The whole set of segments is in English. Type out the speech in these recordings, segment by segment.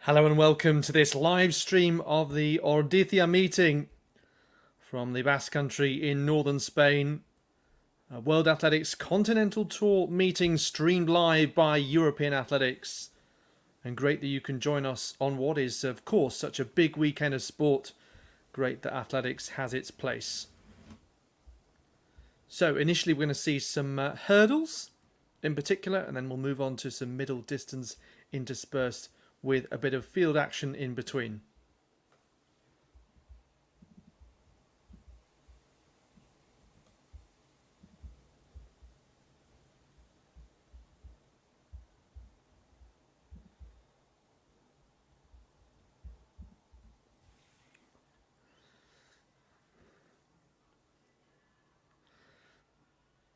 Hello and welcome to this live stream of the Ordizia Meeting from the Basque Country in northern Spain. A World Athletics Continental Tour meeting streamed live by European Athletics. And great that you can join us on what is, of course, such a big weekend of sport. Great that athletics has its place. So initially we're going to see some hurdles in particular, and then we'll move on to some middle distance interspersed with a bit of field action in between.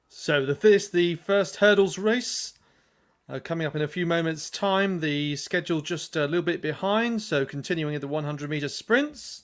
So the first hurdles race coming up in a few moments' time. The schedule just a little bit behind, so continuing at the 100-meter sprints.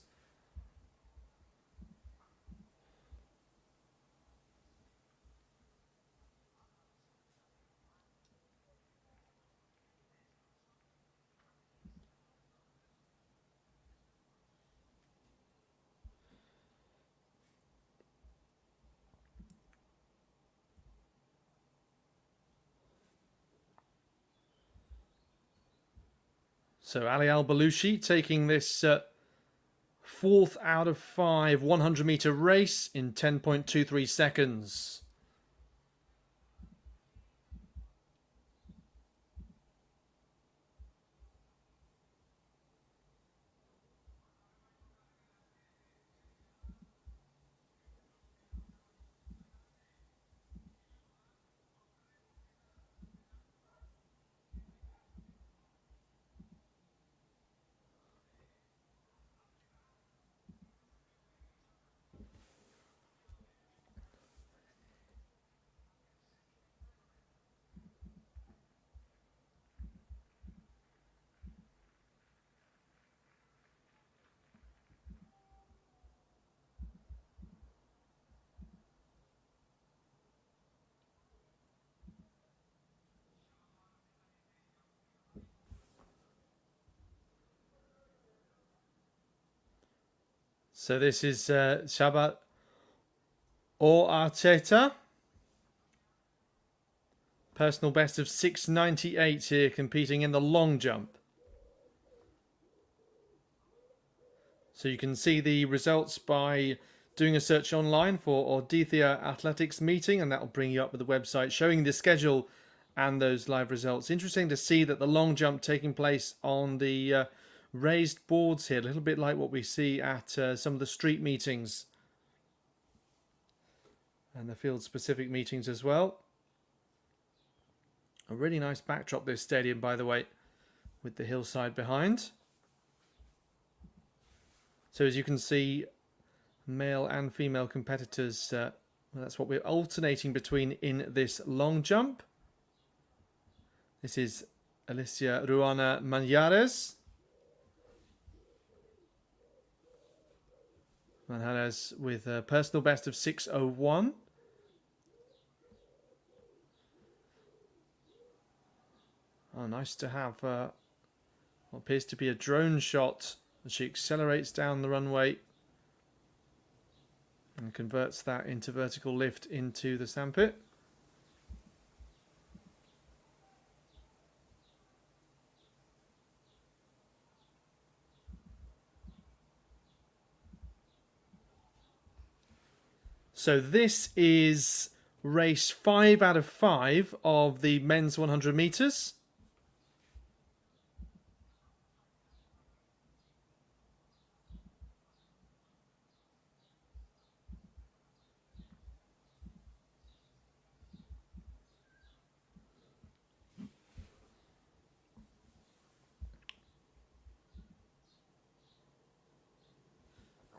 So Ali Al-Balushi taking this fourth out of 5 100-meter race in 10.23 seconds. So this is Shabat or Arteta. Personal best of 6.98 here, competing in the long jump. So you can see the results by doing a search online for Ordizia Athletics Meeting, and that will bring you up with the website showing the schedule and those live results. Interesting to see that the long jump taking place on the raised boards here, a little bit like what we see at some of the street meetings and the field specific meetings as well. A really nice backdrop, this stadium, by the way, with the hillside behind. So as you can see, male and female competitors, well, that's what we're alternating between in this long jump. This is Alicia Ruana Manjares. Manjares with a personal best of 6.01. Oh, nice to have what appears to be a drone shot as she accelerates down the runway and converts that into vertical lift into the sandpit. So this is race 5 out of 5 of the men's 100 meters.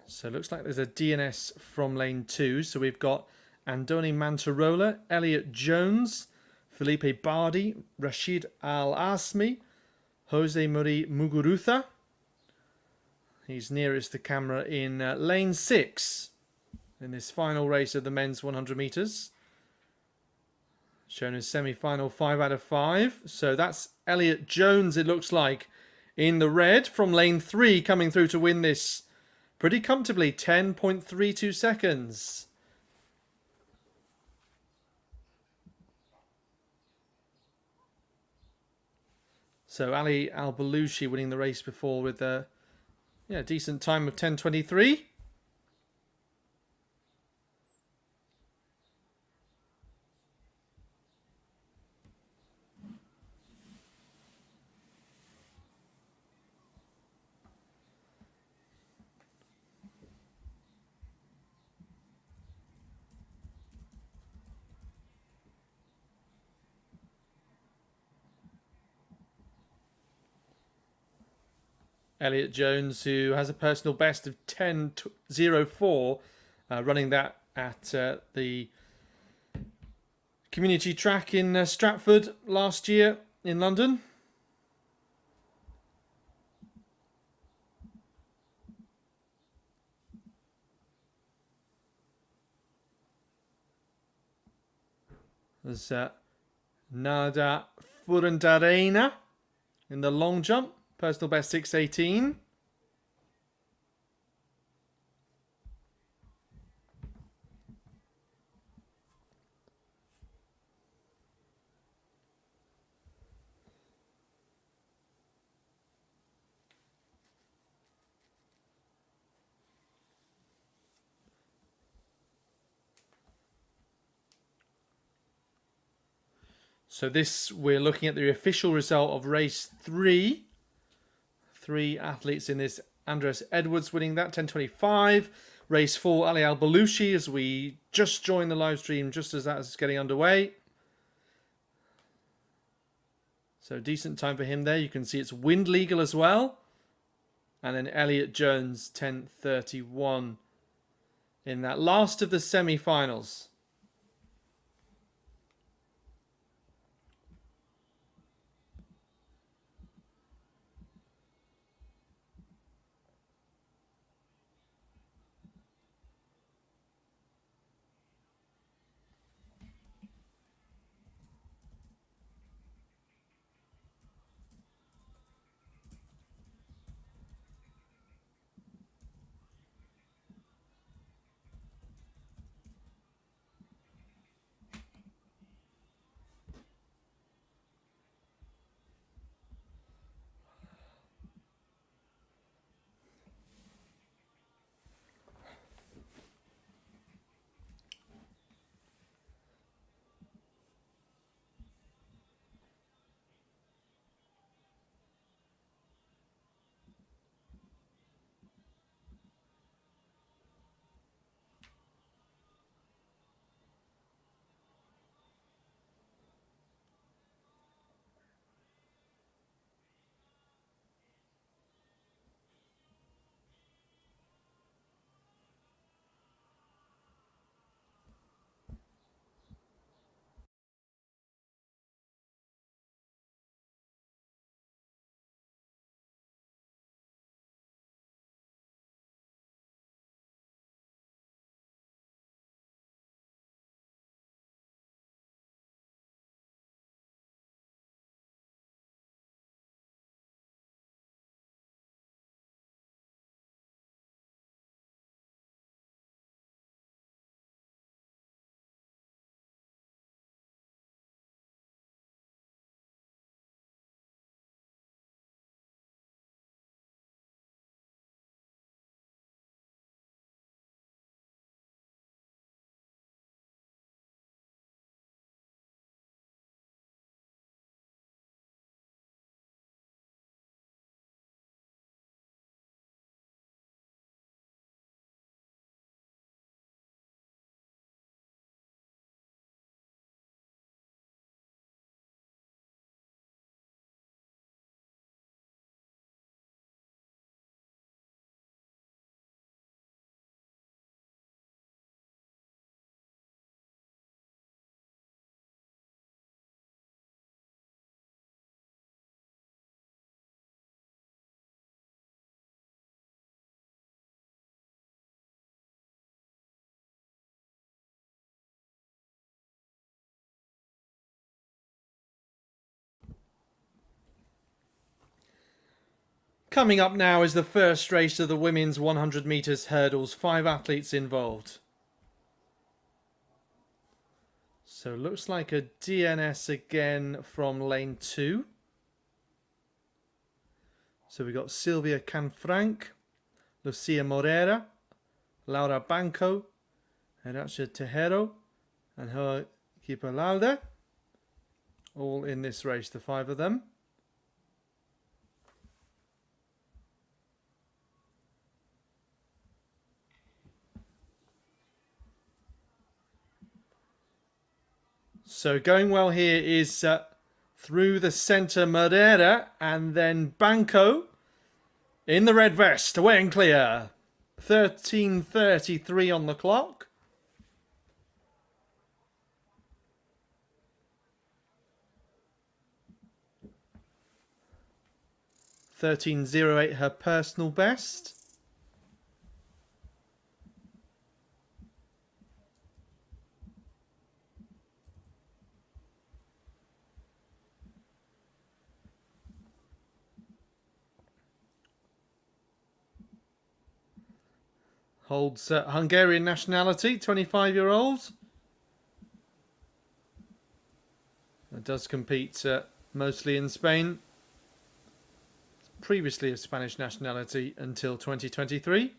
So it looks like there's a DNS from lane 2. So we've got Andoni Mantarola, Elliot Jones, Felipe Bardi, Rashid Al-Asmi, Jose Marie Muguruza. He's nearest the camera in lane 6 in this final race of the men's 100 meters. Shown as semi-final 5 out of 5. So that's Elliot Jones, it looks like, in the red from lane 3, coming through to win this pretty comfortably, 10.32 seconds. So Ali Al-Balushi winning the race before with a decent time of 10.23. Elliot Jones, who has a personal best of 10.04, running that at the community track in Stratford last year in London. There's Nada Furandarena in the long jump, personal best 6.18. So this, we're looking at the official result of race 3. 3 athletes in this. Andres Edwards winning that, 10.25. Race 4, Ali Al-Balushi, as we just joined the live stream just as that's getting underway. So decent time for him there. You can see it's wind legal as well. And then Elliot Jones, 10.31 in that last of the semi-finals. Coming up now is the first race of the women's 100 metres hurdles. 5 athletes involved. So looks like a DNS again from lane 2. So we've got Silvia Canfranc, Lucia Moreira, Laura Banco, Heracia Tejero, and her keeper Lalde. All in this race, the 5 of them. So going well here is through the centre Moreira and then Banco in the red vest, away and clear. 13:33 on the clock. (13:08) her personal best. Holds Hungarian nationality, 25-year-old. Does compete mostly in Spain. Previously of Spanish nationality until 2023.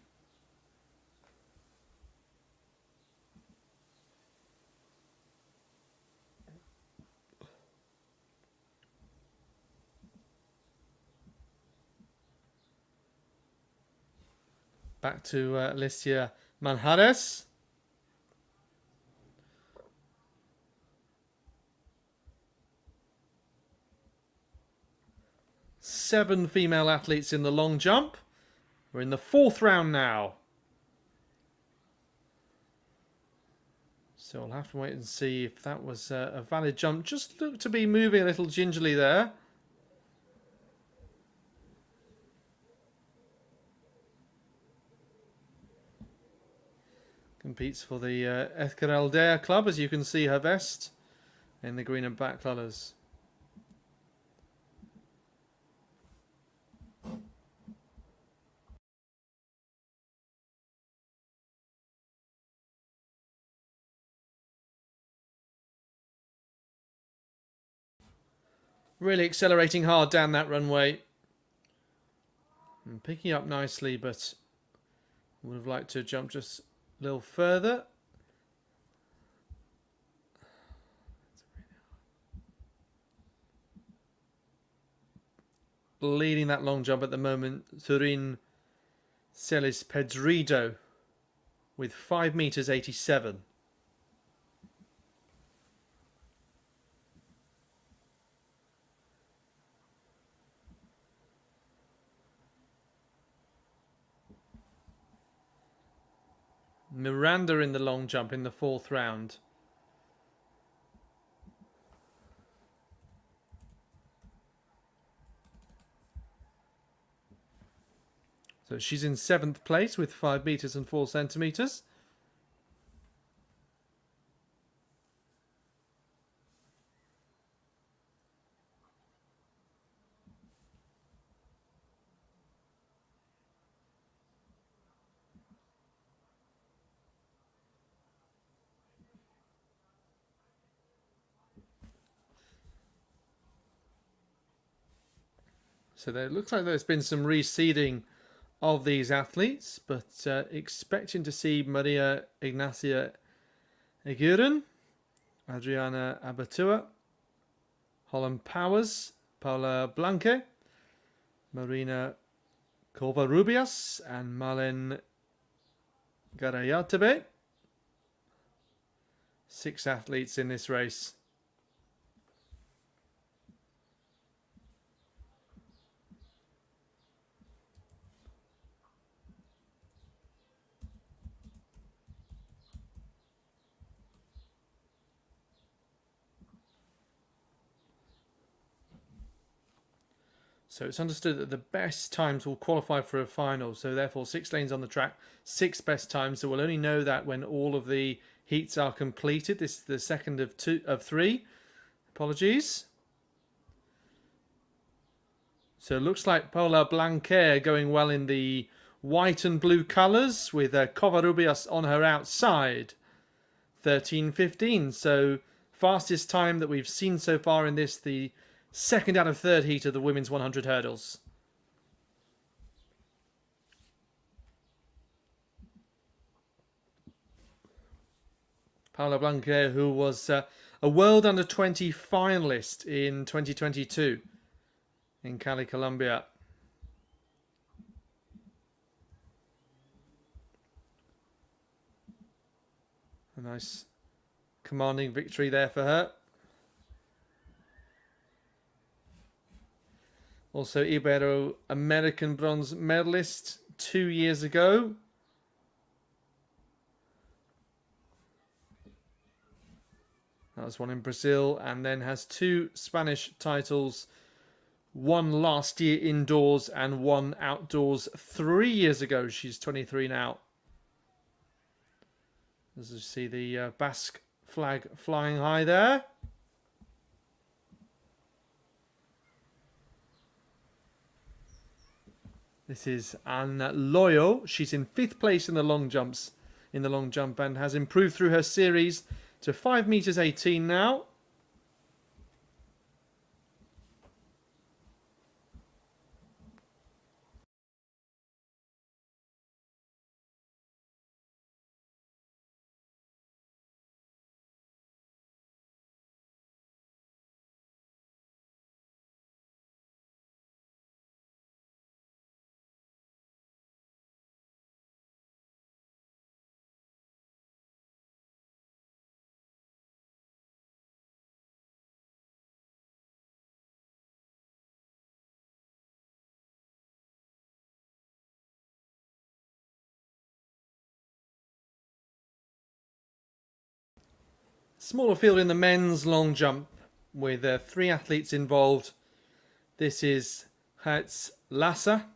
Back to Alicia Manjares. Seven female athletes in the long jump. We're in the 4th round now. So I'll have to wait and see if that was a valid jump. Just looked to be moving a little gingerly there. Competes for the Ezkerraldea club, as you can see her vest in the green and black colours. Really accelerating hard down that runway. And picking up nicely, but would have liked to jump just a little further. Leading that long jump at the moment, Turin Celis Pedrido with 5 meters 87. Miranda in the long jump in the 4th round. So she's in 7th place with 5 meters and 4 centimeters. So there looks like there's been some reseeding of these athletes, but expecting to see Maria Ignacia Eguren, Adriana Abatua, Holland Powers, Paula Blanque, Marina Covarrubias, and Malen Garayatebe. 6 athletes in this race. So it's understood that the best times will qualify for a final. So therefore 6 lanes on the track, 6 best times. So we'll only know that when all of the heats are completed. This is the second of 3. Apologies. So it looks like Paula Blanquer going well in the white and blue colours with Covarrubias on her outside. 13:15. So fastest time that we've seen so far in this, the second out of third heat of the women's 100 hurdles. Paula Blanquer, who was a World Under-20 finalist in 2022 in Cali, Colombia. A nice commanding victory there for her. Also Ibero-American bronze medalist 2 years ago. That was one in Brazil, and then has 2 Spanish titles. One last year indoors and one outdoors 3 years ago. She's 23 now. As you see the Basque flag flying high there. This is Anna Loyo. She's in 5th place in the long jumps, and has improved through her series to 5 meters 18 now. Smaller field in the men's long jump with 3 athletes involved. This is Hertz Lassa.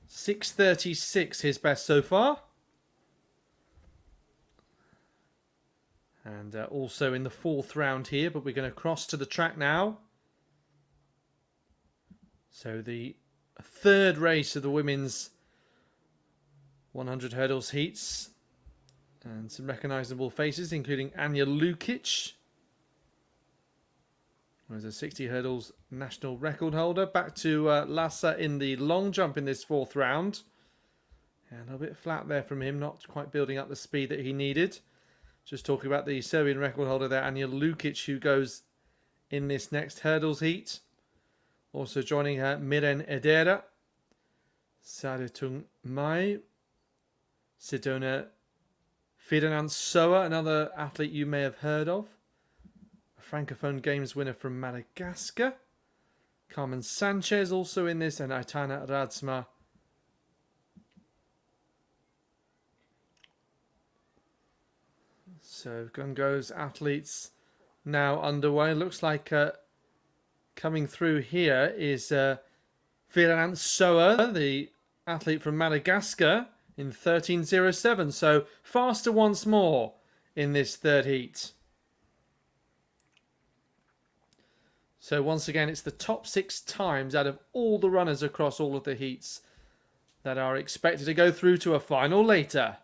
6:36 his best so far. And also in the 4th round here, but we're going to cross to the track now. So the 3rd race of the women's 100 hurdles heats. And some recognisable faces, including Anja Lukic, who is a 60 hurdles national record holder. Back to Lassa in the long jump in this 4th round. And a little bit flat there from him, not quite building up the speed that he needed. Just talking about the Serbian record holder there, Anja Lukic, who goes in this next hurdles heat. Also joining her, Miren Edera, Sadetung Mai, Sidona Ferdinand Soa, another athlete you may have heard of. A Francophone Games winner from Madagascar. Carmen Sanchez also in this, and Aitana Radzma. So Gungo's athletes now underway. Looks like coming through here is Ferdinand Soa, the athlete from Madagascar, in 13:07, so faster once more in this 3rd heat. So once again, it's the top 6 times out of all the runners across all of the heats that are expected to go through to a final later.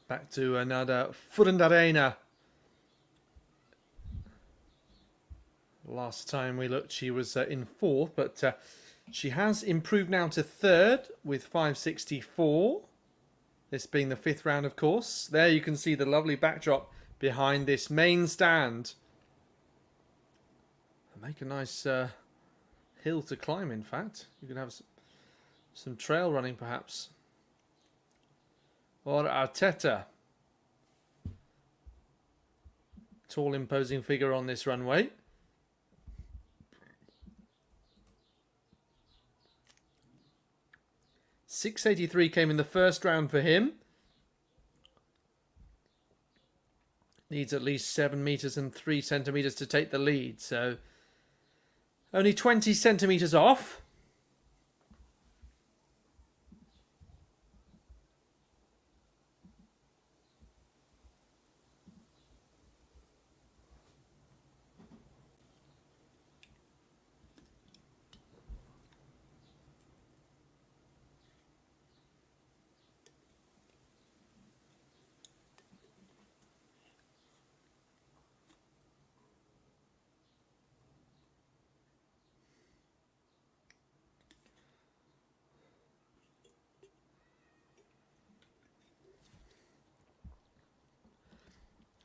Back to another Furendarena. Last time we looked, she was in 4th, but she has improved now to 3rd with 5:64. This being the 5th round, of course. There you can see the lovely backdrop behind this main stand. Make a nice hill to climb, in fact. You can have some trail running, perhaps. or Arteta. Tall, imposing figure on this runway. .683 came in the first round for him. Needs at least 7 meters and 3 centimeters to take the lead. So only 20 centimeters off.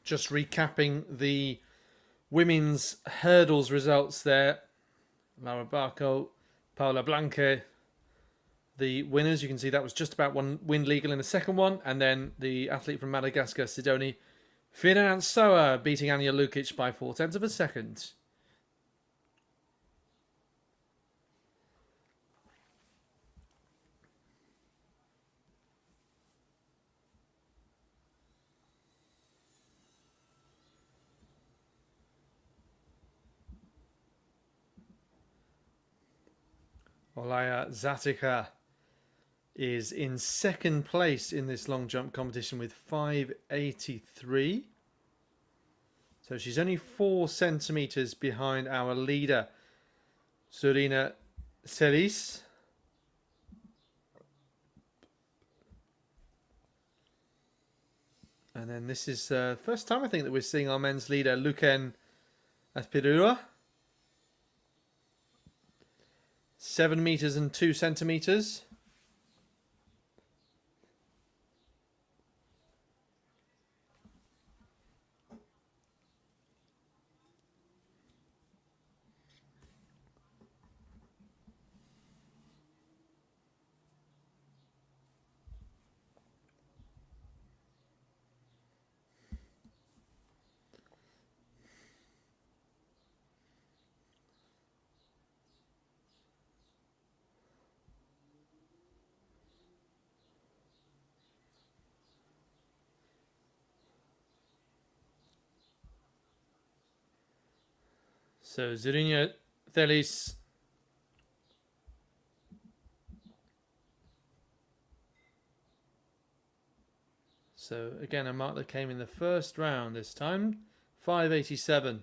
Just recapping the women's hurdles results there. Laura Barco, Paola Blanque, the winners. You can see that was just about one win legal in the second one. And then the athlete from Madagascar, Sidonie Finansoa, beating Anja Lukic by 0.4 of a second. Olaya Zatica is in second place in this long jump competition with 5.83. So she's only 4 centimeters behind our leader, Surina Celis. And then this is the first time I think that we're seeing our men's leader, Luken Aspirua. 7 meters and 2 centimeters. So Zurinya Thelis so again a mark that came in the first round this time, 5.87.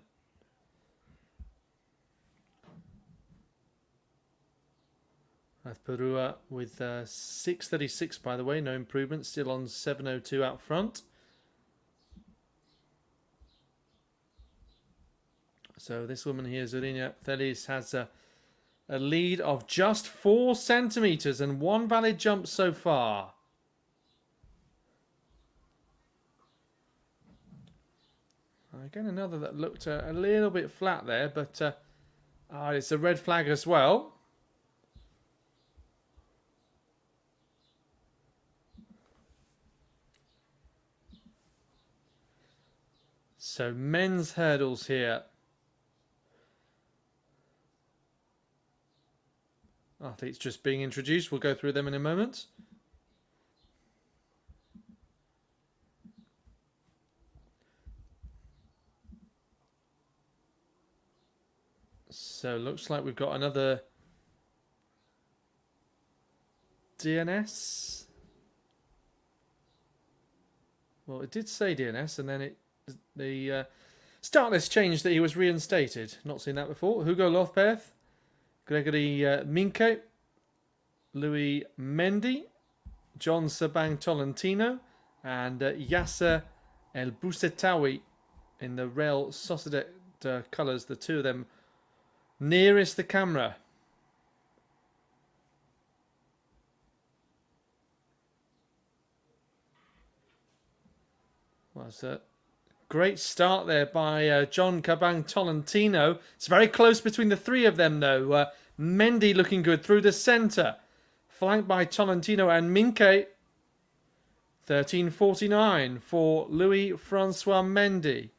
Athperua with 6.36 by the way, no improvement, still on 7.02 out front. So this woman here, Zurinya Thelis, has a lead of just 4 centimeters and 1 valid jump so far. Again, another that looked a little bit flat there, but it's a red flag as well. So men's hurdles here. Athletes just being introduced. We'll go through them in a moment. So looks like we've got another DNS. Well, it did say DNS, and then the start list changed that he was reinstated. Not seen that before. Hugo Lothpeth, Gregory Minke, Louis Mendy, John Sabang Tolentino, and Yasser El Bousetawi in the Real Sociedad colours, the two of them nearest the camera. Well, it's a great start there by John Cabang Tolentino. It's very close between the three of them, though. Mendy looking good through the centre, flanked by Tolentino and Minke 13:49 for Louis-Francois Mendy.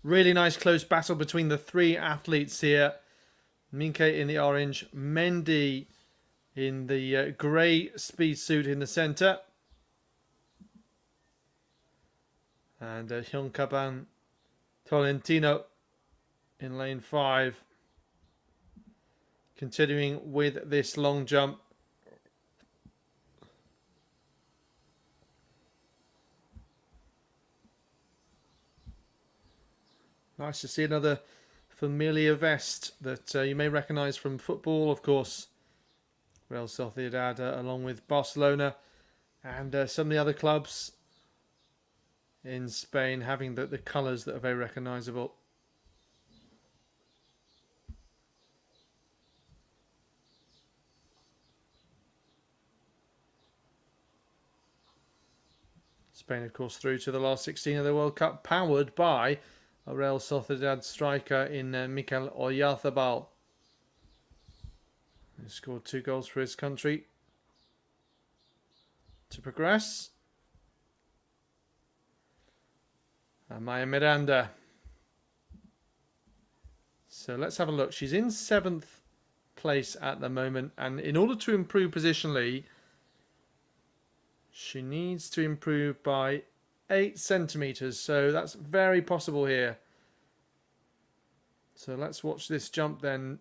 Really nice close battle between the three athletes here. Minke in the orange, Mendy in the grey speed suit in the centre. And Hyunkaban Tolentino in lane 5. Continuing with this long jump. Nice to see another familiar vest that you may recognise from football, of course. Real Sociedad, along with Barcelona and some of the other clubs in Spain, having the colours that are very recognisable. Spain, of course, through to the last 16 of the World Cup, powered by a Real Sociedad striker in Mikel Oyarzabal, who scored 2 goals for his country to progress. And Maya Miranda. So let's have a look. She's in 7th place at the moment, and in order to improve positionally, she needs to improve by 8 centimetres, so that's very possible here. So let's watch this jump then.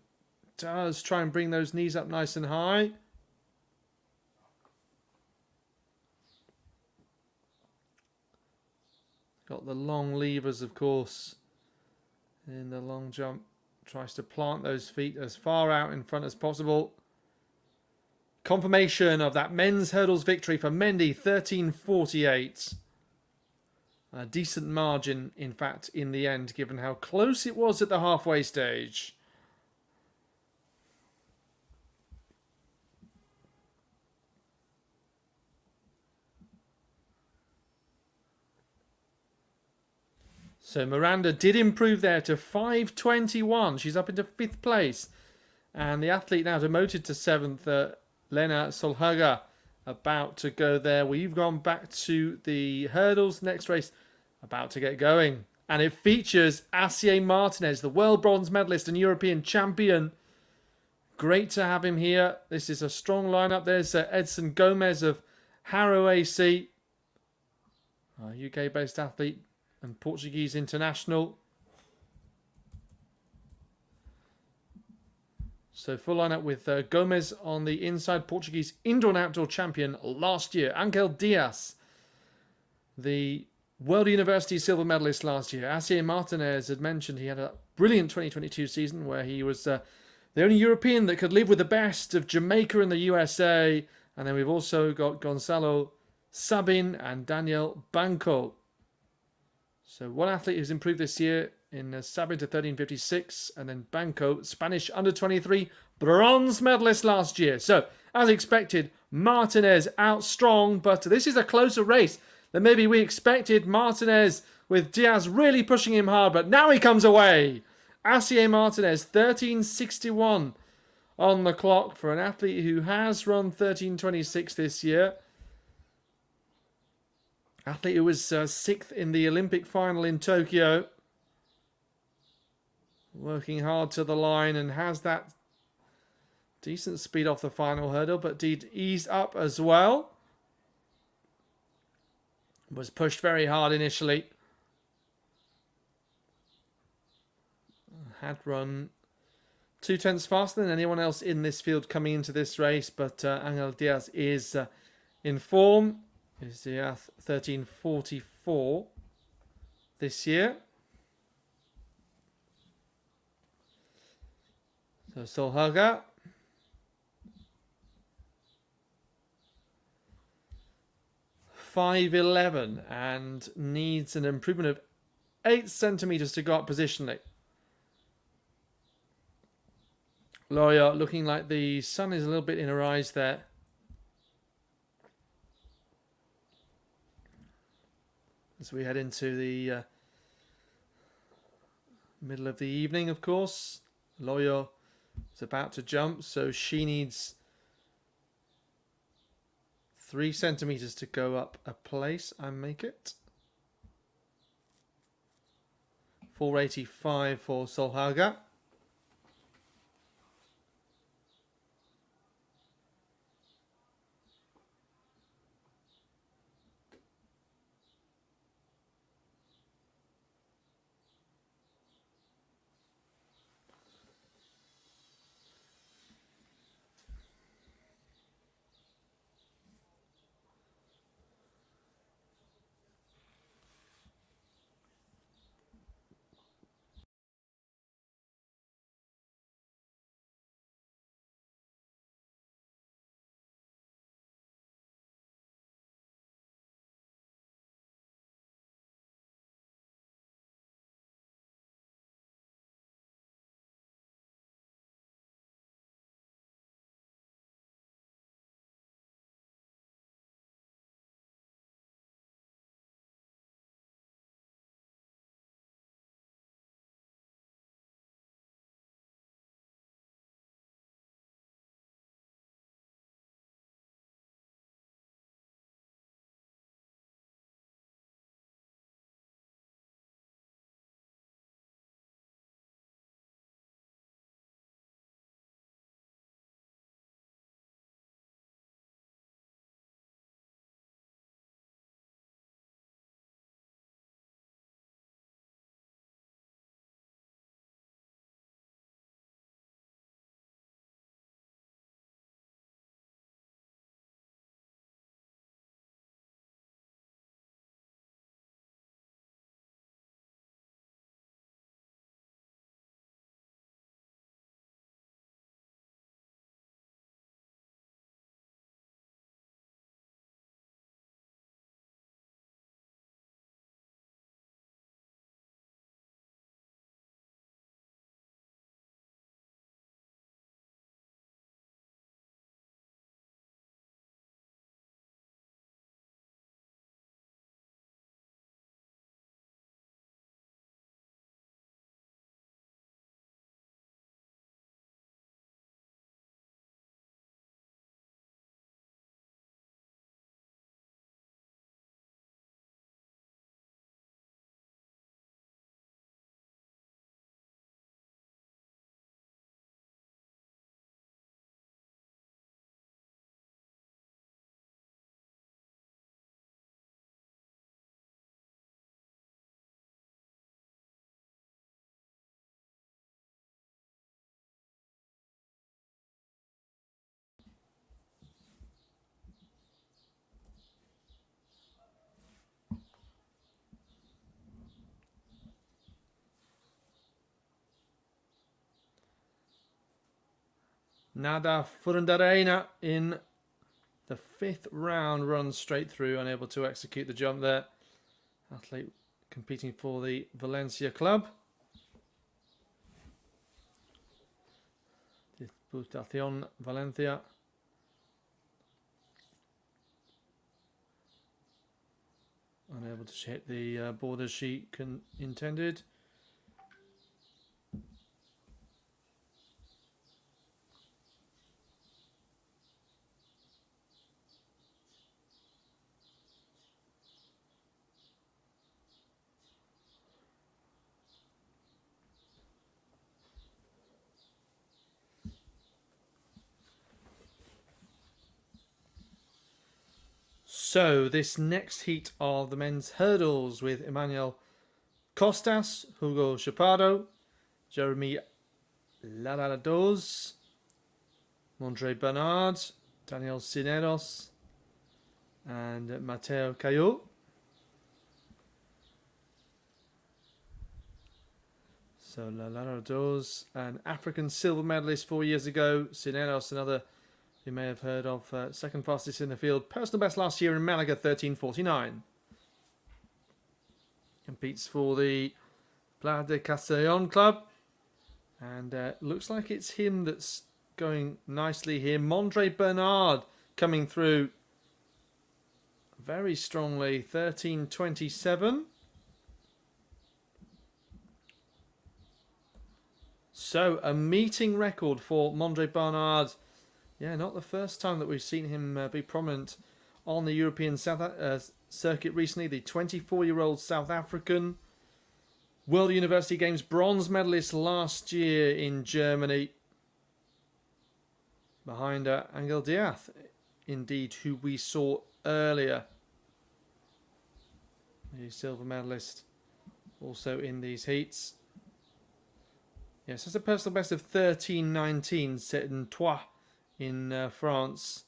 Does try and bring those knees up nice and high. Got the long levers, of course, in the long jump. Tries to plant those feet as far out in front as possible. Confirmation of that men's hurdles victory for Mendy, 13:48. A decent margin, in fact, in the end, given how close it was at the halfway stage. So Miranda did improve there to 5:21. She's up into 5th place. And the athlete now demoted to 7th, Lena Solhaga, about to go there. We've gone back to the hurdles. Next race about to get going. And it features Asier Martinez, the world bronze medalist and European champion. Great to have him here. This is a strong lineup. There's Edson Gomez of Harrow AC, a UK-based athlete and Portuguese international. So full lineup with Gomez on the inside, Portuguese indoor and outdoor champion last year. Angel Diaz, the World University silver medalist last year. Asier Martinez had mentioned he had a brilliant 2022 season where he was the only European that could live with the best of Jamaica and the USA. And then we've also got Gonzalo Sabin and Daniel Banco. So one athlete who's improved this year in Sabin to 13:56, and then Banco, Spanish under-23 bronze medalist last year. So, as expected, Martinez out strong, but this is a closer race than maybe we expected. Martinez with Diaz really pushing him hard, but now he comes away. Asier Martinez, 13:61 on the clock for an athlete who has run 13:26 this year. Athlete who was 6th in the Olympic final in Tokyo. Working hard to the line and has that decent speed off the final hurdle, but did ease up as well. Was pushed very hard initially. Had run 2/10 faster than anyone else in this field coming into this race, but Angel Diaz is in form. Is the 13:44 this year. So Solhaga. .511 and needs an improvement of 8 centimetres to go up positionally. Loya looking like the sun is a little bit in her eyes there. As we head into the middle of the evening, of course. Loya is about to jump, so she needs 3 centimetres to go up a place and make it. 485 for Solhaga. Nada Furundarena in the 5th round runs straight through, unable to execute the jump there. Athlete competing for the Valencia club. Disputación Valencia. Unable to hit the border she intended. So this next heat of the men's hurdles with Emmanuel Costas, Hugo Chaparro, Jeremy Larados, Mondre Bernard, Daniel Cineros, and Mateo Cayo. So Larados, an African silver medalist 4 years ago. Cineros, another you may have heard of, second fastest in the field. Personal best last year in Malaga, 13:49. Competes for the Vlad de Castellon Club. And looks like it's him that's going nicely here. Mondre Bernard coming through very strongly. 13.27. So a meeting record for Mondre Bernard. Yeah, not the first time that we've seen him be prominent on the European circuit recently. The 24-year-old South African World University Games bronze medalist last year in Germany. Behind Angel Diaz, indeed, who we saw earlier. The silver medalist also in these heats. Yes, that's a personal best of 13.19 set in Troyes in France.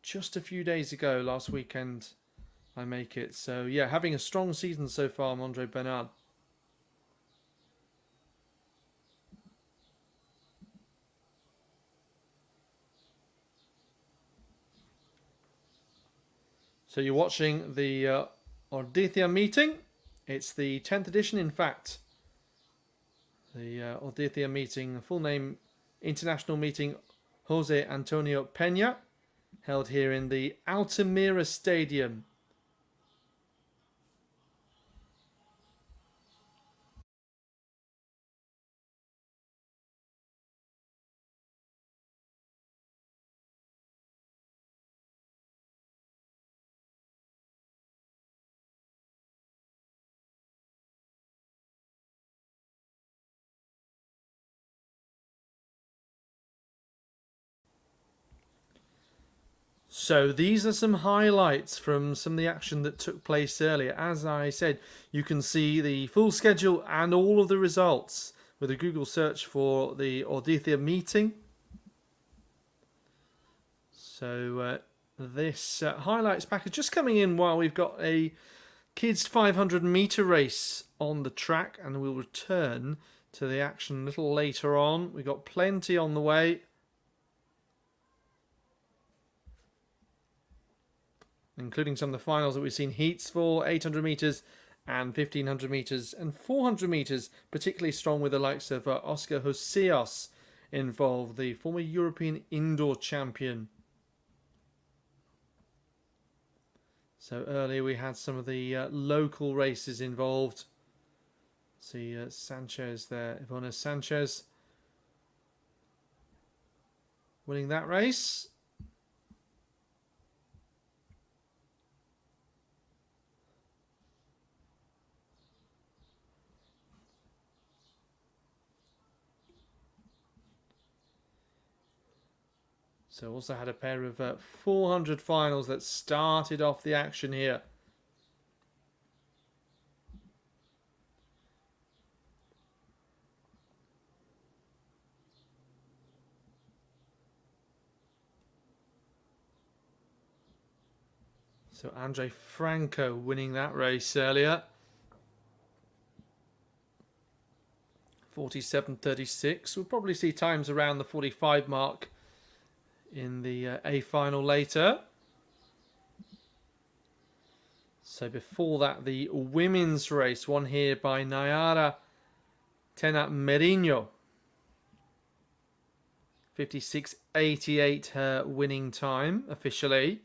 Just a few days ago, last weekend, I make it. So, yeah, having a strong season so far, Mondre Bernard. So you're watching the Ordizia Meeting. It's the 10th edition, in fact. The Ordizia Meeting, full name, International Meeting Jose Antonio Peña, held here in the Altamira Stadium. So these are some highlights from some of the action that took place earlier. As I said, you can see the full schedule and all of the results with a Google search for the Ordizia Meeting. So this highlights package just coming in while we've got a kids 500 meter race on the track, and we'll return to the action a little later on. We've got plenty on the way. Including some of the finals that we've seen heats for 800 metres and 1500 metres and 400 metres, particularly strong with the likes of Oscar Joseos involved, the former European indoor champion. So earlier we had some of the local races involved. See Sanchez there, Ivona Sanchez winning that race. So also had a pair of 400 finals that started off the action here. So Andre Franco winning that race earlier. 47.36. We'll probably see times around the 45 mark in the A final later. So before that, the women's race won here by Nayara Tena Merino. 56.88 her winning time officially.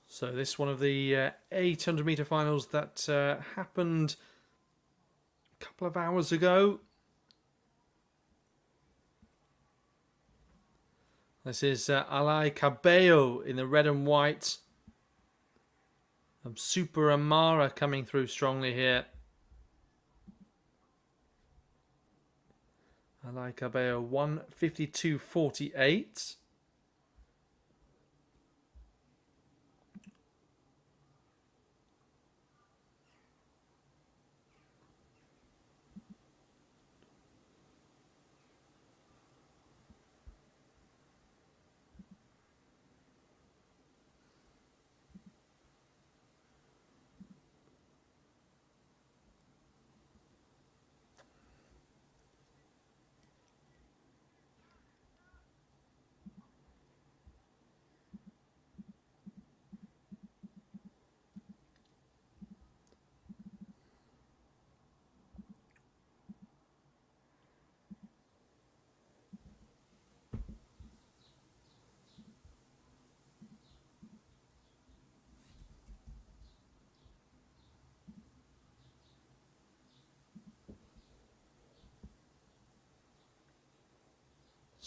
So this is one of the 800 meter finals that happened a couple of hours ago. This is Alay Cabello in the red and white. Super Amara coming through strongly here. Alay Cabello 1:52.48.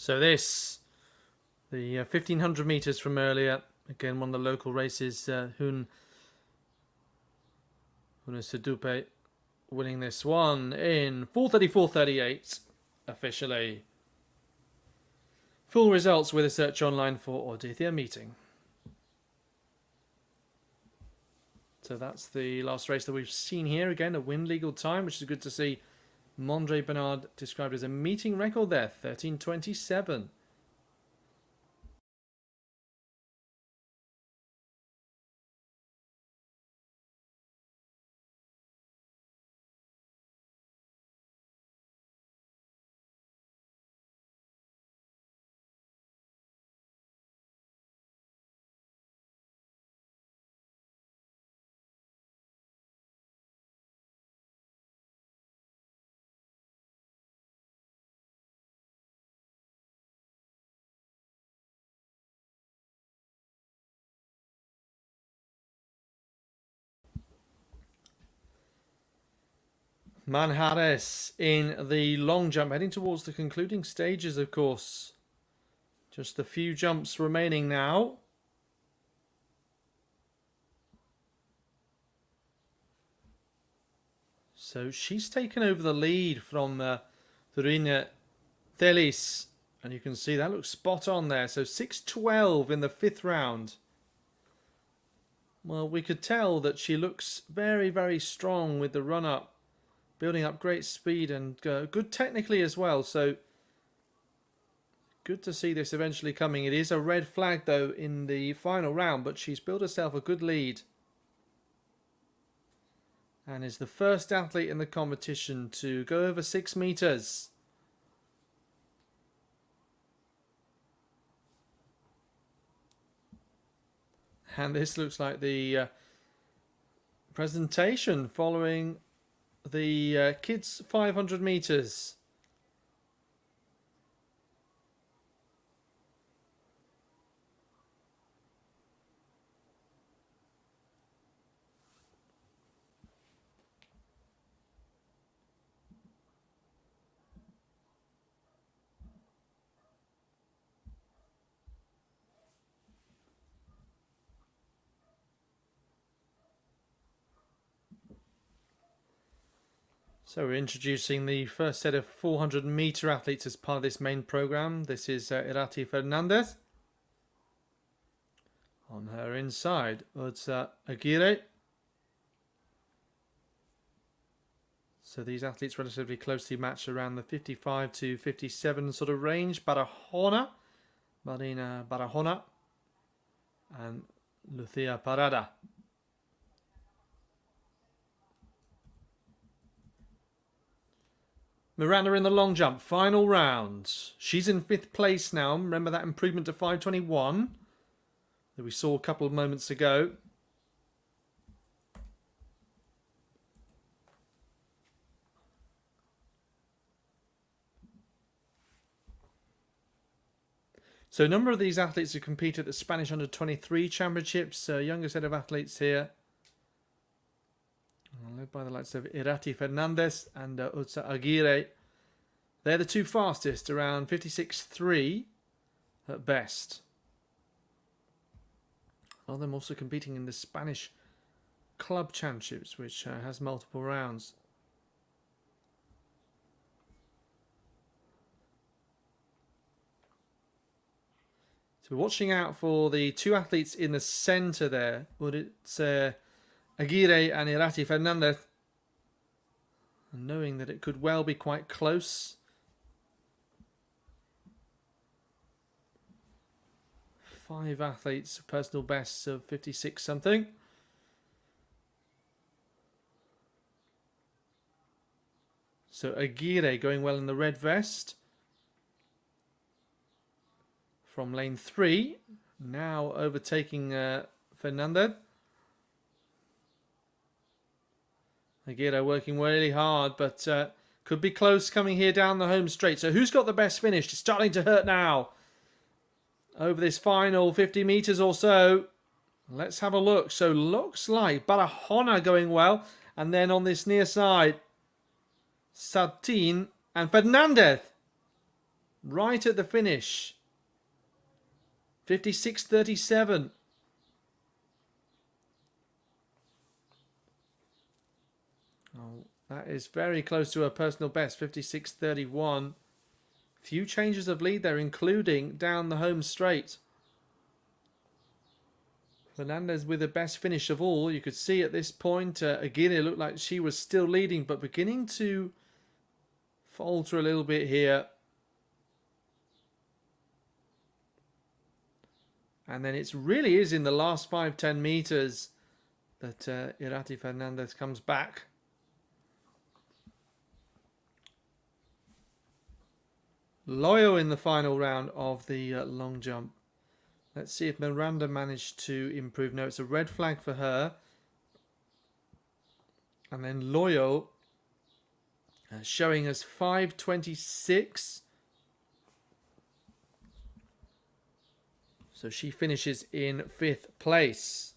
So this, the 1500 meters from earlier, again one of the local races, Hun Sedupe winning this one in 4:34.38 officially. Full results with a search online for Ordizia Meeting. So that's the last race that we've seen here. Again, a win legal time, which is good to see. Mondre Bernard described as a meeting record there, 13:27. Manjares in the long jump, heading towards the concluding stages, of course. Just a few jumps remaining now. So she's taken over the lead from Dorina Thelis. And you can see that looks spot on there. So 6:12 in the 5th round. Well, we could tell that she looks very, very strong with the run-up. Building up great speed and good technically as well. So good to see this eventually coming. It is a red flag though in the final round, but she's built herself a good lead. And is the first athlete in the competition to go over 6 meters. And this looks like the presentation following the kids 500 meters. So we're introducing the first set of 400 meter athletes as part of this main program. This is Irati Fernandez. On her inside, Ordizia Aguirre. So these athletes relatively closely matched around the 55 to 57 sort of range. Marina Barahona, and Lucia Parada. Miranda in the long jump, final round. She's in 5th place now. Remember that improvement to 5:21 that we saw a couple of moments ago. So a number of these athletes who compete at the Spanish Under-23 Championships. Younger set of athletes here. Led by the likes of Irati Fernandez and Ordizia Aguirre. They're the two fastest, around 56.3 at best. A lot of them also competing in the Spanish Club Championships, which has multiple rounds. So we're watching out for the two athletes in the centre there. Ordizia Aguirre and Irati Fernandez. And knowing that it could well be quite close. Five athletes, personal bests of 56 something. So Aguirre going well in the red vest. From lane 3, now overtaking Fernandez. Aguirre working really hard, but could be close coming here down the home straight. So who's got the best finish? It's starting to hurt now. Over this final 50 meters or so. Let's have a look. So looks like Barahona going well. And then on this near side, Satin and Fernandez. right at the finish. 56.37. Oh, that is very close to her personal best, 56.31. Few changes of lead there, including down the home straight. Fernandez with the best finish of all. You could see at this point, again, it looked like she was still leading, but beginning to falter a little bit here. And then it really is in the last 5-10 meters that Irati Fernandez comes back. Loyo in the final round of the long jump. Let's see if Miranda managed to improve. No, it's a red flag for her. And then Loyo showing us 5.26. So she finishes in 5th place.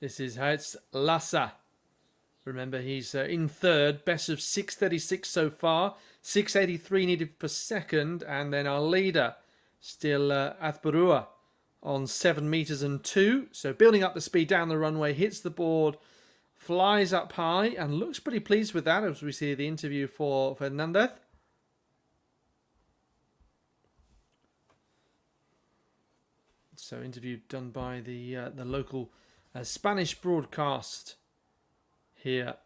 This is Hertz Lassa. Remember, he's in 3rd. Best of 6.36 so far. 6.83 needed per second. And then our leader, still Athbarua, on 7 meters and 2. So building up the speed down the runway, hits the board, flies up high, and looks pretty pleased with that, as we see the interview for Fernandez. So interview done by the local Spanish broadcast here.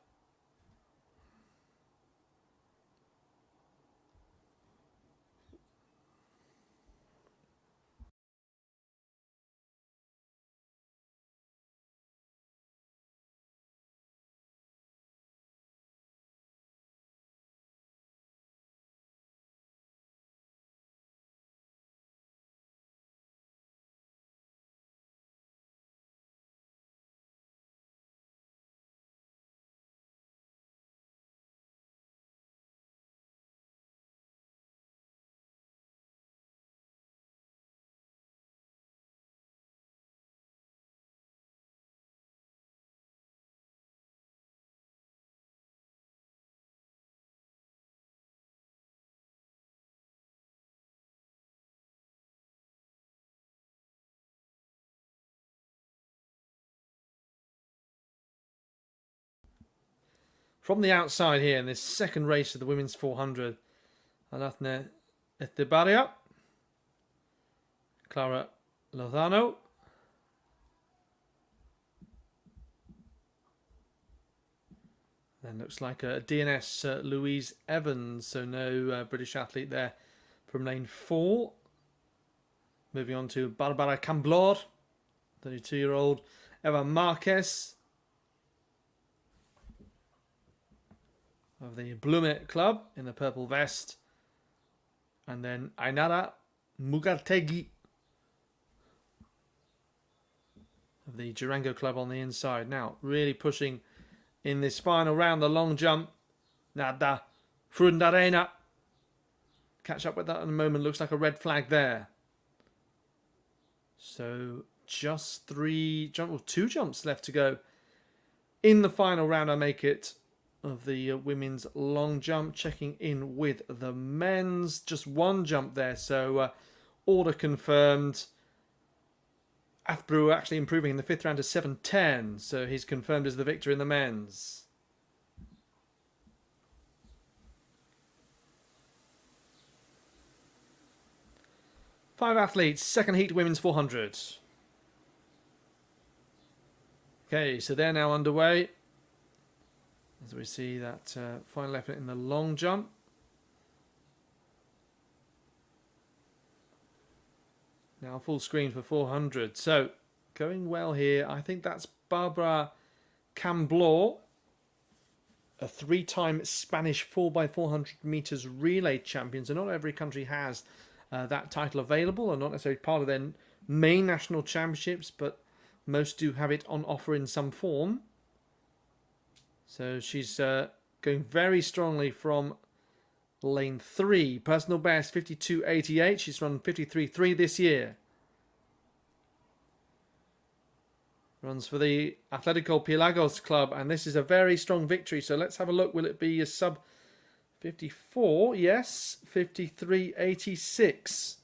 From the outside here in this second race of the women's 400, Alathne Estebaria, Clara Lozano, then looks like a DNS Louise Evans, so no British athlete there from lane 4. Moving on to Barbara Camblor, 32-year-old Eva Marquez of the Blumet Club in the purple vest. And then Ainara Mugartegui of the Durango Club on the inside. Now, really pushing in this final round, the long jump. Nada Frundarena. Catch up with that in a moment. Looks like a red flag there. So just 2 jumps left to go in the final round. I make it of the women's long jump. Checking in with the men's, just 1 jump there, so order confirmed. Athbrew actually improving in the 5th round to 7.10, so he's confirmed as the victor in the men's. Five athletes, second heat women's 400. Okay, so they're now underway. As we see that final effort in the long jump. Now full screen for 400. So going well here. I think that's Barbara Camblor, a 3-time Spanish 4x400 meters relay champion. So not every country has that title available, or not necessarily part of their main national championships, but most do have it on offer in some form. So she's going very strongly from lane 3. Personal best 52.88. She's run 53.3 this year. Runs for the Atletico Pelagos club, and this is a very strong victory. So let's have a look. Will it be a sub 54? Yes, 53.86.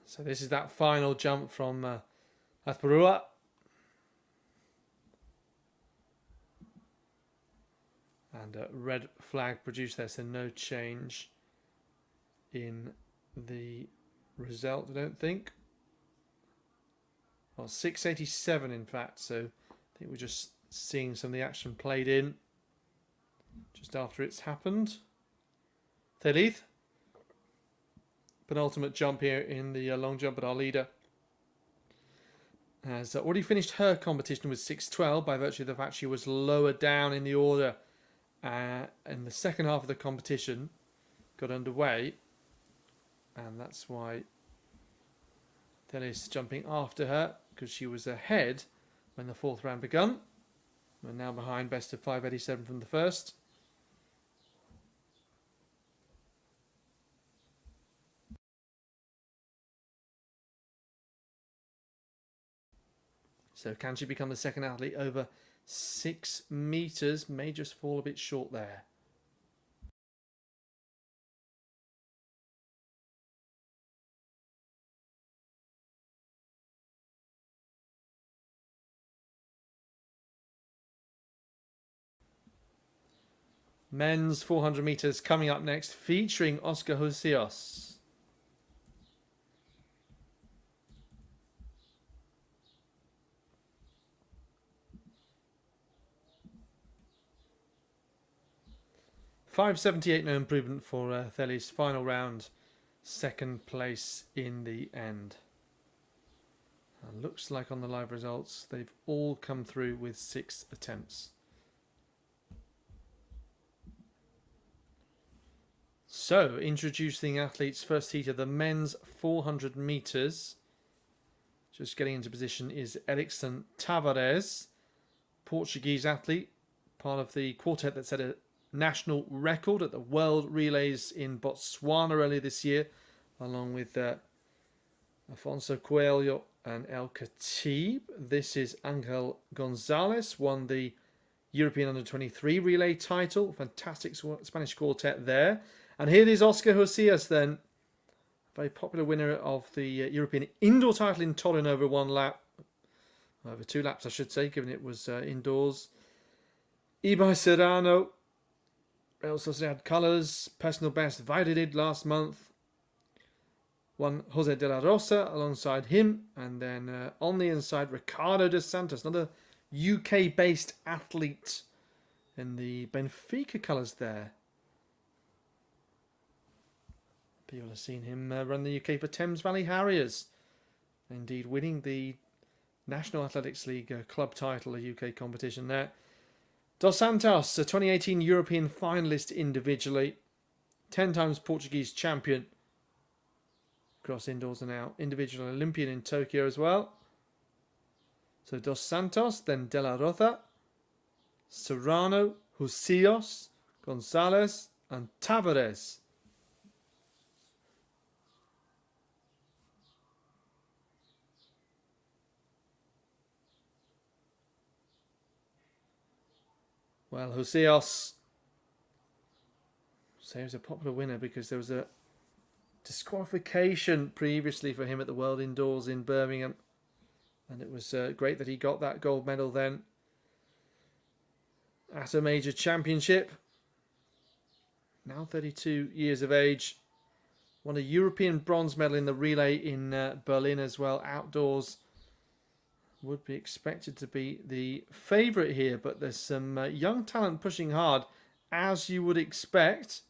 So this is that final jump from Athparua. And a red flag produced there, so no change in the result, I don't think. Well, 6.87 in fact, so I think we're just seeing some of the action played in just after it's happened. Thelith. Penultimate jump here in the long jump, but our leader has already finished her competition with 6.12 by virtue of the fact she was lower down in the order in the second half of the competition got underway, and that's why Thelis jumping after her, because she was ahead when the fourth round begun. We're now behind best of 5.87 from the first. So can she become the second athlete over 6 meters? May just fall a bit short there. Men's 400 meters coming up next, featuring Oscar Hosios. .578, no improvement for Thelis. Final round, second place in the end. And looks like on the live results, they've all come through with 6 attempts. So, introducing athletes, first heat of the men's 400 meters. Just getting into position is Erickson Tavares, Portuguese athlete, part of the quartet that set a national record at the World Relays in Botswana earlier this year, along with Afonso Coelho and El Khatib. This is Angel Gonzalez, won the European Under-23 relay title. Fantastic Spanish quartet there. And here is Oscar Hosias then, very popular winner of the European indoor title in Torino over 1 lap. Over 2 laps, I should say, given it was indoors. Ibai Serrano, Real Sociedad colours, personal best validated last month. Won Jose de la Rosa alongside him. And then on the inside, Ricardo dos Santos, another UK-based athlete in the Benfica colours there. People have seen him run the UK for Thames Valley Harriers. Indeed, winning the National Athletics League club title, a UK competition there. Dos Santos, a 2018 European finalist individually. 10 times Portuguese champion. Across indoors and now individual Olympian in Tokyo as well. So Dos Santos, then De La Rosa, Serrano, Hosios, Gonzalez and Tavares. Well, Joseos, so he was a popular winner because there was a disqualification previously for him at the World Indoors in Birmingham, and it was great that he got that gold medal then at a major championship. Now 32 years of age, won a European bronze medal in the relay in Berlin as well, outdoors. Would be expected to be the favourite here, but there's some young talent pushing hard, as you would expect.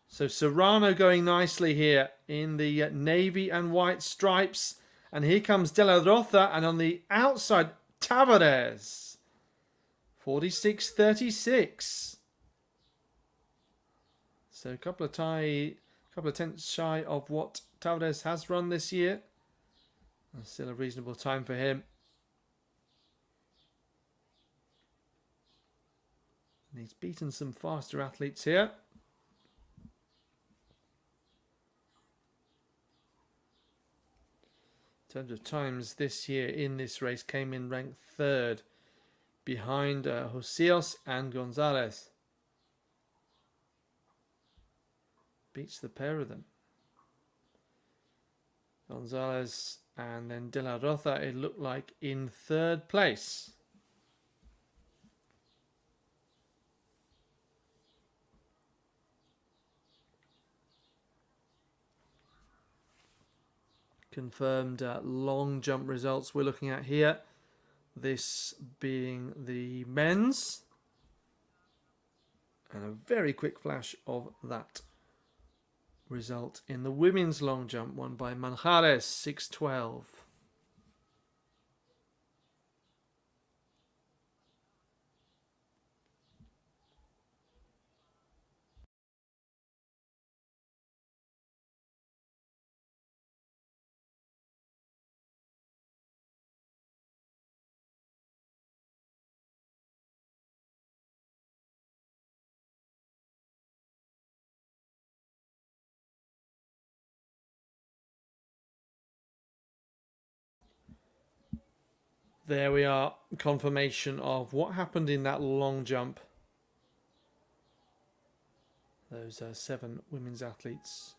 So Serrano going nicely here in the navy and white stripes. And here comes De La Roza, and on the outside, Tavares. 46.36. So a couple of tenths shy of what Tavares has run this year. And still a reasonable time for him. And he's beaten some faster athletes here. In terms of times this year in this race, came in ranked third behind Joseos and Gonzalez. Beats the pair of them. Gonzalez and then De La Roza, it looked like, in third place. Confirmed long jump results we're looking at here. This being the men's. And a very quick flash of that result in the women's long jump, won by Manjares, 6:12. There we are, confirmation of what happened in that long jump. Those 7 women's athletes.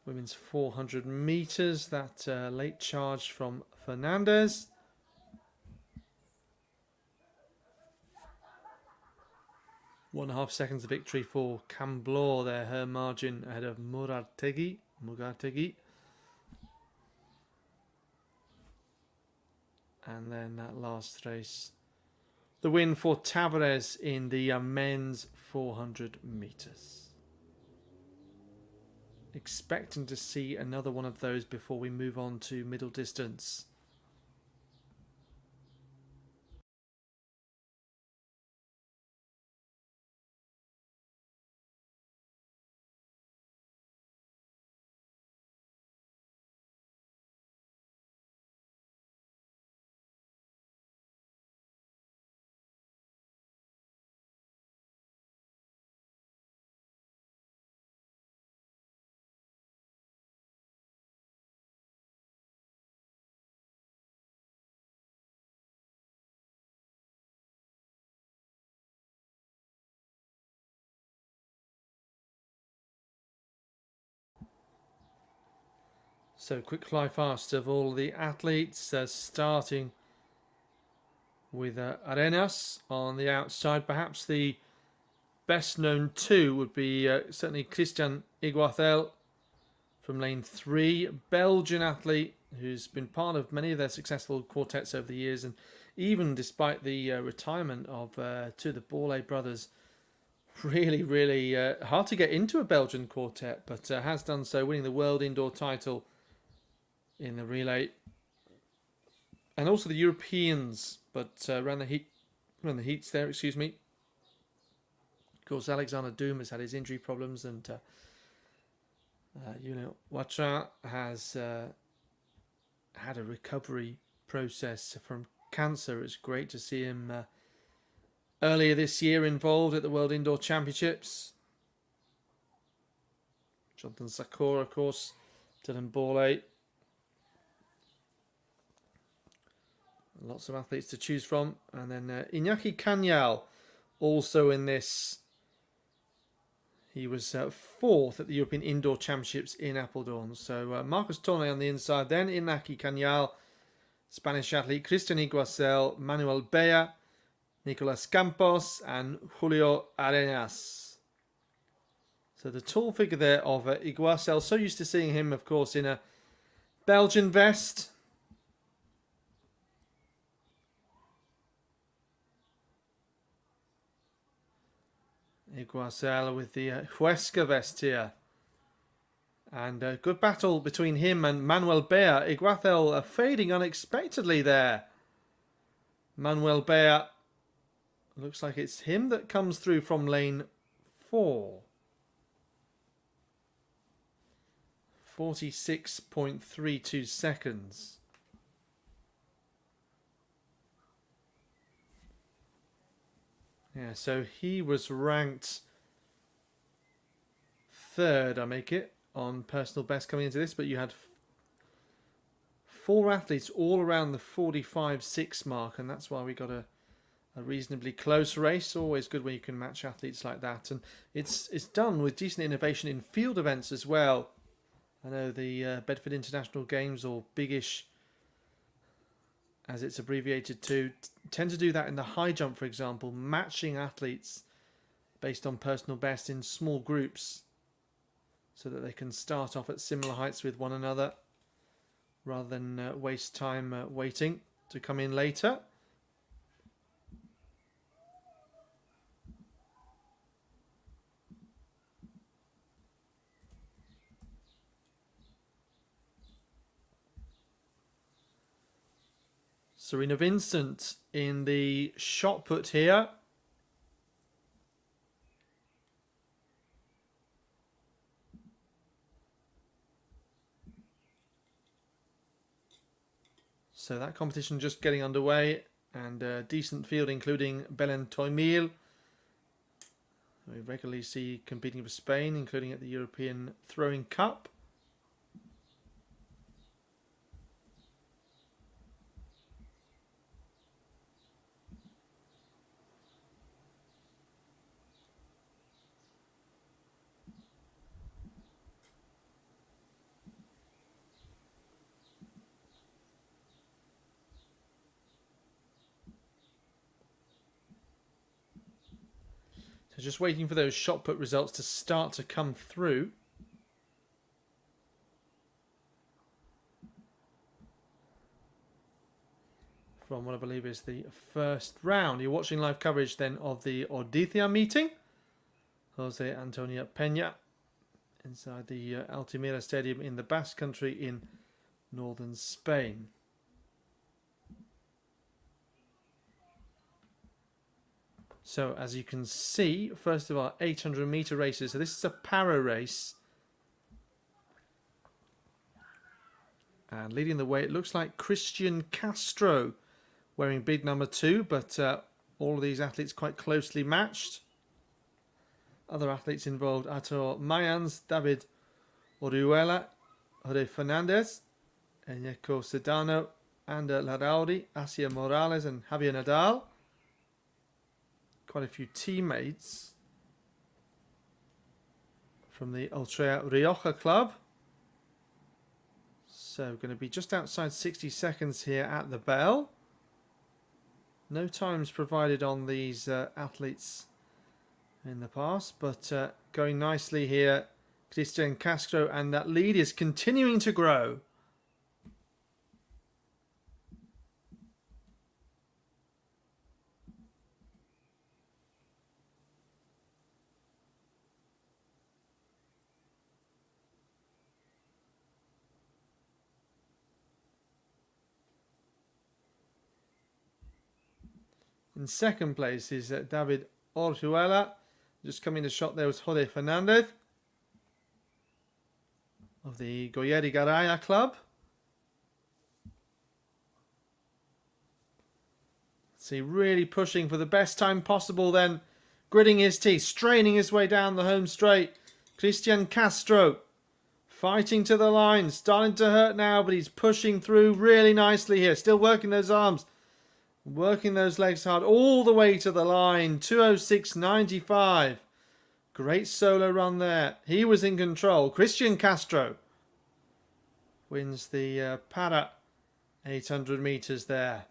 Women's 400 meters, that late charge from Fernandez. One and a half seconds of victory for Camblor there, her margin ahead of Mugartegui. And then that last race, the win for Tavares in the men's 400 meters. Expecting to see another one of those before we move on to middle distance. So quick fly fast of all the athletes, starting with Arenas on the outside. Perhaps the best known two would be certainly Christian Iguazel from lane 3, Belgian athlete who's been part of many of their successful quartets over the years, and even despite the retirement of two of the Borlée brothers, really hard to get into a Belgian quartet, but has done so, winning the world indoor title in the relay, and also the Europeans, but ran the heats there. Excuse me. Of course, Alexander Doom has had his injury problems, and Ouattara has had a recovery process from cancer. It's great to see him earlier this year involved at the World Indoor Championships. Jonathan Sakor, of course, Dylan Borley. Lots of athletes to choose from. And then Iñaki Cañal, also in this. He was fourth at the European Indoor Championships in Apeldoorn. So Marcus Torne on the inside, then Iñaki Cañal, Spanish athlete Christian Iguacel, Manuel Bea, Nicolas Campos, and Julio Arenas. So the tall figure there of Iguacel. So used to seeing him, of course, in a Belgian vest. Iguacel with the Huesca vest here. And a good battle between him and Manuel Bea. Iguacel fading unexpectedly there. Manuel Bea, looks like it's him that comes through from lane 4. 46.32 seconds. Yeah, so he was ranked 3rd, I make it, on personal best coming into this, but you had 4 athletes all around the 45.6 mark, and that's why we got a reasonably close race. Always good when you can match athletes like that, and it's done with decent innovation in field events as well. I know the Bedford International Games, or Biggish as it's abbreviated to, tend to do that in the high jump, for example, matching athletes based on personal best in small groups so that they can start off at similar heights with one another rather than waste time waiting to come in later. Serena Vincent in the shot put here. So that competition just getting underway, and a decent field including Belen Toimil. We regularly see competing for Spain, including at the European Throwing Cup. So just waiting for those shot put results to start to come through. From what I believe is the first round. You're watching live coverage then of the Ordizia meeting. Jose Antonio Peña inside the Altamira Stadium in the Basque Country in northern Spain. So as you can see, first of our 800 meter races. So this is a para race. And leading the way, it looks like Christian Castro wearing big number 2, but all of these athletes quite closely matched. Other athletes involved: Artur Mayans, David Orihuela, Jorge Fernandez, Eneco Sedano, Ander Larrauri, Asia Morales and Javier Nadal. Quite a few teammates from the Ultra Rioja club. So going to be just outside 60 seconds here at the bell. No times provided on these athletes in the past, but going nicely here, Christian Castro, and that lead is continuing to grow. In second place is David Orihuela. Just coming to shot there was Jorge Fernandez of the Goyeri Garaya club. See, really pushing for the best time possible then. Gritting his teeth, straining his way down the home straight. Christian Castro Fighting to the line. Starting to hurt now, but he's pushing through really nicely here. Still working those arms. Working those legs hard all the way to the line. 2:06.95. Great solo run there. He was in control. Christian Castro wins the para 800 meters there.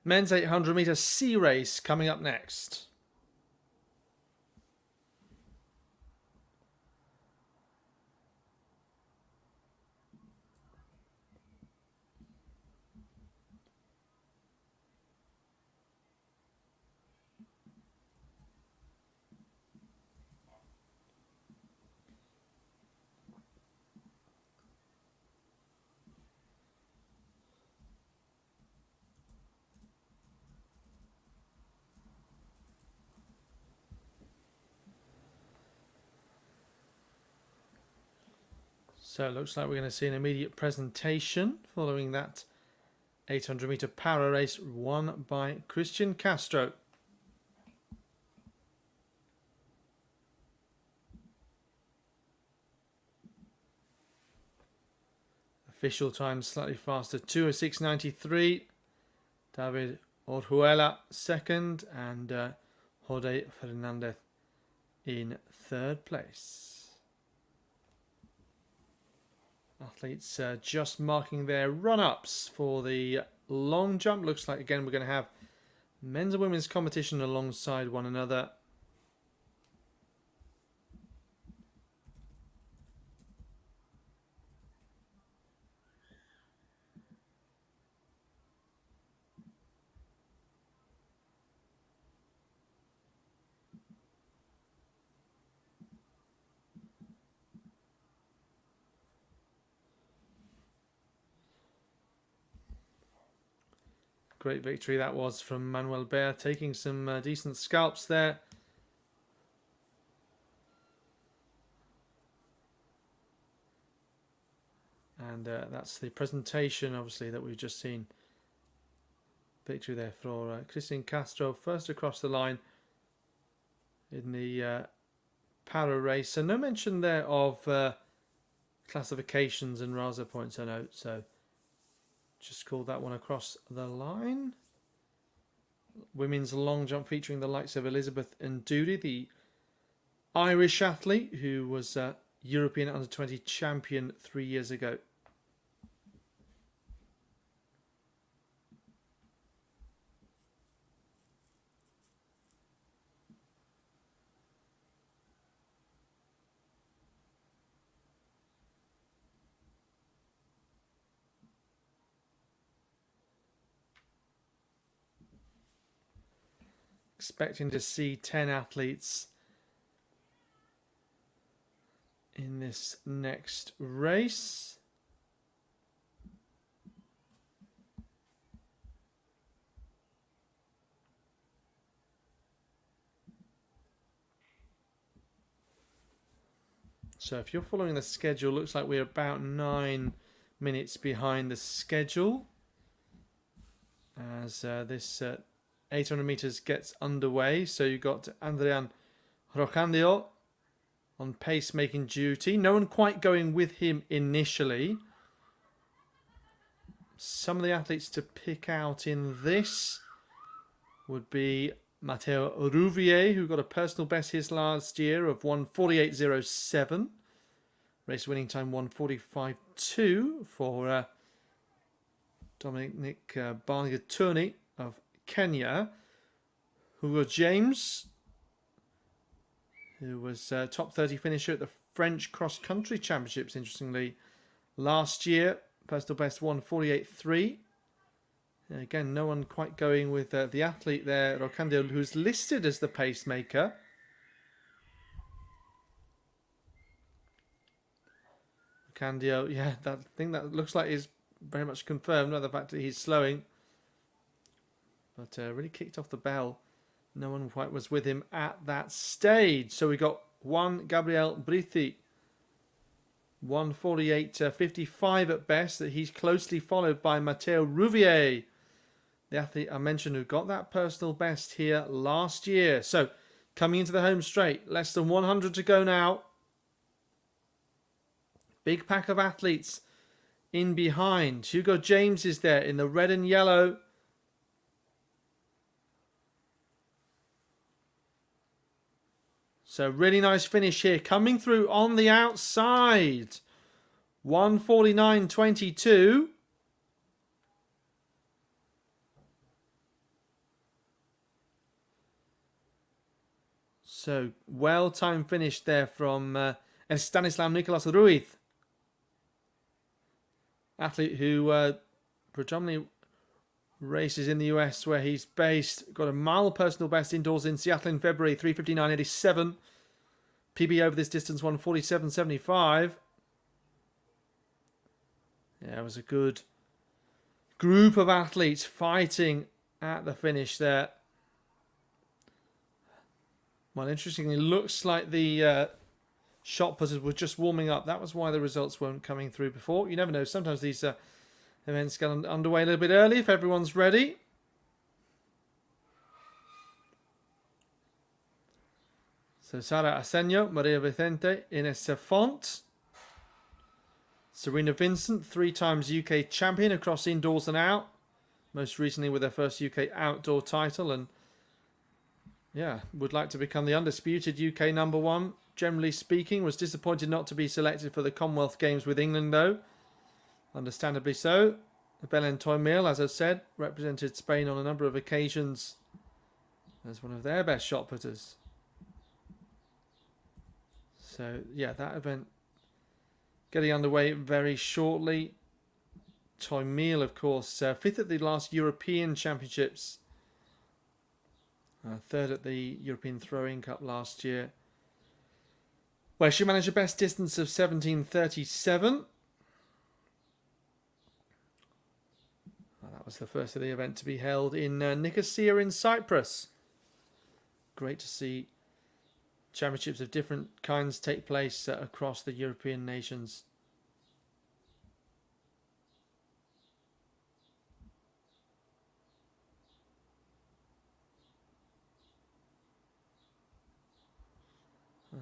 Men's 800 meter C race coming up next. So it looks like we're going to see an immediate presentation following that 800 meter para race won by Christian Castro. Official time slightly faster, 2:06.93. David Orjuela second and Jode Fernandez in third place. Athletes just marking their run-ups for the long jump. Looks like again we're going to have men's and women's competition alongside one another. Great victory that was from Manuel Bear, taking some decent scalps there. And that's the presentation, obviously, that we've just seen. Victory there for Christian Castro, first across the line in the para race. So no mention there of classifications and Raza points, I note. So just called that one across the line. Women's long jump featuring the likes of Elizabeth Ndudi, the Irish athlete who was European Under-20 champion 3 years ago. expecting to see 10 athletes in this next race. So if you're following the schedule, looks like we're about 9 minutes behind the schedule as this 800 meters gets underway. So you've got Adrian Rocandio on pace-making duty. No one quite going with him initially. Some of the athletes to pick out in this would be Matteo Rouvier, who got a personal best his last year of 1:48.07. Race winning time 1:45.2 for Dominic Bargatuni of Kenya. Hugo James, who was top 30 finisher at the French Cross Country Championships, interestingly, last year. Personal best 1:48.3. Again, no one quite going with the athlete there, Rocandio, who's listed as the pacemaker. Rocandio, yeah, that thing that looks like is very much confirmed, not the fact that he's slowing. But really kicked off the bell. No one quite was with him at that stage. So we got Juan Gabriel Brithi, 1:48.55 at best. That he's closely followed by Matteo Rouvier, the athlete I mentioned who got that personal best here last year. So coming into the home straight, less than 100 to go now. Big pack of athletes in behind. Hugo James is there in the red and yellow. So really nice finish here. Coming through on the outside. 1:49.22. So well-timed finish there from Stanislav Nicolas Ruiz. Athlete who predominantly races in the US where he's based. Got a mile personal best indoors in Seattle in February, 3:59.87. PB over this distance, 1:47.75. Yeah, it was a good group of athletes fighting at the finish there. Well, interestingly, looks like the shot putters were just warming up. That was why the results weren't coming through before. You never know. Sometimes these events get underway a little bit early if everyone's ready. So Sara Asenio, Maria Vicente, Ines Font, Serena Vincent, 3 times UK champion across indoors and out. Most recently with her first UK outdoor title, and yeah, would like to become the undisputed UK #1. Generally speaking, was disappointed not to be selected for the Commonwealth Games with England though. Understandably so. Belén Toimil, as I've said, represented Spain on a number of occasions as one of their best shot putters. So yeah, that event getting underway very shortly. Toimil, of course, 5th at the last European Championships. 3rd at the European Throwing Cup last year, where she managed a best distance of 17:37. That was the first of the event to be held in Nicosia in Cyprus. Great to see championships of different kinds take place across the European nations.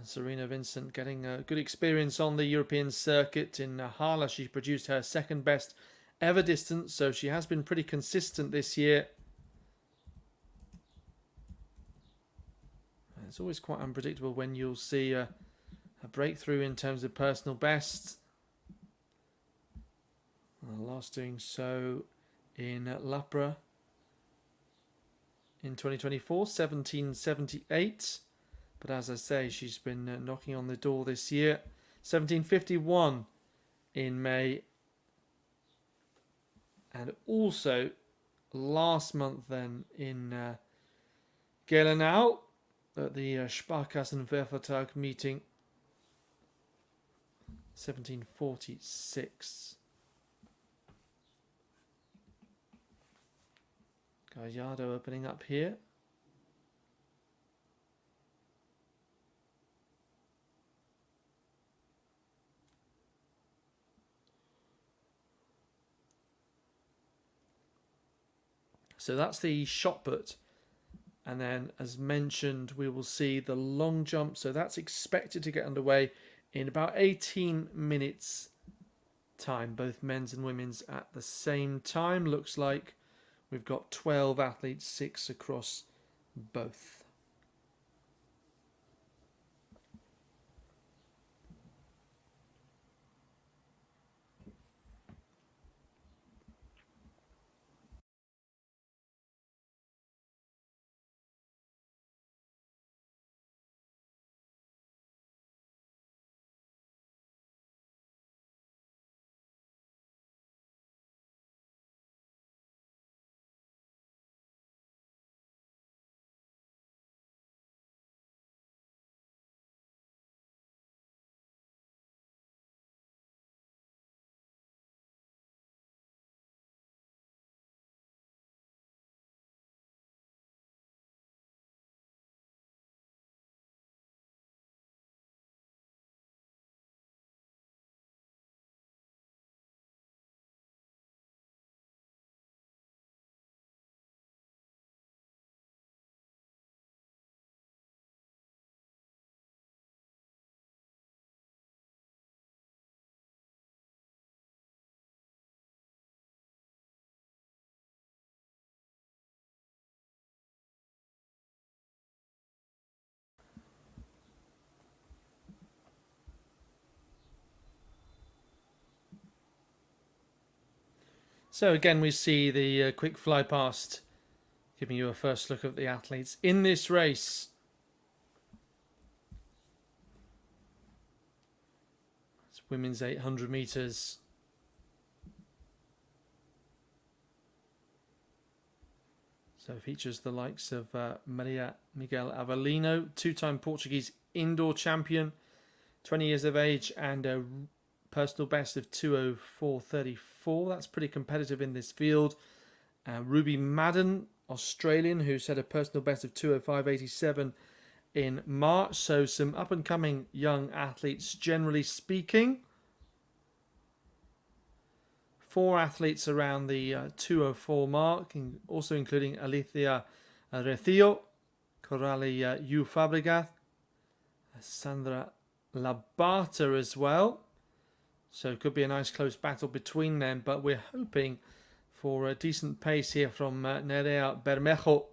Serena Vincent getting a good experience on the European circuit. In Hala, she produced her 2nd best ever distance, so she has been pretty consistent this year. It's always quite unpredictable when you'll see a breakthrough in terms of personal best. Last doing so in Lapra in 2024, 17:78. But as I say, she's been knocking on the door this year. 17:51 in May. And also last month then in Gelenau at the Sparkassenwerfertag meeting 1746. Gallardo opening up here. So that's the shot put. And then, as mentioned, we will see the long jump. So that's expected to get underway in about 18 minutes time. Both men's and women's at the same time. Looks like we've got 12 athletes, 6 across both. So again, we see the quick fly past, giving you a first look at the athletes in this race. It's women's 800 meters. So it features the likes of Maria Miguel Avelino, two-time Portuguese indoor champion, 20 years of age, and a personal best of 2:04.34. That's pretty competitive in this field. Ruby Madden, Australian, who set a personal best of 2:05.87 in March. So some up-and-coming young athletes, generally speaking. 4 athletes around the 2:04 mark, also including Alicia Recio, Coralie U. Fabregat, Sandra Labata as well. So it could be a nice close battle between them, but we're hoping for a decent pace here from Nerea Bermejo.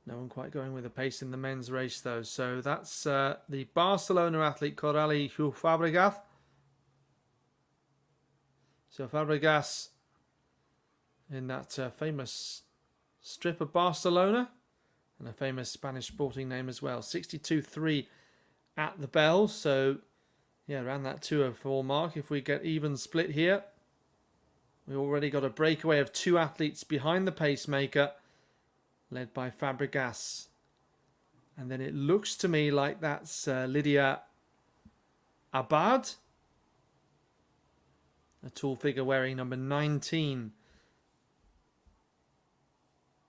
No one quite going with the pace in the men's race, though. So that's the Barcelona athlete, Coralie Hu Fabregas. So Fabregas in that famous strip of Barcelona, and a famous Spanish sporting name as well. 62.3 at the bell. So, yeah, around that 2:04 mark. If we get even split here, we already got a breakaway of 2 athletes behind the pacemaker, led by Fabregas. And then it looks to me like that's Lydia Abad, a tall figure wearing number 19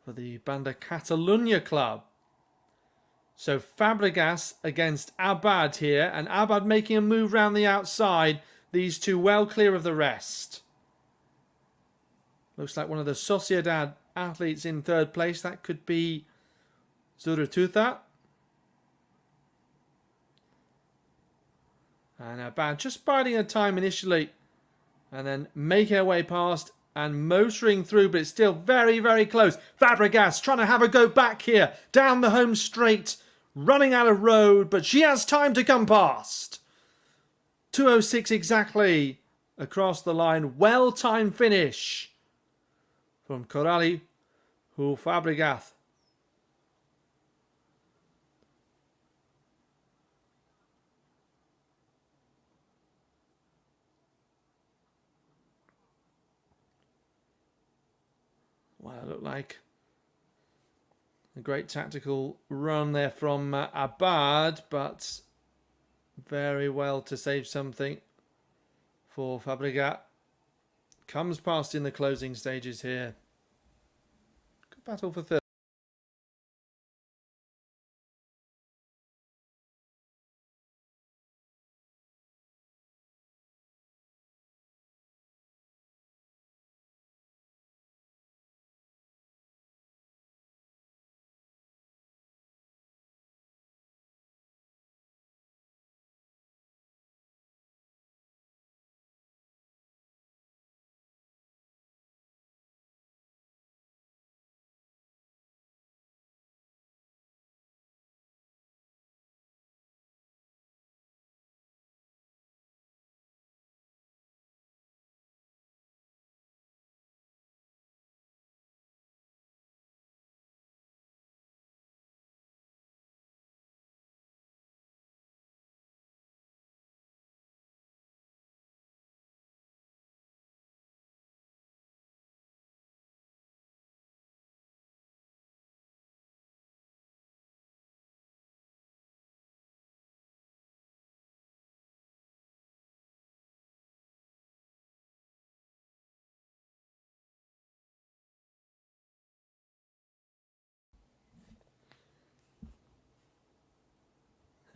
for the Banda Catalunya club. So Fabregas against Abad here, and Abad making a move round the outside. These two well clear of the rest. Looks like one of the Sociedad athletes in third place. That could be Zurutuza. And Abad just biding her time initially, and then making her way past and motoring through, but it's still very, very close. Fabregas trying to have a go back here, down the home straight, running out of road, but she has time to come past. 2:06 exactly across the line. Well-timed finish from Coralie Hu Fabregas. That looked like a great tactical run there from Abad, but very well to save something for Fabregat. Comes past in the closing stages here. Good battle for third.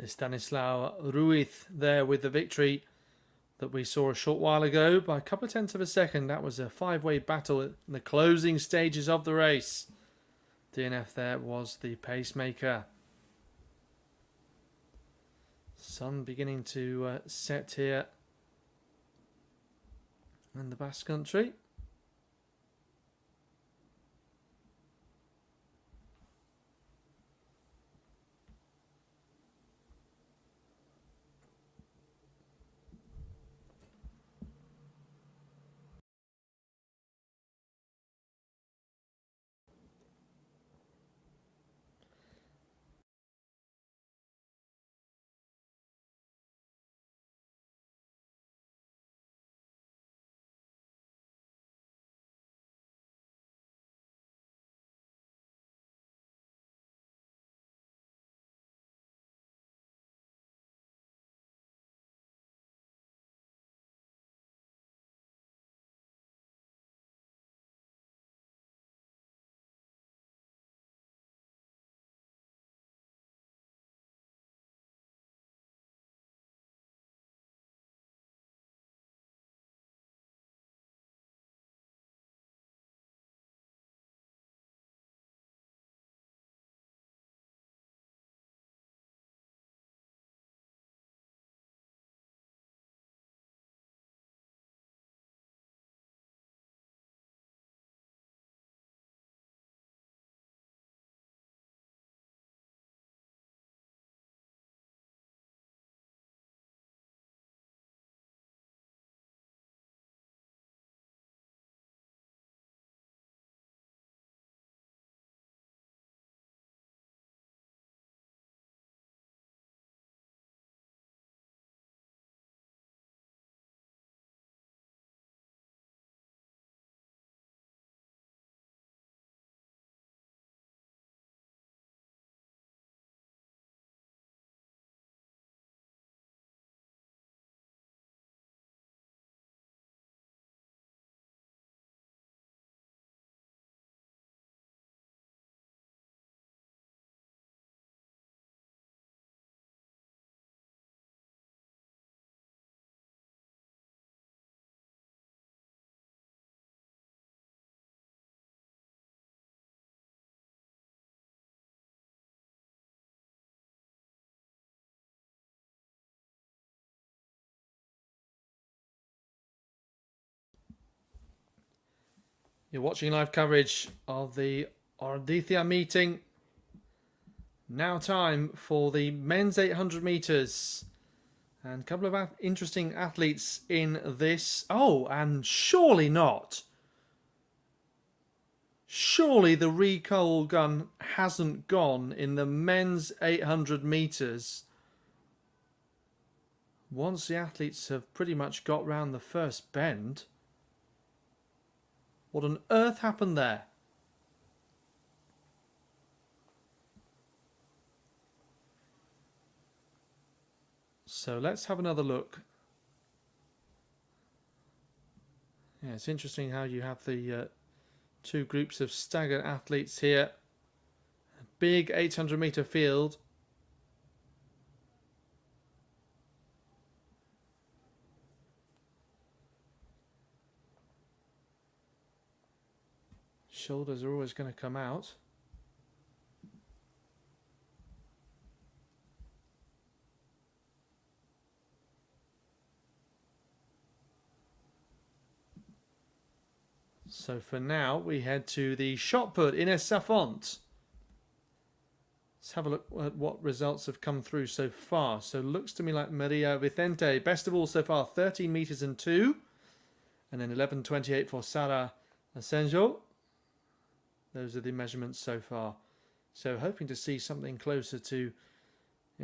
Stanislao Ruiz there with the victory that we saw a short while ago by a couple of tenths of a second. That was a five-way battle in the closing stages of the race. DNF there was the pacemaker. Sun beginning to set here in the Basque Country. You're watching live coverage of the Ordizia Meeting. Now time for the men's 800 metres. And a couple of interesting athletes in this. Oh, and surely not. Surely the recoil gun hasn't gone in the men's 800 metres. Once the athletes have pretty much got round the first bend. What on earth happened there? So let's have another look. Yeah, it's interesting how you have the two groups of staggered athletes here. A big 800 meter field. Shoulders are always going to come out. So for now, we head to the shot put in Safont. Let's have a look at what results have come through so far. So it looks to me like Maria Vicente, best of all so far, 13 meters and 2. And then 11.28 for Sara Asenjo. Those are the measurements so far. So hoping to see something closer to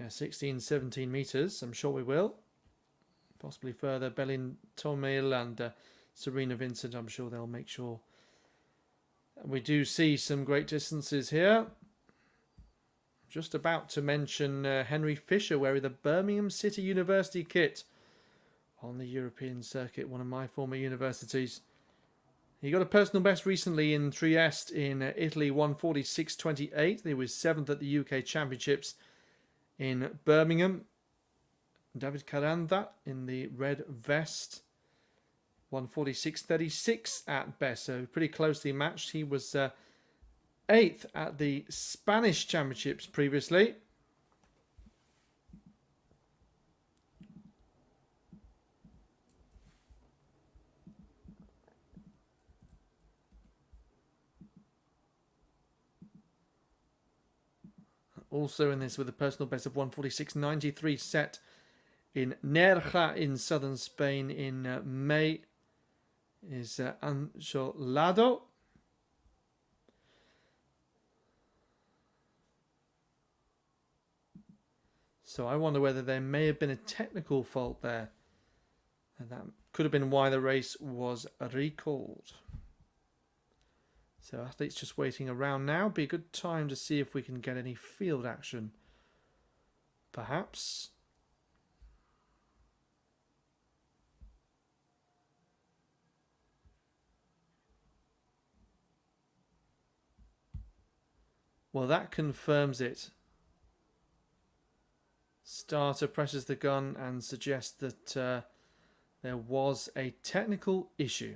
16, 17 meters. I'm sure we will. Possibly further. Belin Tomil and Serena Vincent, I'm sure they'll make sure. We do see some great distances here. Just about to mention Henry Fisher wearing the Birmingham City University kit on the European circuit, one of my former universities. He got a personal best recently in Trieste in Italy, 1:46.28. He was 7th at the UK Championships in Birmingham. David Caranda in the red vest, 1:46.36 at best, so pretty closely matched. He was 8th at the Spanish Championships previously. Also in this with a personal best of 1:46.93 set in Nerja in southern Spain in May is Ancho Lado. So I wonder whether there may have been a technical fault there. And that could have been why the race was recalled. So athletes just waiting around now. Be a good time to see if we can get any field action. Perhaps. Well, that confirms it. Starter presses the gun and suggests that there was a technical issue.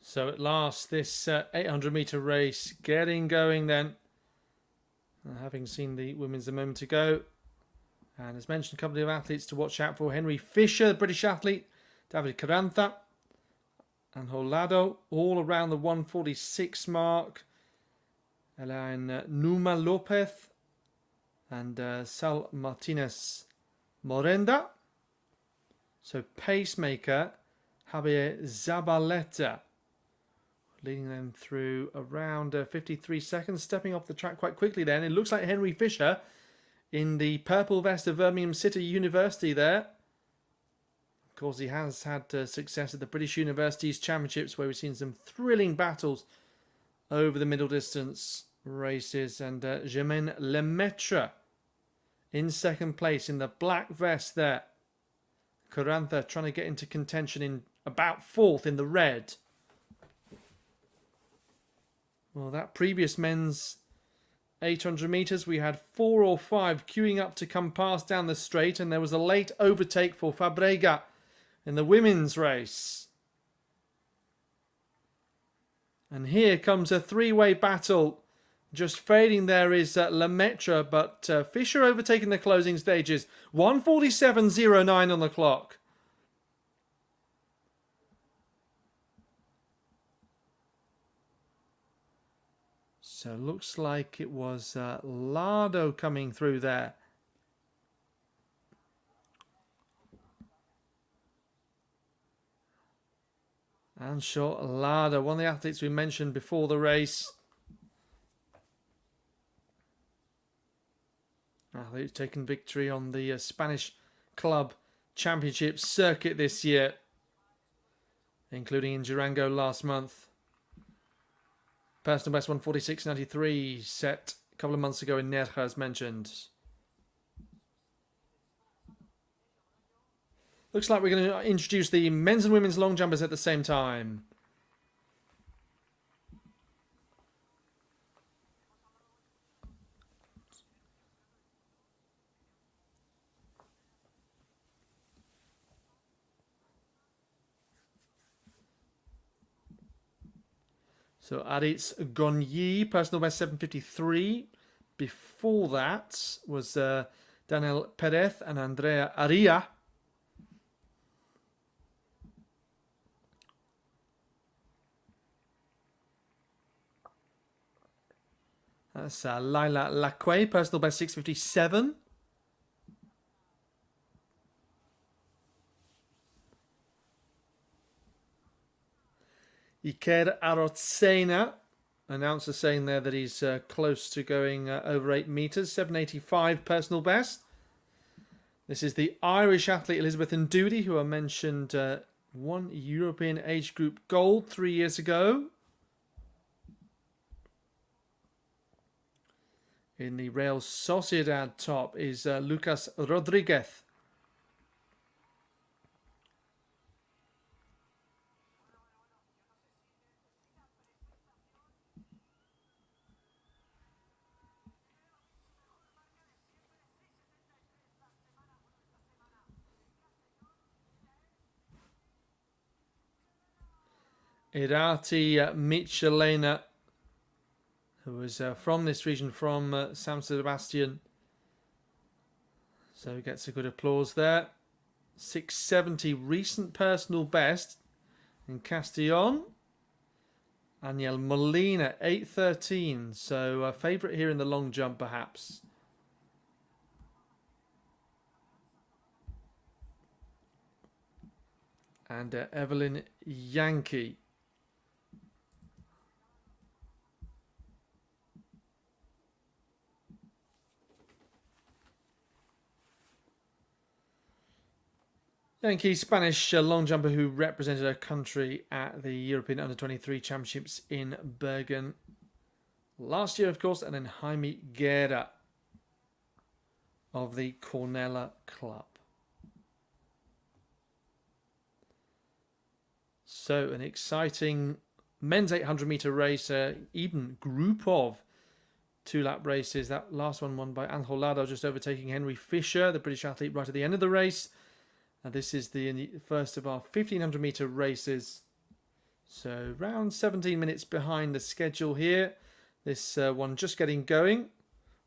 So at last, this 800-meter race getting going then. Having seen the women's a moment ago. And as mentioned, a couple of athletes to watch out for. Henry Fisher, the British athlete. David Carranza. And Holado, all around the 146 mark. Elaine Numa Lopez. And Sal Martinez Morenda. So pacemaker, Javier Zabaleta. Leading them through around 53 seconds. Stepping off the track quite quickly then. It looks like Henry Fisher in the purple vest of Birmingham City University there. Of course, he has had success at the British Universities Championships, where we've seen some thrilling battles over the middle distance races. And Germaine Lemaitre in second place in the black vest there. Carranza trying to get into contention in about fourth in the red. Well, that previous men's 800 metres, we had 4 or 5 queuing up to come past down the straight, and there was a late overtake for Fabrega in the women's race. And here comes a three-way battle. Just fading there is Lemaitre, but Fisher overtaking the closing stages. 1:47.09 on the clock. So looks like it was Lardo coming through there. And sure, Lardo, one of the athletes we mentioned before the race. Who's taken victory on the Spanish Club Championship circuit this year, including in Durango last month. Personal best 1:46.93 set a couple of months ago in Nerja, as mentioned. Looks like we're going to introduce the men's and women's long jumpers at the same time. So Aritz Gonyi, personal best 7:53. Before that was Daniel Perez and Andrea Aria. That's Laila Lacquet, personal best 6:57. Iker Arotsena, announcer saying there that he's close to going over 8 metres, 7:85 personal best. This is the Irish athlete Elizabeth Ndudi, who I mentioned won European age group gold 3 years ago. In the Real Sociedad top is Lucas Rodriguez. Irati Michelena, who is from this region, from San Sebastian. So he gets a good applause there. 6:70 recent personal best in Castellón. Aniel Molina, 8:13. So a favourite here in the long jump, perhaps. And Evelyn Yankee. Yankee, Spanish long jumper who represented her country at the European Under-23 Championships in Bergen last year, of course, and then Jaime Guerra of the Cornella Club. So an exciting men's 800-meter race, even group of 2-lap races. That last one won by Angel Lado, just overtaking Henry Fisher, the British athlete, right at the end of the race. And this is the first of our 1,500-meter races So around 17 minutes behind the schedule here. This one just getting going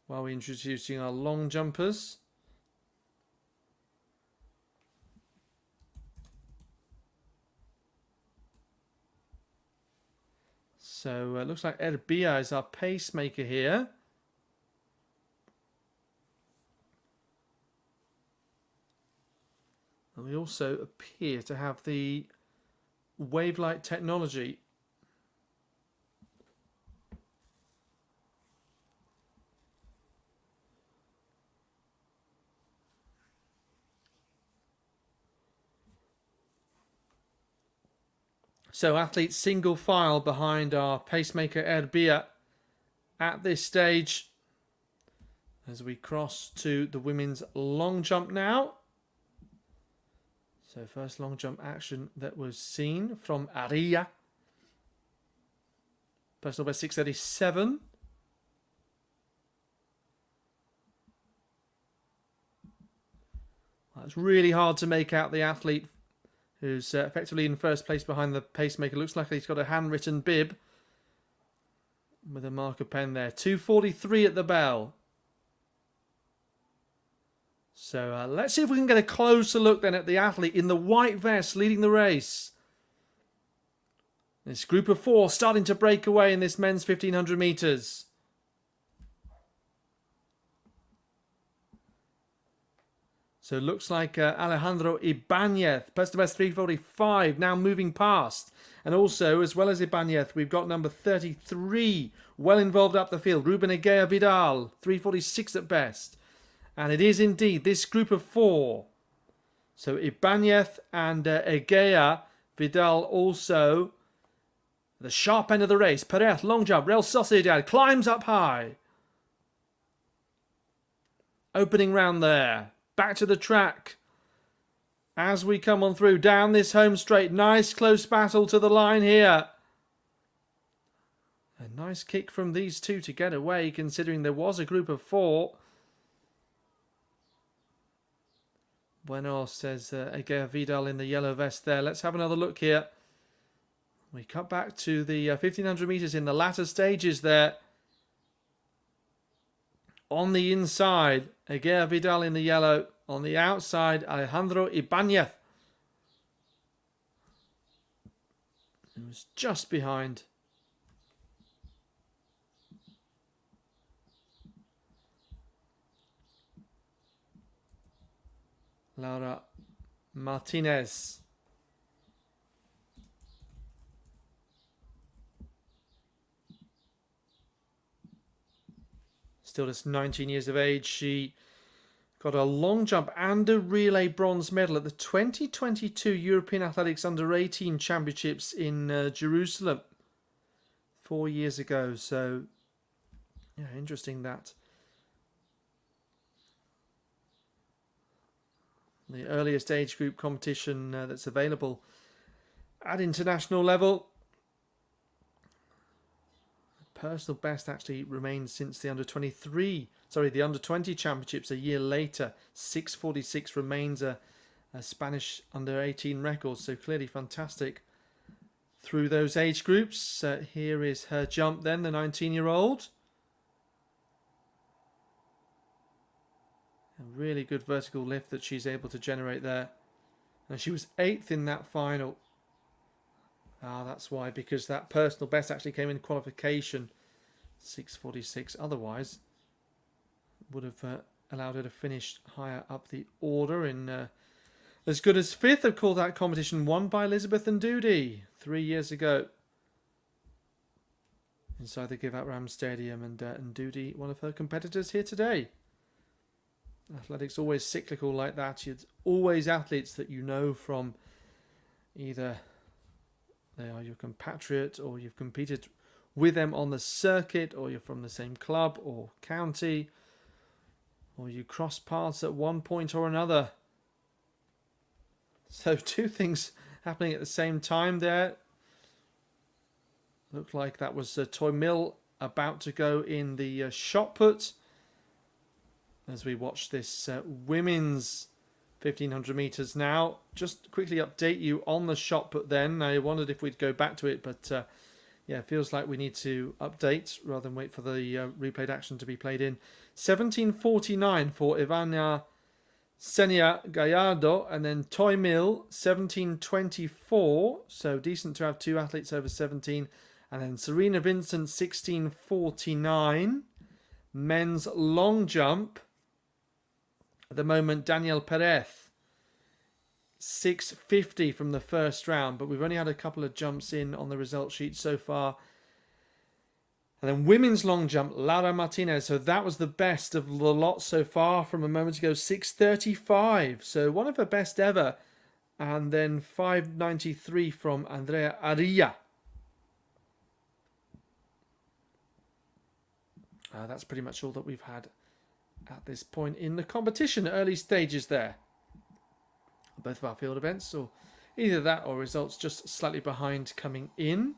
while we're introducing our long jumpers. So it looks like Erbia is our pacemaker here. And we also appear to have the wavelight technology. So athletes single file behind our pacemaker Erbia at this stage as we cross to the women's long jump now. So first long jump action that was seen from Aria. Personal best 6:37. Well, it's really hard to make out the athlete who's effectively in first place behind the pacemaker. Looks like he's got a handwritten bib with a marker pen there. 2:43 at the bell. So let's see if we can get a closer look then at the athlete in the white vest leading the race. This group of 4 starting to break away in this men's 1500 metres. So it looks like Alejandro Ibanez, personal best 3:45, now moving past. And also, as well as Ibanez, we've got number 33, well involved up the field, Ruben Egea Vidal, 3:46 at best. And it is indeed this group of 4. So Ibanez and Egea Vidal also. The sharp end of the race. Perez, long jump. Real Sociedad climbs up high. Opening round there. Back to the track. As we come on through. Down this home straight. Nice close battle to the line here. A nice kick from these two to get away, considering there was a group of 4. Bueno, says Egea Vidal in the yellow vest there. Let's have another look here. We cut back to the 1500 metres in the latter stages there. On the inside, Egea Vidal in the yellow. On the outside, Alejandro Ibanez, who was just behind. Laura Martinez. Still just 19 years of age. She got a long jump and a relay bronze medal at the 2022 European Athletics Under-18 Championships in Jerusalem 4 years ago. So, yeah, interesting that the earliest age group competition that's available at international level. Personal best actually remains since the the under-20 championships a year later. 6:46 remains a Spanish under-18 record, so clearly fantastic through those age groups. Here is her jump then, the 19-year-old. A really good vertical lift that she's able to generate there. And she was 8th in that final. That's why, because that personal best actually came in qualification. 6:46. Otherwise, would have allowed her to finish higher up the order in as good as 5th. Of course, that competition won by Elizabeth Ndudi 3 years ago inside the Give Up Ram Stadium, and Ndudi, one of her competitors here today. Athletics always cyclical like that. It's always athletes that you know from either they are your compatriot or you've competed with them on the circuit, or you're from the same club or county, or you cross paths at one point or another. So 2 things happening at the same time there. Looked like that was Toy Mill about to go in the shot put. As we watch this women's 1500 meters now. Just quickly update you on the shot put then. I wondered if we'd go back to it, but yeah, it feels like we need to update rather than wait for the replayed action to be played in. 17:49 for Ivana Senia Gallardo, and then Toy Mill 17:24. So decent to have two athletes over 17. And then Serena Vincent 16:49. Men's long jump. At the moment, Daniel Perez 6:50 from the first round, but we've only had a couple of jumps in on the result sheet so far. And then women's long jump, Laura Martinez. So that was the best of the lot so far from a moment ago, 6:35. So one of her best ever. And then 5:93 from Andrea Aria. That's pretty much all that we've had at this point in the competition. Early stages there. Both of our field events, so either that or results just slightly behind coming in.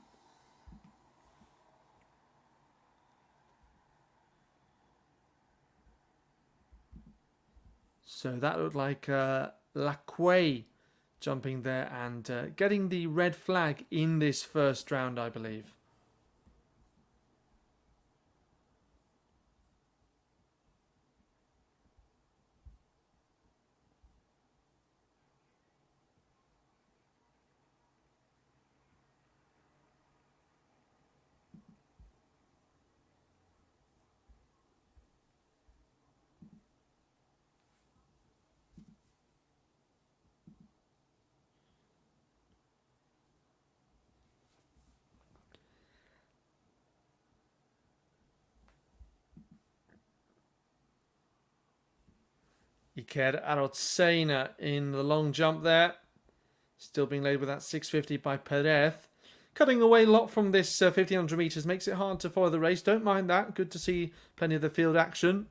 So that looked like Lacquay jumping there and getting the red flag in this first round, I believe. Iker Arotsena in the long jump there. Still being led with that 6:50 by Perez. Cutting away a lot from this 1500 metres makes it hard to follow the race. Don't mind that. Good to see plenty of the field action.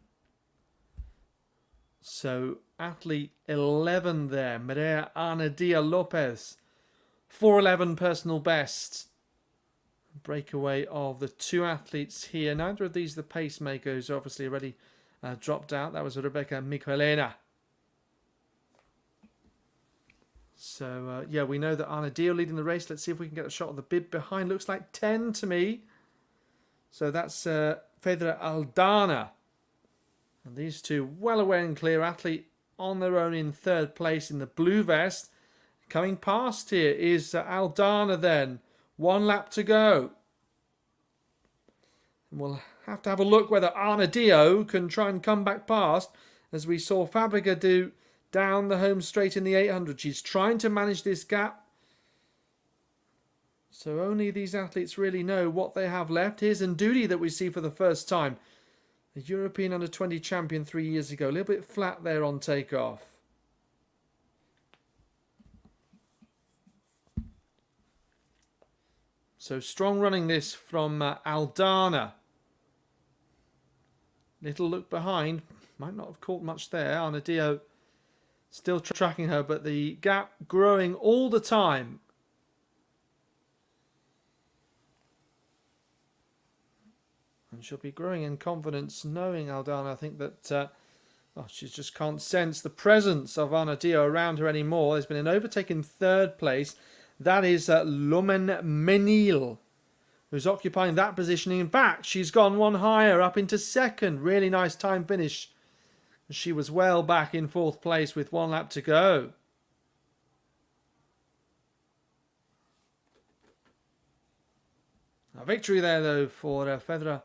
So athlete 11 there. Maria Ana Dia Lopez. 4:11 personal best. Breakaway of the two athletes here. Neither of these the pacemakers, obviously already dropped out. That was Rebecca Miquelena. So, yeah, we know that Ana Dio leading the race. Let's see if we can get a shot of the bib behind. Looks like 10 to me. So that's Fedra Aldana. And these two well away and clear. Athlete on their own in third place in the blue vest. Coming past here is Aldana then. 1 lap to go. And we'll have to have a look whether Ana Dio can try and come back past, as we saw Fabrica do down the home straight in the 800. She's trying to manage this gap. So only these athletes really know what they have left. Here's Ndudi that we see for the first time. The European Under-20 champion 3 years ago. A little bit flat there on takeoff. So strong running this from Aldana. Little look behind. Might not have caught much there. Ana Dio still tracking her, but the gap growing all the time. And she'll be growing in confidence, knowing Aldana. I think that she just can't sense the presence of Ana Dio around her anymore. There's been an overtake in third place. That is Lomen Menil, who's occupying that position. In fact, she's gone one higher, up into second. Really nice time finish. She was well back in fourth place with 1 lap to go. A victory there, though, for Fedra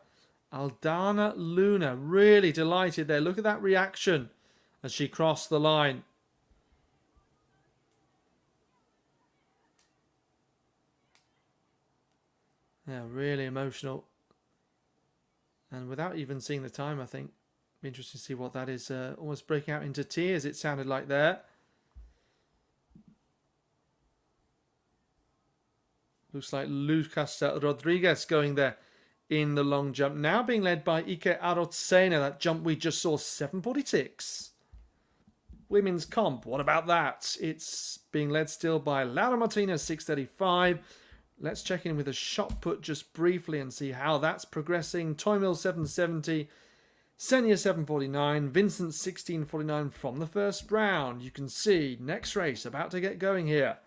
Aldana Luna. Really delighted there. Look at that reaction as she crossed the line. Yeah, really emotional. And without even seeing the time, I think it'll be interesting to see what that is. Almost breaking out into tears, it sounded like there. Looks like Lucas Rodriguez going there in the long jump. Now being led by Ike Arotsena. That jump we just saw, 7:46. Women's comp, what about that? It's being led still by Laura Martinez, 6:35. Let's check in with a shot put just briefly and see how that's progressing. Toy Mill 770. Senya 7.49, Vincent 16.49 from the first round. You can see next race about to get going here.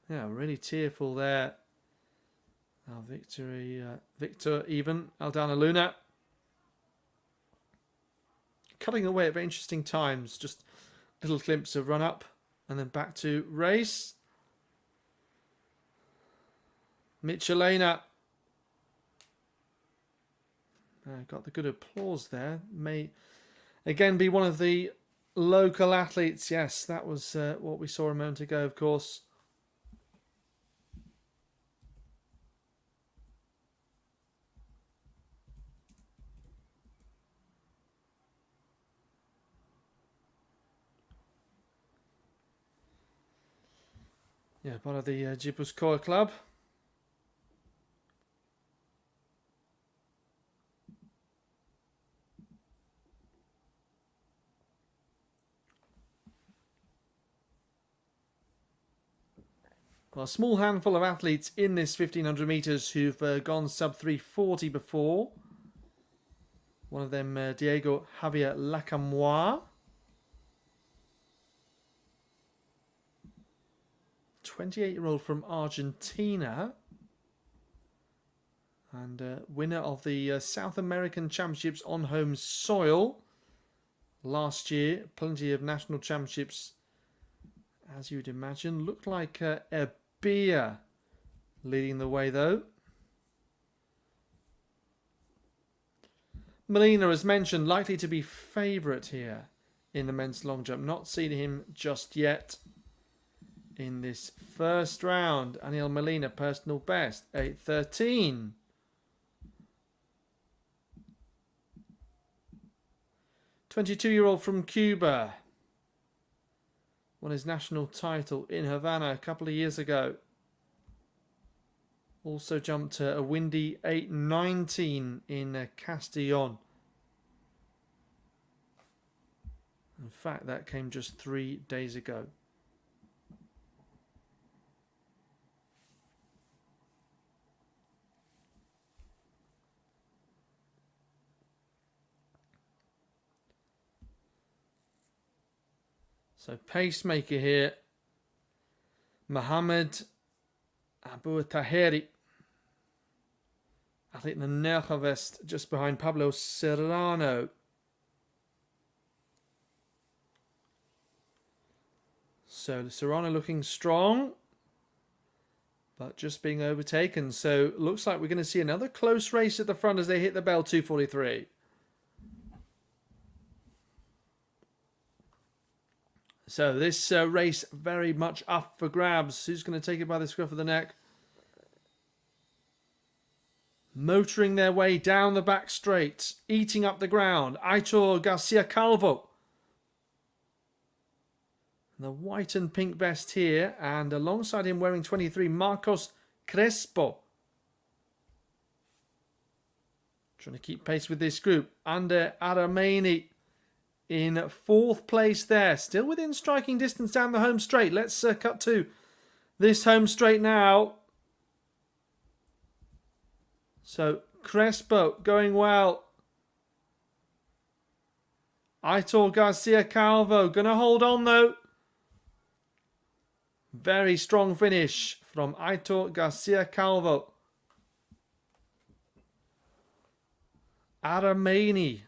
Yeah, really tearful there. Now Victor even, Aldana Luna. Cutting away at very interesting times. Just little glimpse of run up and then back to race. Michelena. Got the good applause there. May again be one of the local athletes. Yes, that was what we saw a moment ago, of course. Yeah, part of the Gipuskoa club. Well, a small handful of athletes in this 1500 metres who've gone sub 340 before. One of them, Diego Javier Lacamois. 28-year-old from Argentina. And winner of the South American Championships on home soil last year. Plenty of national championships, as you'd imagine. Looked like Ebia leading the way, though. Molina, as mentioned, likely to be favourite here in the men's long jump. Not seen him just yet in this first round. Aniel Molina, personal best, 8:13. 22-year-old from Cuba. Won his national title in Havana a couple of years ago. Also jumped a windy 8:19 in Castellón. In fact, that came just 3 days ago. So pacemaker here, Mohamed Abu Taheri. Athlete in the Nerja vest just behind Pablo Serrano. So Serrano looking strong, but just being overtaken. So looks like we're going to see another close race at the front as they hit the bell, 2:43. So this race very much up for grabs. Who's going to take it by the scruff of the neck? Motoring their way down the back straight, eating up the ground. Aitor Garcia Calvo. The white and pink vest here, and alongside him wearing 23, Marcos Crespo. Trying to keep pace with this group. Ander Arameni in 4th place there. Still within striking distance down the home straight. Let's cut to this home straight now. So Crespo going well. Aitor Garcia Calvo going to hold on though. Very strong finish from Aitor Garcia Calvo. Arameni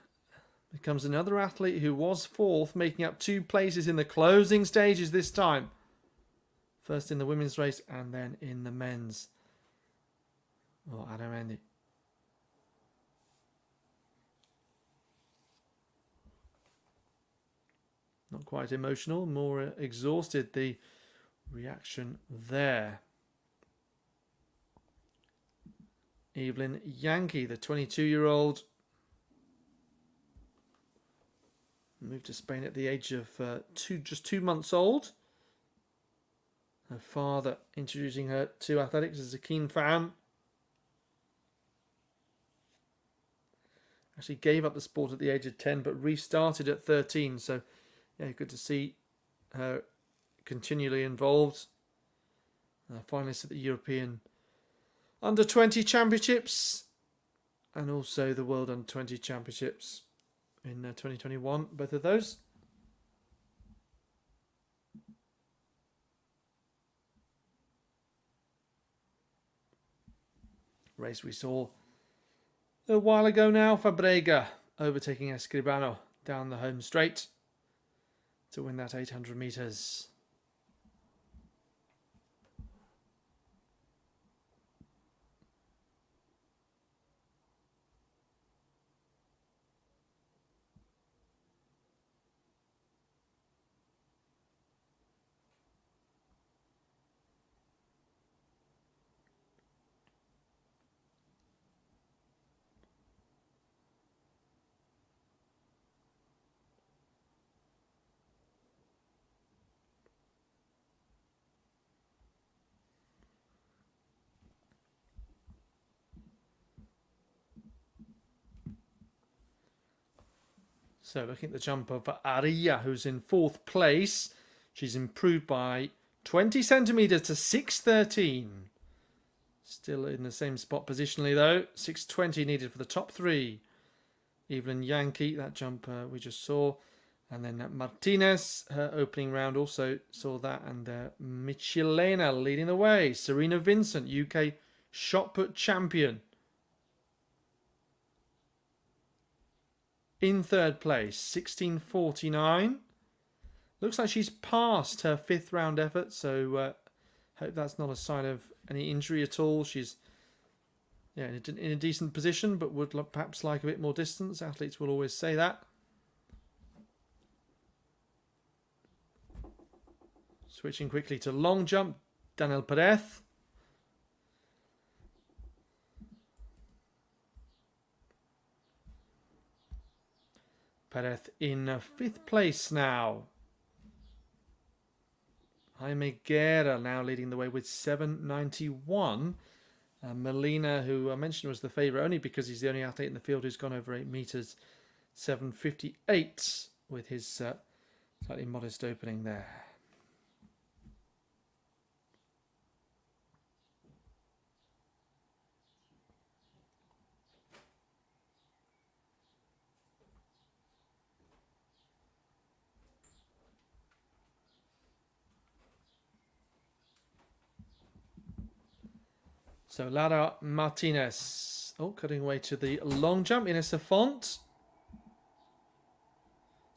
becomes another athlete who was 4th, making up 2 places in the closing stages this time. First in the women's race and then in the men's. Oh, Arameni. Not quite emotional, more exhausted, the reaction there. Evelyn Yankee, the 22-year-old, moved to Spain at the age of just 2 months old. Her father introducing her to athletics as a keen fan. Actually gave up the sport at the age of 10, but restarted at 13. So, yeah, good to see her continually involved. Finalist at the European Under-20 Championships and also the World Under-20 Championships in 2021, both of those. Race we saw a while ago now, Fabrega overtaking Escribano down the home straight to win that 800 metres. So looking at the jumper for Aria, who's in 4th place. She's improved by 20 centimetres to 6.13. Still in the same spot positionally though. 6.20 needed for the top 3. Evelyn Yankee, that jumper we just saw. And then Martinez, her opening round also saw that. And Michelena leading the way. Serena Vincent, UK shot put champion, in 3rd place, 16.49. Looks like she's passed her 5th round effort, so hope that's not a sign of any injury at all. She's in a decent position, but would perhaps like a bit more distance. Athletes will always say that. Switching quickly to long jump, Daniel Perez. Perez in 5th place now. Jaime Guerra now leading the way with 7.91. Molina, who I mentioned was the favourite only because he's the only athlete in the field who's gone over 8 metres, 7.58 with his slightly modest opening there. So Lara Martinez, cutting away to the long jump. Ines Safont.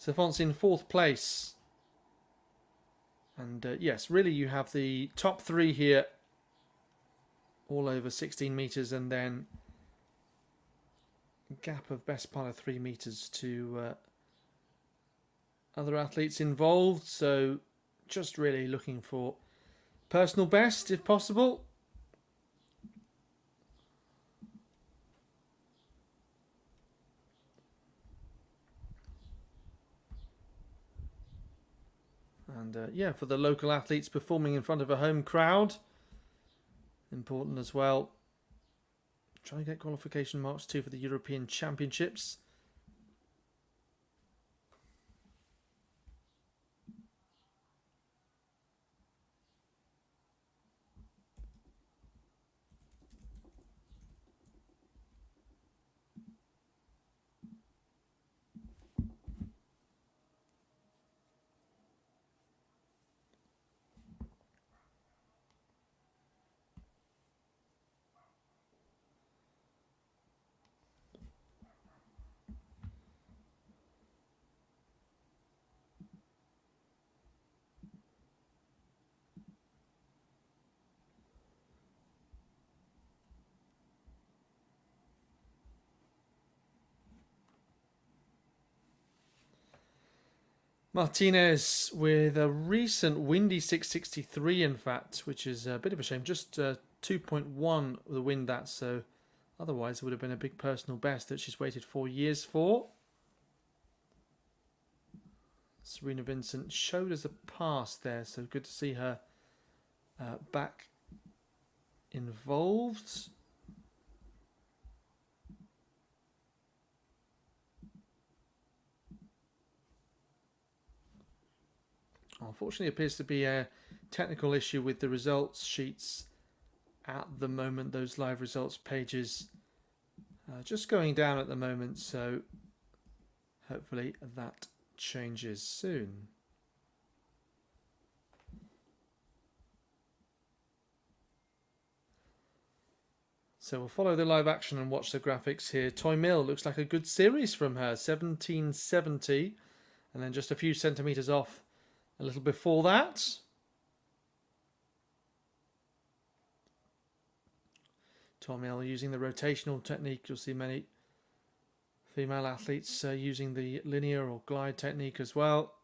Safont's in 4th place. And yes, really you have the top 3 here, all over 16 metres, and then a gap of best part of 3 metres to other athletes involved. So just really looking for personal best if possible. And for the local athletes performing in front of a home crowd, important as well. Try and get qualification marks too for the European Championships. Martinez with a recent windy 663, in fact, which is a bit of a shame. Just 2.1 the wind that, so otherwise it would have been a big personal best that she's waited 4 years for. Serena Vincent showed us a pass there, so good to see her back involved. Unfortunately, it appears to be a technical issue with the results sheets at the moment. Those live results pages Just going down at the moment, so hopefully that changes soon. So we'll follow the live action and watch the graphics here. Toy Mill looks like a good series from her, 1770, and then just a few centimetres off a little before that. Toy Mill using the rotational technique. You'll see many female athletes using the linear or glide technique as well,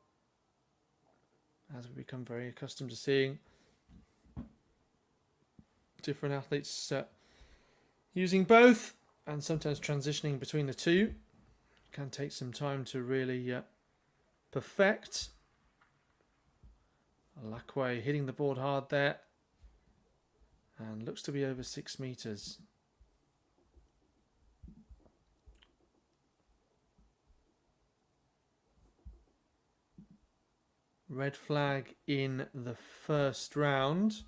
as we become very accustomed to seeing different athletes using both, and sometimes transitioning between the two. Can take some time to really perfect. Lacquay hitting the board hard there, and looks to be over 6 meters. Red flag in the first round.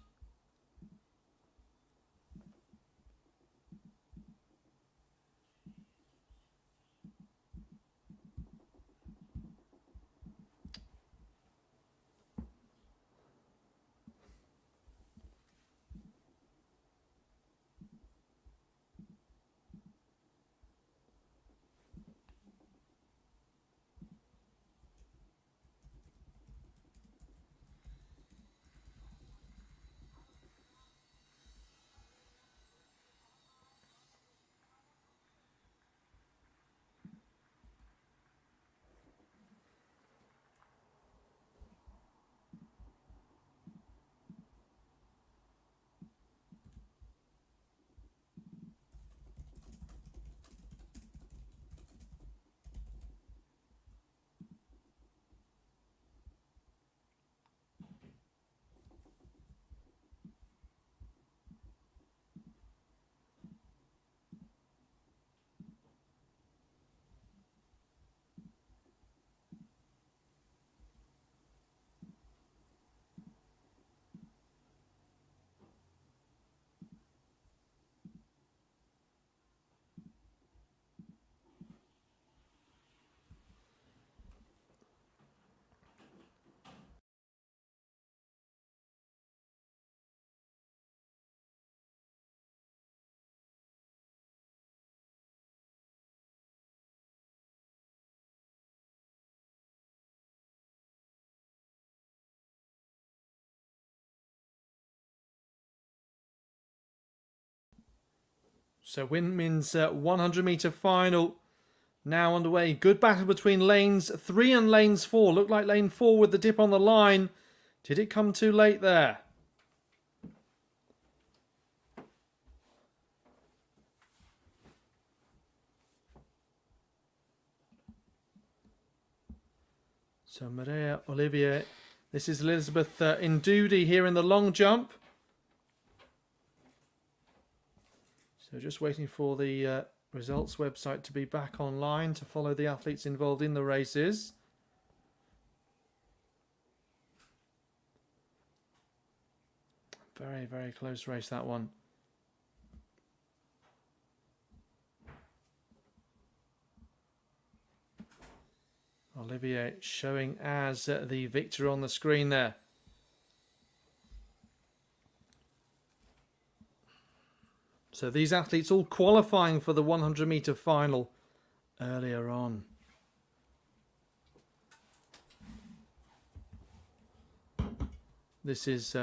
So Winmin's 100 meter final now underway. Good battle between lanes 3 and lanes 4. Looked like lane 4 with the dip on the line. Did it come too late there? So Maria Olivier. This is Elizabeth Ndudi here in the long jump. So just waiting for the results website to be back online to follow the athletes involved in the races. Very, very close race, that one. Olivier showing as the victor on the screen there. So these athletes all qualifying for the 100 meter final earlier on. This is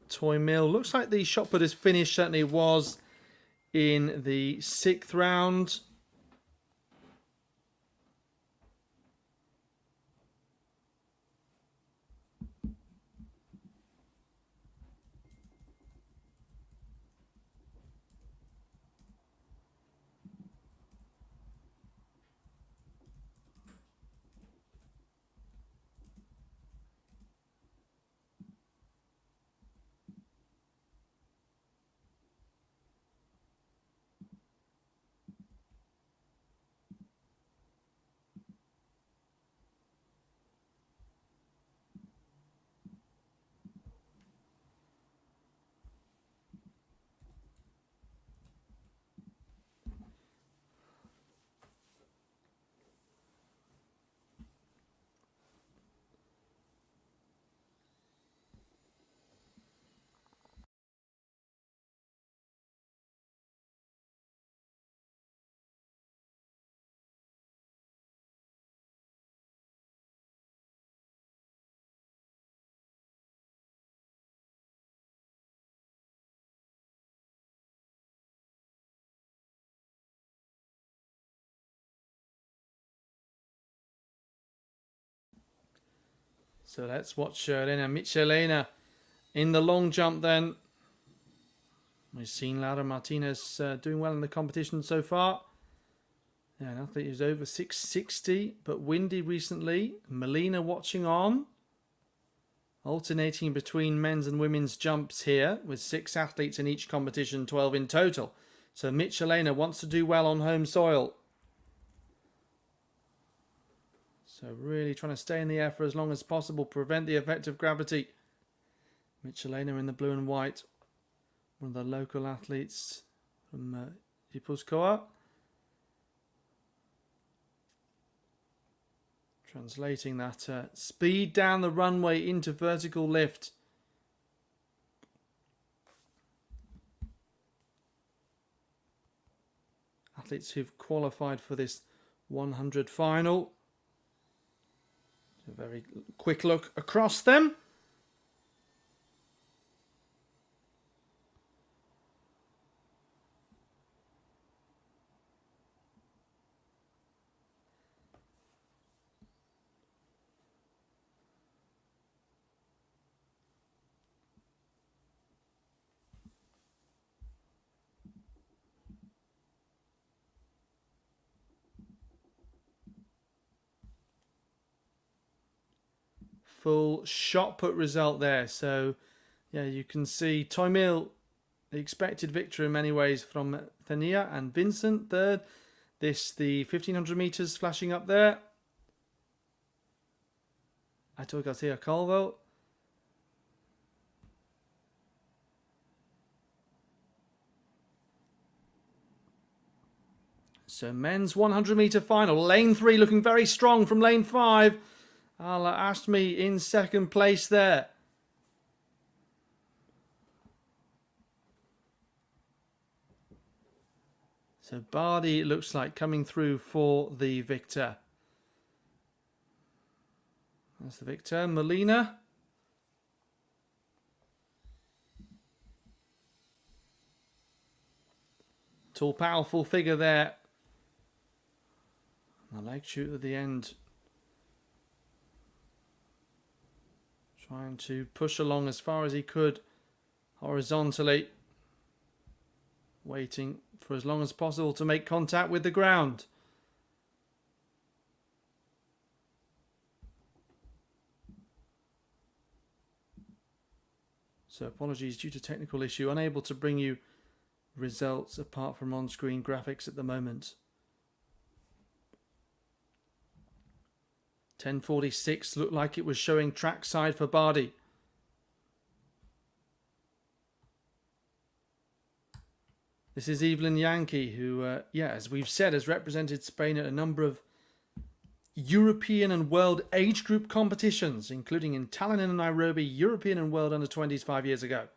Toy Mill. Looks like the shot put is finished, certainly was in the 6th round. So let's watch Elena Michelena in the long jump then. We've seen Laura Martinez doing well in the competition so far. Yeah, an athlete who's over 660, but windy recently. Melina watching on. Alternating between men's and women's jumps here, with 6 athletes in each competition, 12 in total. So Michelena wants to do well on home soil. So really trying to stay in the air for as long as possible, prevent the effect of gravity. Michelena in the blue and white. One of the local athletes from Ipuskoa. Translating that speed down the runway into vertical lift. Athletes who've qualified for this 100 final. A very quick look across them. Full shot put result there. So, yeah, you can see Toymil, the expected victor in many ways from Thania, and Vincent third. The 1500 meters flashing up there. Aitor Garcia Calvo. So men's 100 meter final. Lane 3 looking very strong from lane 5. Ala Ashmi in second place there. So Bardi looks like coming through for the victor. That's the victor. Molina. Tall, powerful figure there. The leg shoot at the end. Trying to push along as far as he could horizontally. Waiting for as long as possible to make contact with the ground. So apologies due to technical issue. Unable to bring you results apart from on-screen graphics at the moment. 10:46 looked like it was showing trackside for Bardi. This is Evelyn Yankee, who, as we've said, has represented Spain at a number of European and World age group competitions, including in Tallinn and Nairobi, European and World Under-20s 5 years ago.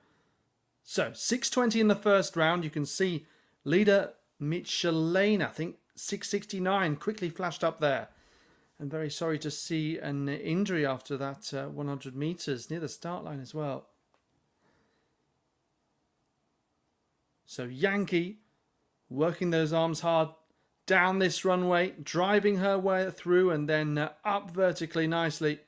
So, 6:20 in the first round. You can see leader Michelena, I think 6:69, quickly flashed up there. And very sorry to see an injury after that 100 meters near the start line as well. So Yankee working those arms hard down this runway, driving her way through and then up vertically nicely.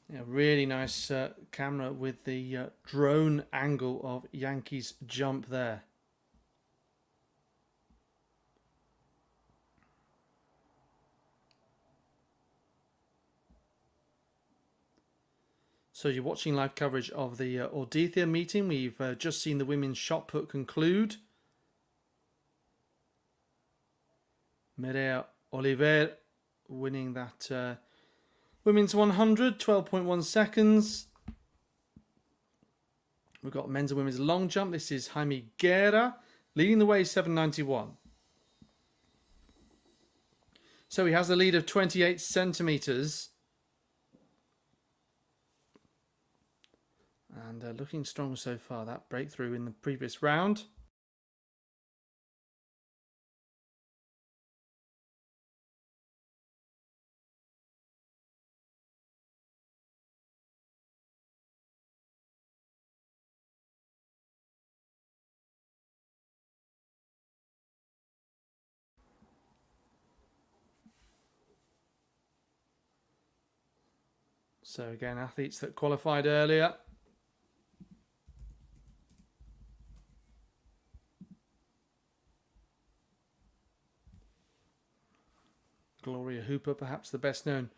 Yeah, really nice camera with the drone angle of Yankee's jump there. So you're watching live coverage of the Ordizia meeting. We've just seen the women's shot put conclude. Mireia Oliver winning that women's 100, 12.1 seconds. We've got men's and women's long jump. This is Jaime Guerra leading the way, 7:91. So he has a lead of 28 centimetres. And looking strong so far. That breakthrough in the previous round. So again, athletes that qualified earlier. Gloria Hooper, perhaps the best known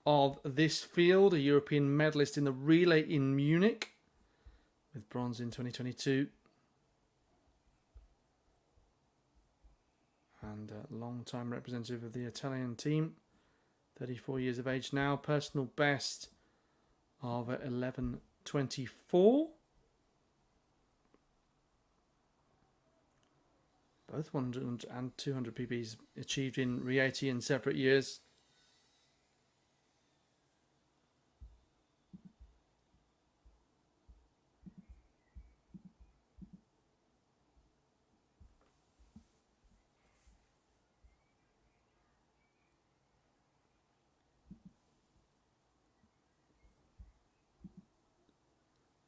of this field, a European medalist in the relay in Munich with bronze in 2022. And a long-time representative of the Italian team. 34 years of age now. Personal best of 11:24. Both 100 and 200 PBs achieved in Rieti in separate years.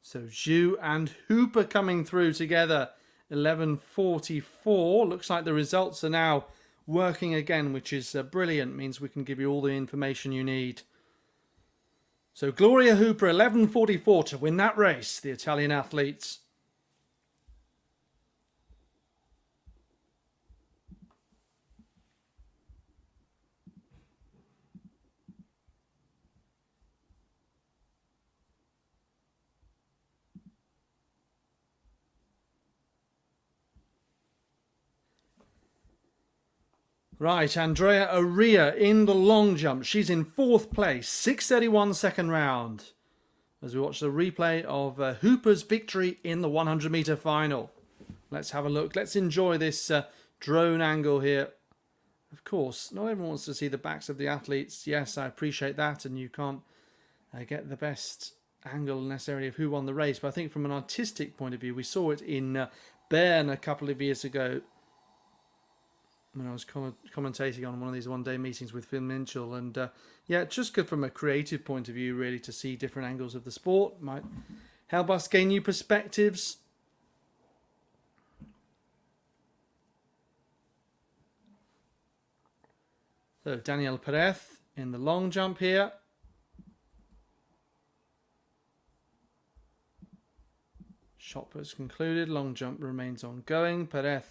So Zhu and Hooper coming through together. 11:44. Looks like the results are now working again, which is brilliant. Means we can give you all the information you need. So Gloria Hooper, 11:44 to win that race, the Italian athletes. Right, Andrea Oria in the long jump. She's in 4th place, 6:31 second round. As we watch the replay of Hooper's victory in the 100-meter final. Let's have a look. Let's enjoy this drone angle here. Of course, not everyone wants to see the backs of the athletes. Yes, I appreciate that, and you can't get the best angle necessarily of who won the race. But I think from an artistic point of view, we saw it in Bern a couple of years ago when I was commentating on one of these one-day meetings with Phil Minchell. And yeah, just good from a creative point of view, really, to see different angles of the sport. Might help us gain new perspectives. So Daniel Perez in the long jump here. Shot put is concluded. Long jump remains ongoing. Perez,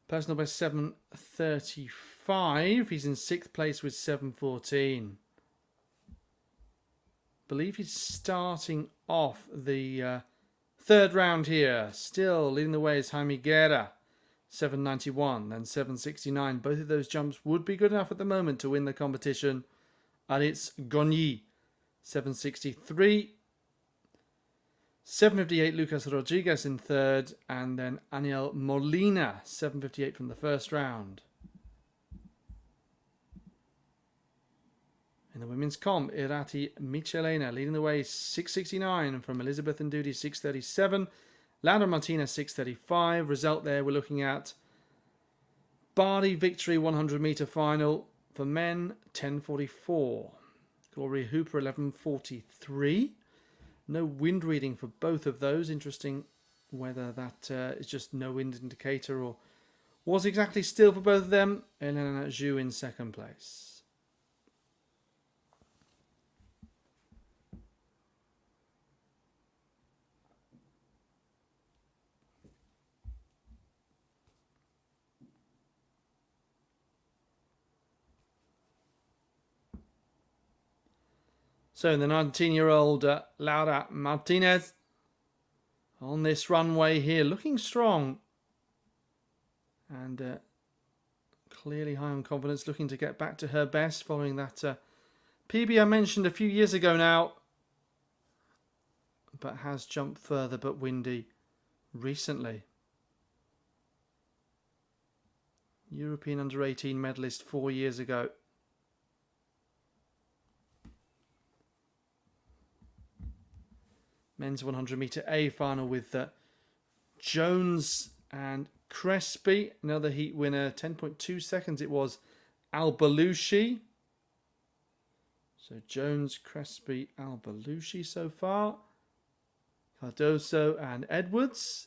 personal best 7:35. He's in 6th place with 7:14. Believe he's starting off the 3rd round here. Still leading the way is Jaime Guerra. 7:91, then 7:69. Both of those jumps would be good enough at the moment to win the competition. And it's Gogni, 7:63. 7:58, Lucas Rodriguez in 3rd. And then Aniel Molina, 7:58 from the 1st round. In the women's comp, Irati Michelena leading the way, 6:69 from Elizabeth Ndudi, 6:37. Laura Martinez, 6:35. Result there, we're looking at Bardi victory 100-meter final for men, 10:44. Gloria Hooper, 11:43. No wind reading for both of those. Interesting whether that is just no wind indicator or was exactly still for both of them. Elena Zhu in 2nd place. So the 19-year-old Laura Martinez on this runway here, looking strong and clearly high on confidence, looking to get back to her best following that PB I mentioned a few years ago now, but has jumped further but windy recently. European under-18 medalist 4 years ago. Men's 100 metre A final with Jones and Crespi. Another heat winner, 10.2 seconds it was. Al-Balushi. So Jones, Crespi, Al-Balushi so far. Cardoso and Edwards.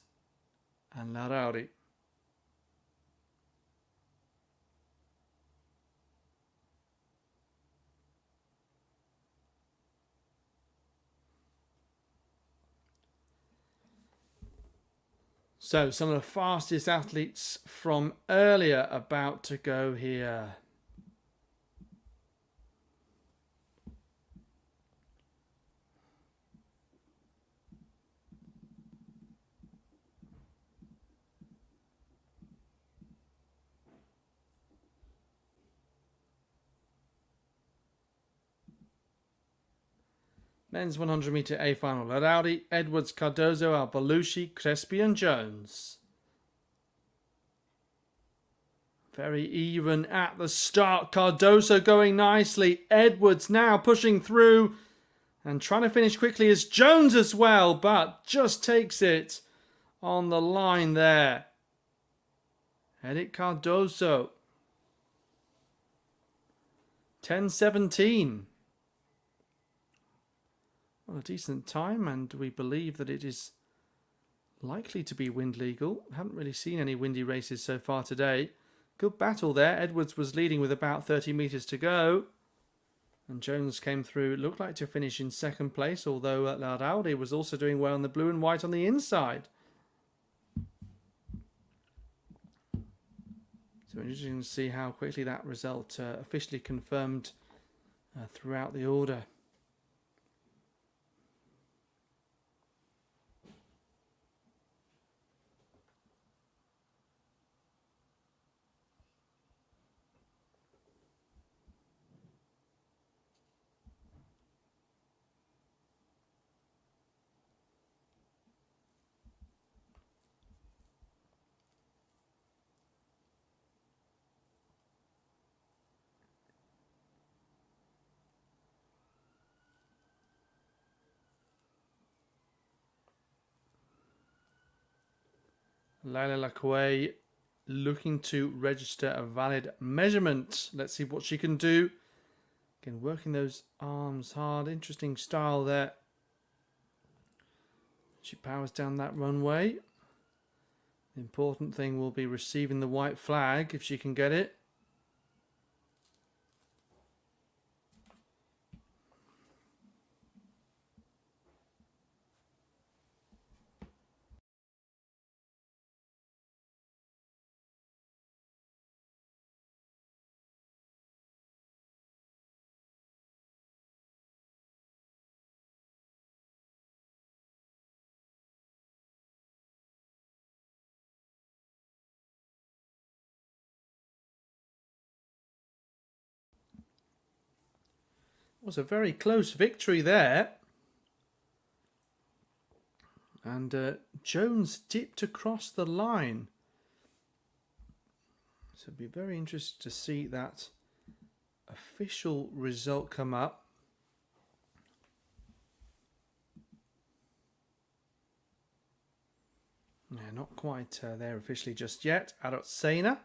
And Larrauri. So some of the fastest athletes from earlier about to go here. Men's 100 metre A final. Larrauri, Edwards, Cardoso, Al-Balushi, Crespi and Jones. Very even at the start. Cardoso going nicely. Edwards now pushing through and trying to finish quickly as Jones as well, but just takes it on the line there. Eric Cardoso. 10:17. Well, a decent time, and we believe that it is likely to be wind legal. Haven't really seen any windy races so far today. Good battle there. Edwards was leading with about 30 metres to go. And Jones came through. It looked like to finish in second place, although Larrauri was also doing well in the blue and white on the inside. So interesting to see how quickly that result officially confirmed throughout the order. Laila Lacoué looking to register a valid measurement. Let's see what she can do. Again, working those arms hard. Interesting style there. She powers down that runway. The important thing will be receiving the white flag if she can get it. Was a very close victory there. And Jones dipped across the line. So it'd be very interesting to see that official result come up. Yeah, not quite there officially just yet. Arotsena.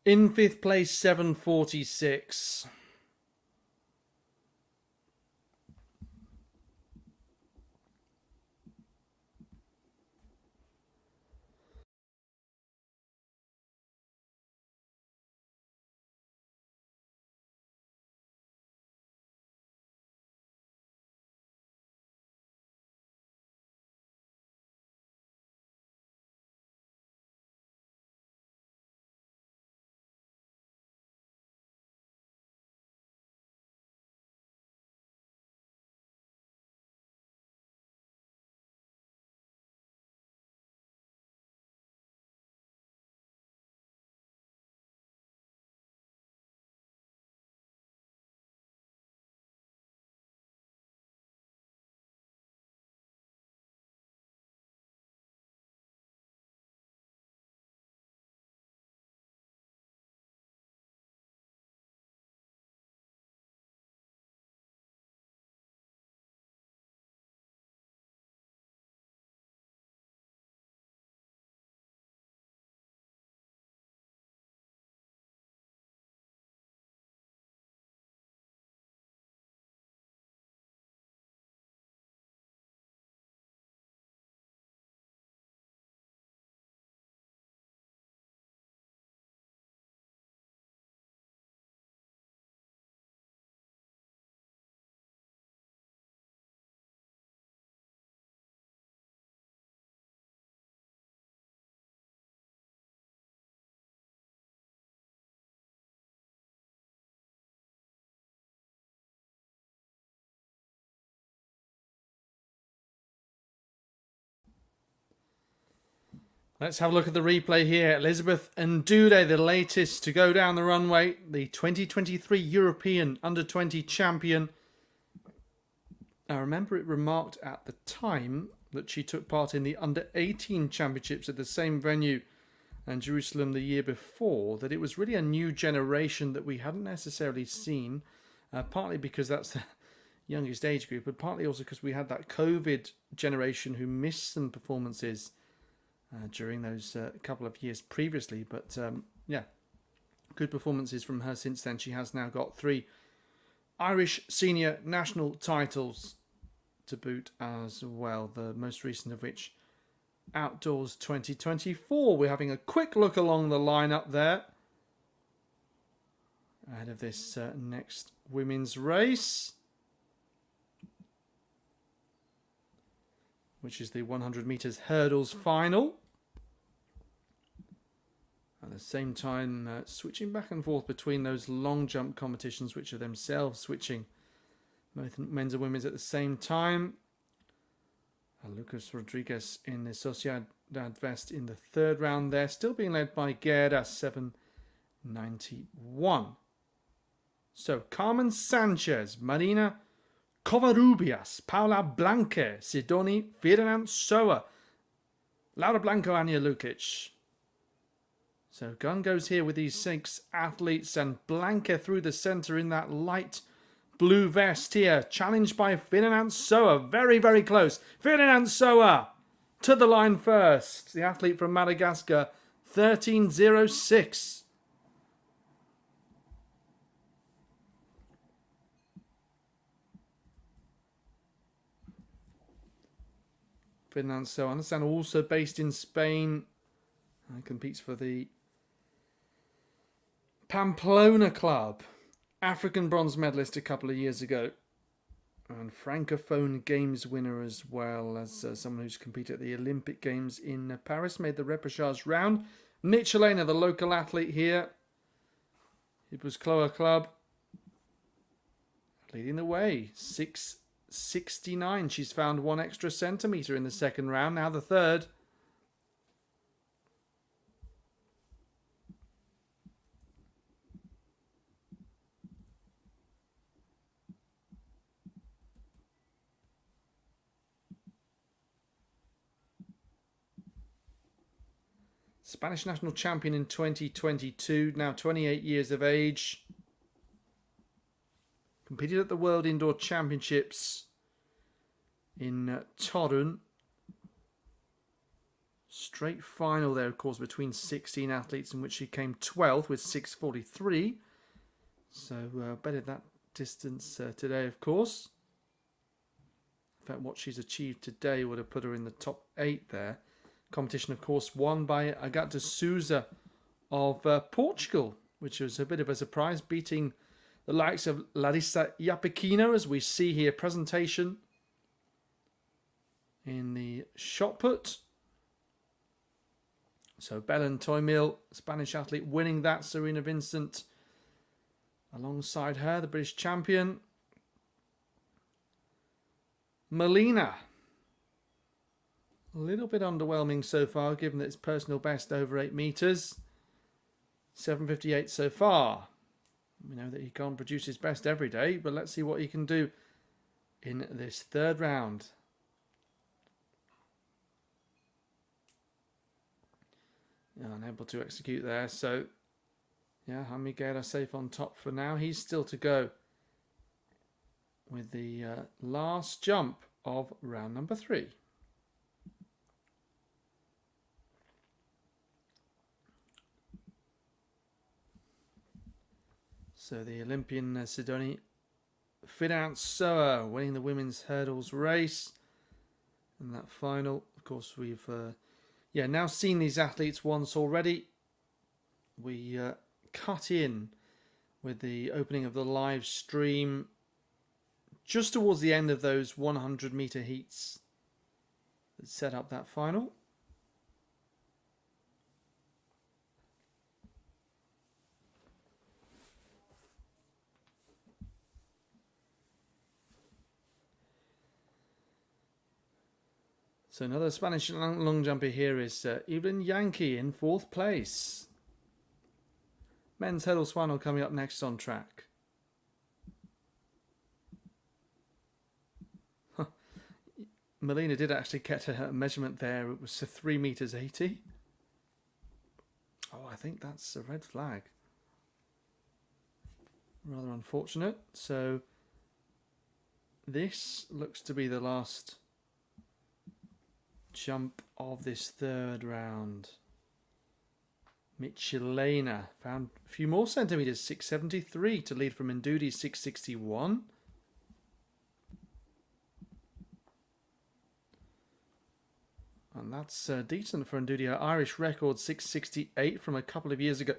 In fifth place, 7:46. Let's have a look at the replay here. Elizabeth Ndude, the latest to go down the runway, the 2023 European Under-20 champion. I remember it remarked at the time that she took part in the Under-18 championships at the same venue and Jerusalem the year before, that it was really a new generation that we hadn't necessarily seen, partly because that's the youngest age group, but partly also because we had that COVID generation who missed some performances during those couple of years previously. But yeah, good performances from her since then. She has now got 3 Irish senior national titles to boot as well, the most recent of which Outdoors 2024. We're having a quick look along the lineup there ahead of this next women's race, which is the 100 meters hurdles final. At the same time, switching back and forth between those long jump competitions, which are themselves switching both men's and women's at the same time. Lucas Rodriguez in the Sociedad vest in the 3rd round there, still being led by Guerra, 7:91. So Carmen Sanchez, Marina Covarrubias, Paula Blanque, Sidoni Ferdinand Soa, Laura Blanco, Anja Lukic. So gun goes here with these 6 athletes, and Blanca through the centre in that light blue vest here, challenged by Ferdinand Soa. Very, very close. Ferdinand Soa to the line first. The athlete from Madagascar, 13:06. Ferdinand Soa, I understand, also based in Spain, competes for the Pamplona club. African bronze medalist a couple of years ago. And Francophone Games winner as well, as someone who's competed at the Olympic Games in Paris. Made the repechage round. Michelena, the local athlete here. It was Cloa Club. Leading the way. 6:69. She's found 1 extra centimetre in the 2nd round. Now the 3rd. Spanish national champion in 2022, now 28 years of age. Competed at the World Indoor Championships in Torun. Straight final there, of course, between 16 athletes, in which she came 12th with 6:43. So bettered that distance today, of course. In fact, what she's achieved today would have put her in the top 8 there. Competition, of course, won by Agata Souza of Portugal, which was a bit of a surprise, beating the likes of Larissa Iapequino, as we see here. Presentation in the shot put. So Belen Toymil, Spanish athlete, winning that. Serena Vincent alongside her, the British champion. Molina. A little bit underwhelming so far, given that it's personal best over 8 metres. 7:58 so far. We know that he can't produce his best every day, but let's see what he can do in this 3rd round. Yeah, unable to execute there, so yeah, Jaime Guerra safe on top for now. He's still to go with the last jump of round number 3. So the Olympian Sidoni Ferdinand Soa winning the women's hurdles race. And that final, of course, we've now seen these athletes once already. We cut in with the opening of the live stream just towards the end of those 100-meter heats that set up that final. So another Spanish long jumper here is Evelyn Yankee in 4th place. Men's hurdles final coming up next on track. Melina did actually get a measurement there. It was 3 meters 80. Oh, I think that's a red flag. Rather unfortunate. So this looks to be the last jump of this 3rd round. Michelena found a few more centimeters, 673 to lead from Ndudi, 661. And that's decent for Ndudi. Her Irish record, 668 from a couple of years ago,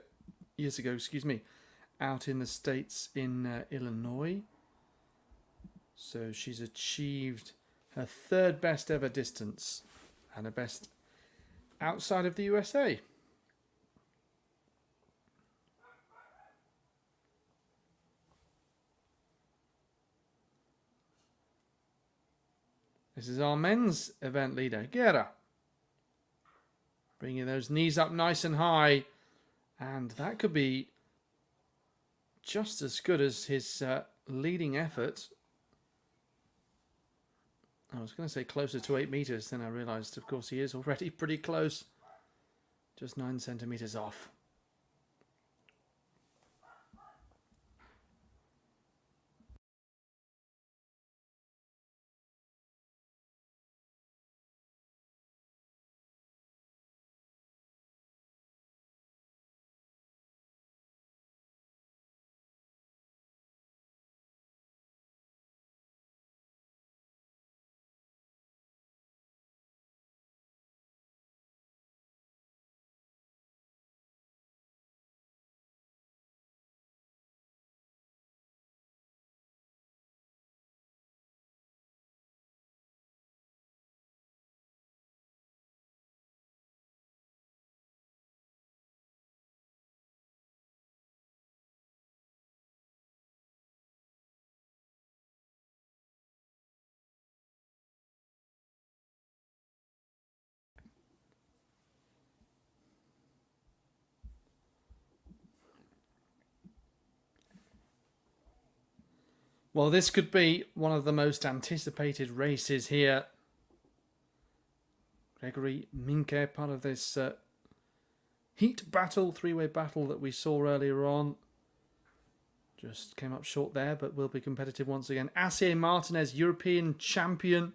out in the States in Illinois. So she's achieved her 3rd best ever distance and her best outside of the USA. This is our men's event leader, Guerra. Bringing those knees up nice and high. And that could be just as good as his leading effort. I was going to say closer to 8 meters, then I realized, of course, he is already pretty close. Just 9 centimeters off. Well, this could be one of the most anticipated races here. Gregory Minke, part of this heat battle, 3-way battle that we saw earlier on. Just came up short there, but will be competitive once again. Asier Martinez, European champion.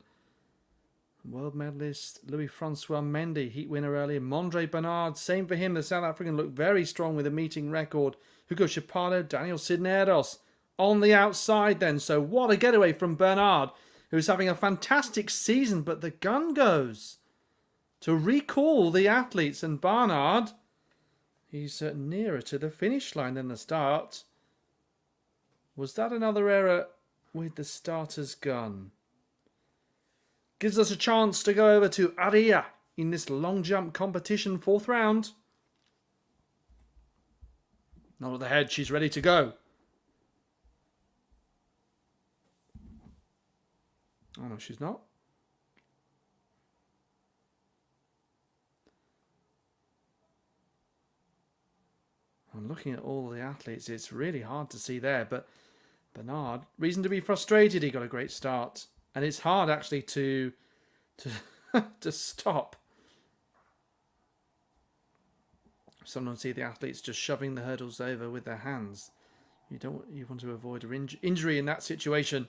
World medalist Louis-Francois Mendy, heat winner earlier. Mondre Bernard, same for him. The South African looked very strong with a meeting record. Hugo Chaparro, Daniel Cisneros on the outside then. So what a getaway from Bernard, who's having a fantastic season, but the gun goes to recall the athletes. And Bernard, he's nearer to the finish line than the start. Was that another error with the starter's gun? Gives us a chance to go over to Aria in this long jump competition, 4th round. Not at the head, she's ready to go. Oh no, she's not. I'm looking at all the athletes, it's really hard to see there, but Bernard, reason to be frustrated, he got a great start. And it's hard actually to stop. Sometimes see the athletes just shoving the hurdles over with their hands. You want to avoid an injury in that situation.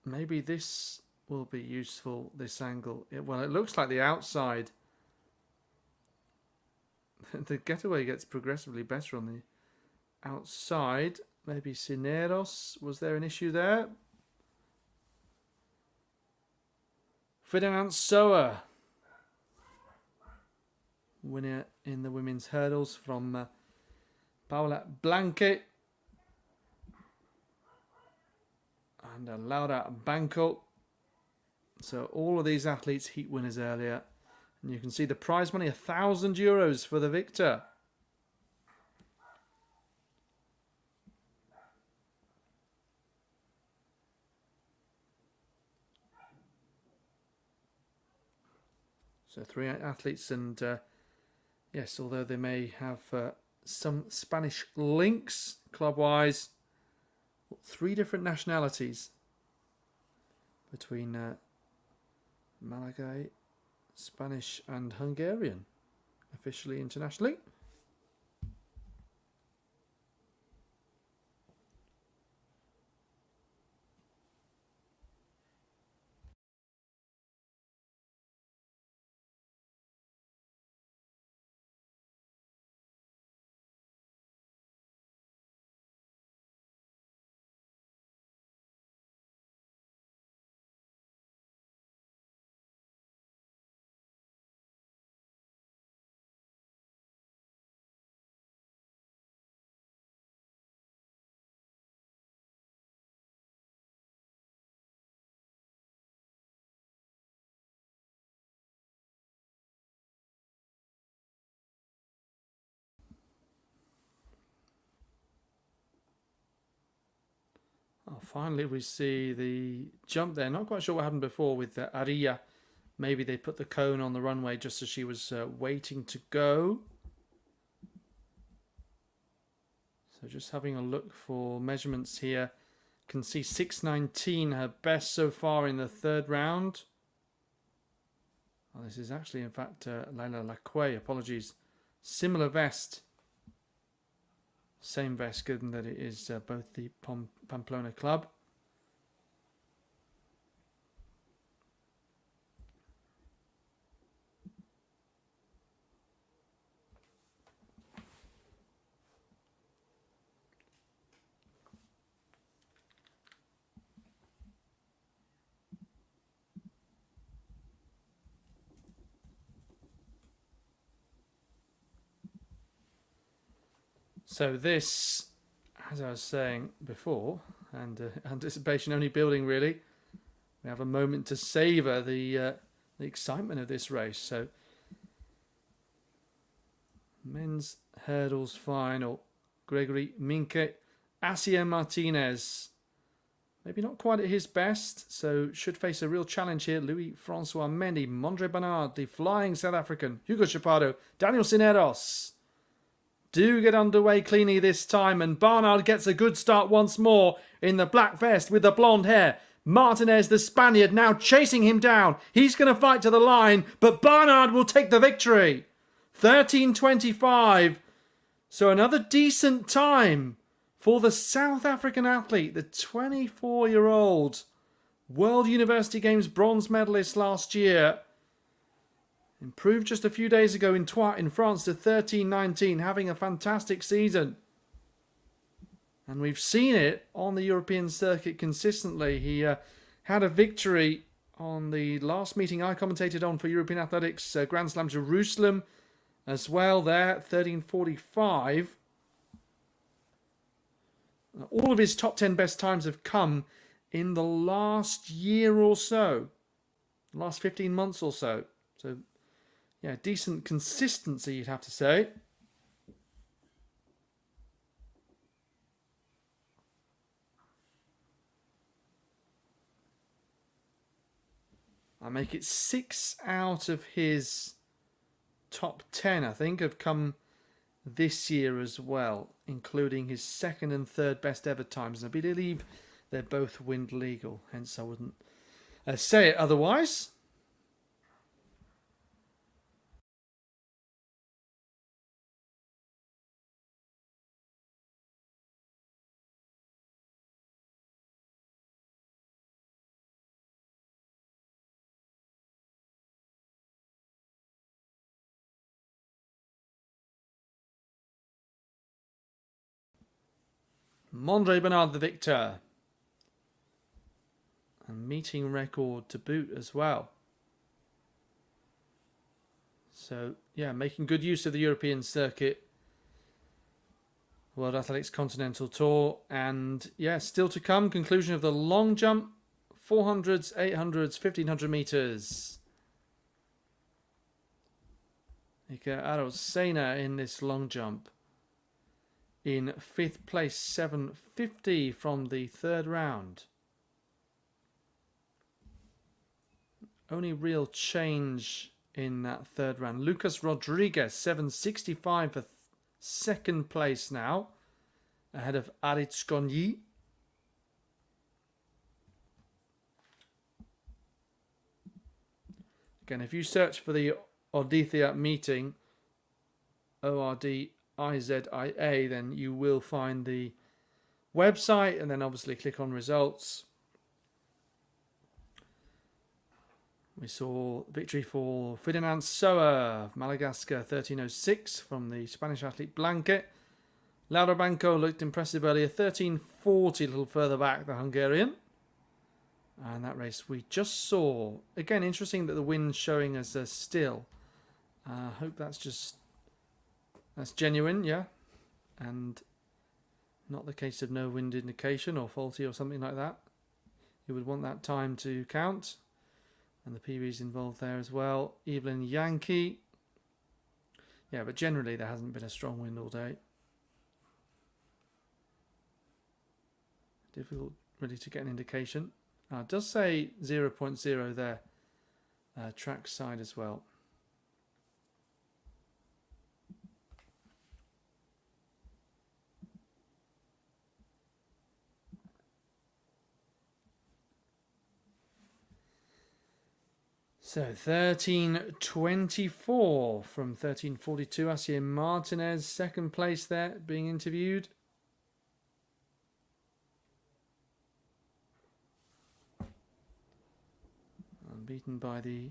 Maybe this will be useful, this angle. Well, it looks like the outside. The getaway gets progressively better on the outside. Maybe Cisneros. Was there an issue there? Ferdinand Soa, winner in the women's hurdles from Paula Blanque and Laura Banco. So all of these athletes heat winners earlier. And you can see the prize money, €1,000 for the victor. So 3 athletes, and yes, although they may have some Spanish links club-wise, 3 different nationalities between Malaga, Spanish and Hungarian, officially internationally. Oh, finally, we see the jump there. Not quite sure what happened before with Aria. Maybe they put the cone on the runway just as she was waiting to go. So just having a look for measurements here. Can see 6:19, her best so far in the 3rd round. Oh, this is actually, in fact, Laila Lacquet, apologies. Similar vest. Same vest, given that it is both the Pamplona club. So this, as I was saying before, and anticipation only building really, we have a moment to savour the excitement of this race. So men's hurdles final, Gregory Minke, Asier Martinez, maybe not quite at his best, so should face a real challenge here. Louis-Francois Mendy, Mondre Bernard, the flying South African, Hugo Chaparro, Daniel Cineros do get underway cleanly this time, and Barnard gets a good start once more in the black vest with the blonde hair. Martinez, the Spaniard, now chasing him down. He's going to fight to the line, but Barnard will take the victory. 13:25. So another decent time for the South African athlete, the 24-year-old World University Games bronze medalist last year. Improved just a few days ago in Troyes in France to 13:19, having a fantastic season. And we've seen it on the European circuit consistently. He had a victory on the last meeting I commentated on for European Athletics, Grand Slam Jerusalem as well there, 13:45. All of his top 10 best times have come in the last year or so, last 15 months or so. So, yeah, decent consistency, you'd have to say. I make it 6 out of his top 10, I think, have come this year as well, including his 2nd and 3rd best ever times. And I believe they're both wind legal, hence I wouldn't say it otherwise. Mondre Bernard the victor. A meeting record to boot as well. So, yeah, making good use of the European circuit. World Athletics Continental Tour. And, yeah, still to come, conclusion of the long jump. 400s, 800s, 1500 metres. Ika Arosena in this long jump. In 5th place, 7:50 from the third round. Only real change in that third round. Lucas Rodriguez, 7:65 for second place now, ahead of Aritskonyi. Again, if you search for the Ordizia Meeting, Ordizia, then you will find the website, and then obviously click on results. We saw victory for Ferdinand Soa of Madagascar, 13:06 from the Spanish athlete Blanket. Laura Banco looked impressive earlier, 13:40, a little further back, the Hungarian. And that race we just saw. Again, interesting that the wind's showing as a still. I hope that's genuine, yeah. And not the case of no wind indication or faulty or something like that. You would want that time to count. And the PB's involved there as well. Evelyn Yankee. Yeah, but generally there hasn't been a strong wind all day. Difficult really to get an indication. It does say 0.0 there. Track side as well. So 13:24 from 13:42. Asier Martinez, second place there, being interviewed. Beaten by the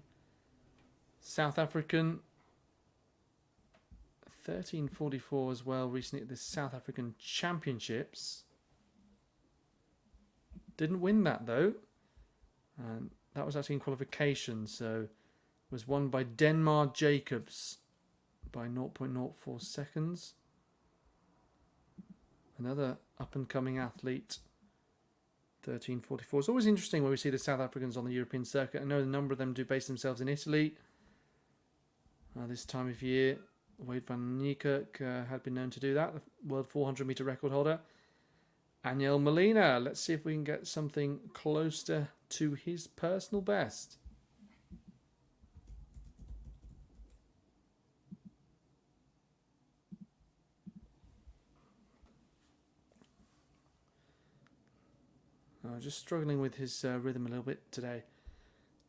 South African. 13:44 as well recently at the South African Championships. Didn't win that though. And that was actually in qualification, so was won by Denmark Jacobs by 0.04 seconds. Another up-and-coming athlete. 13:44. It's always interesting when we see the South Africans on the European circuit. I know a number of them do base themselves in Italy. This time of year, Wade van Niekerk had been known to do that, the world 400 meter record holder. Aniel Molina, let's see if we can get something closer to his personal best. Just struggling with his rhythm a little bit today.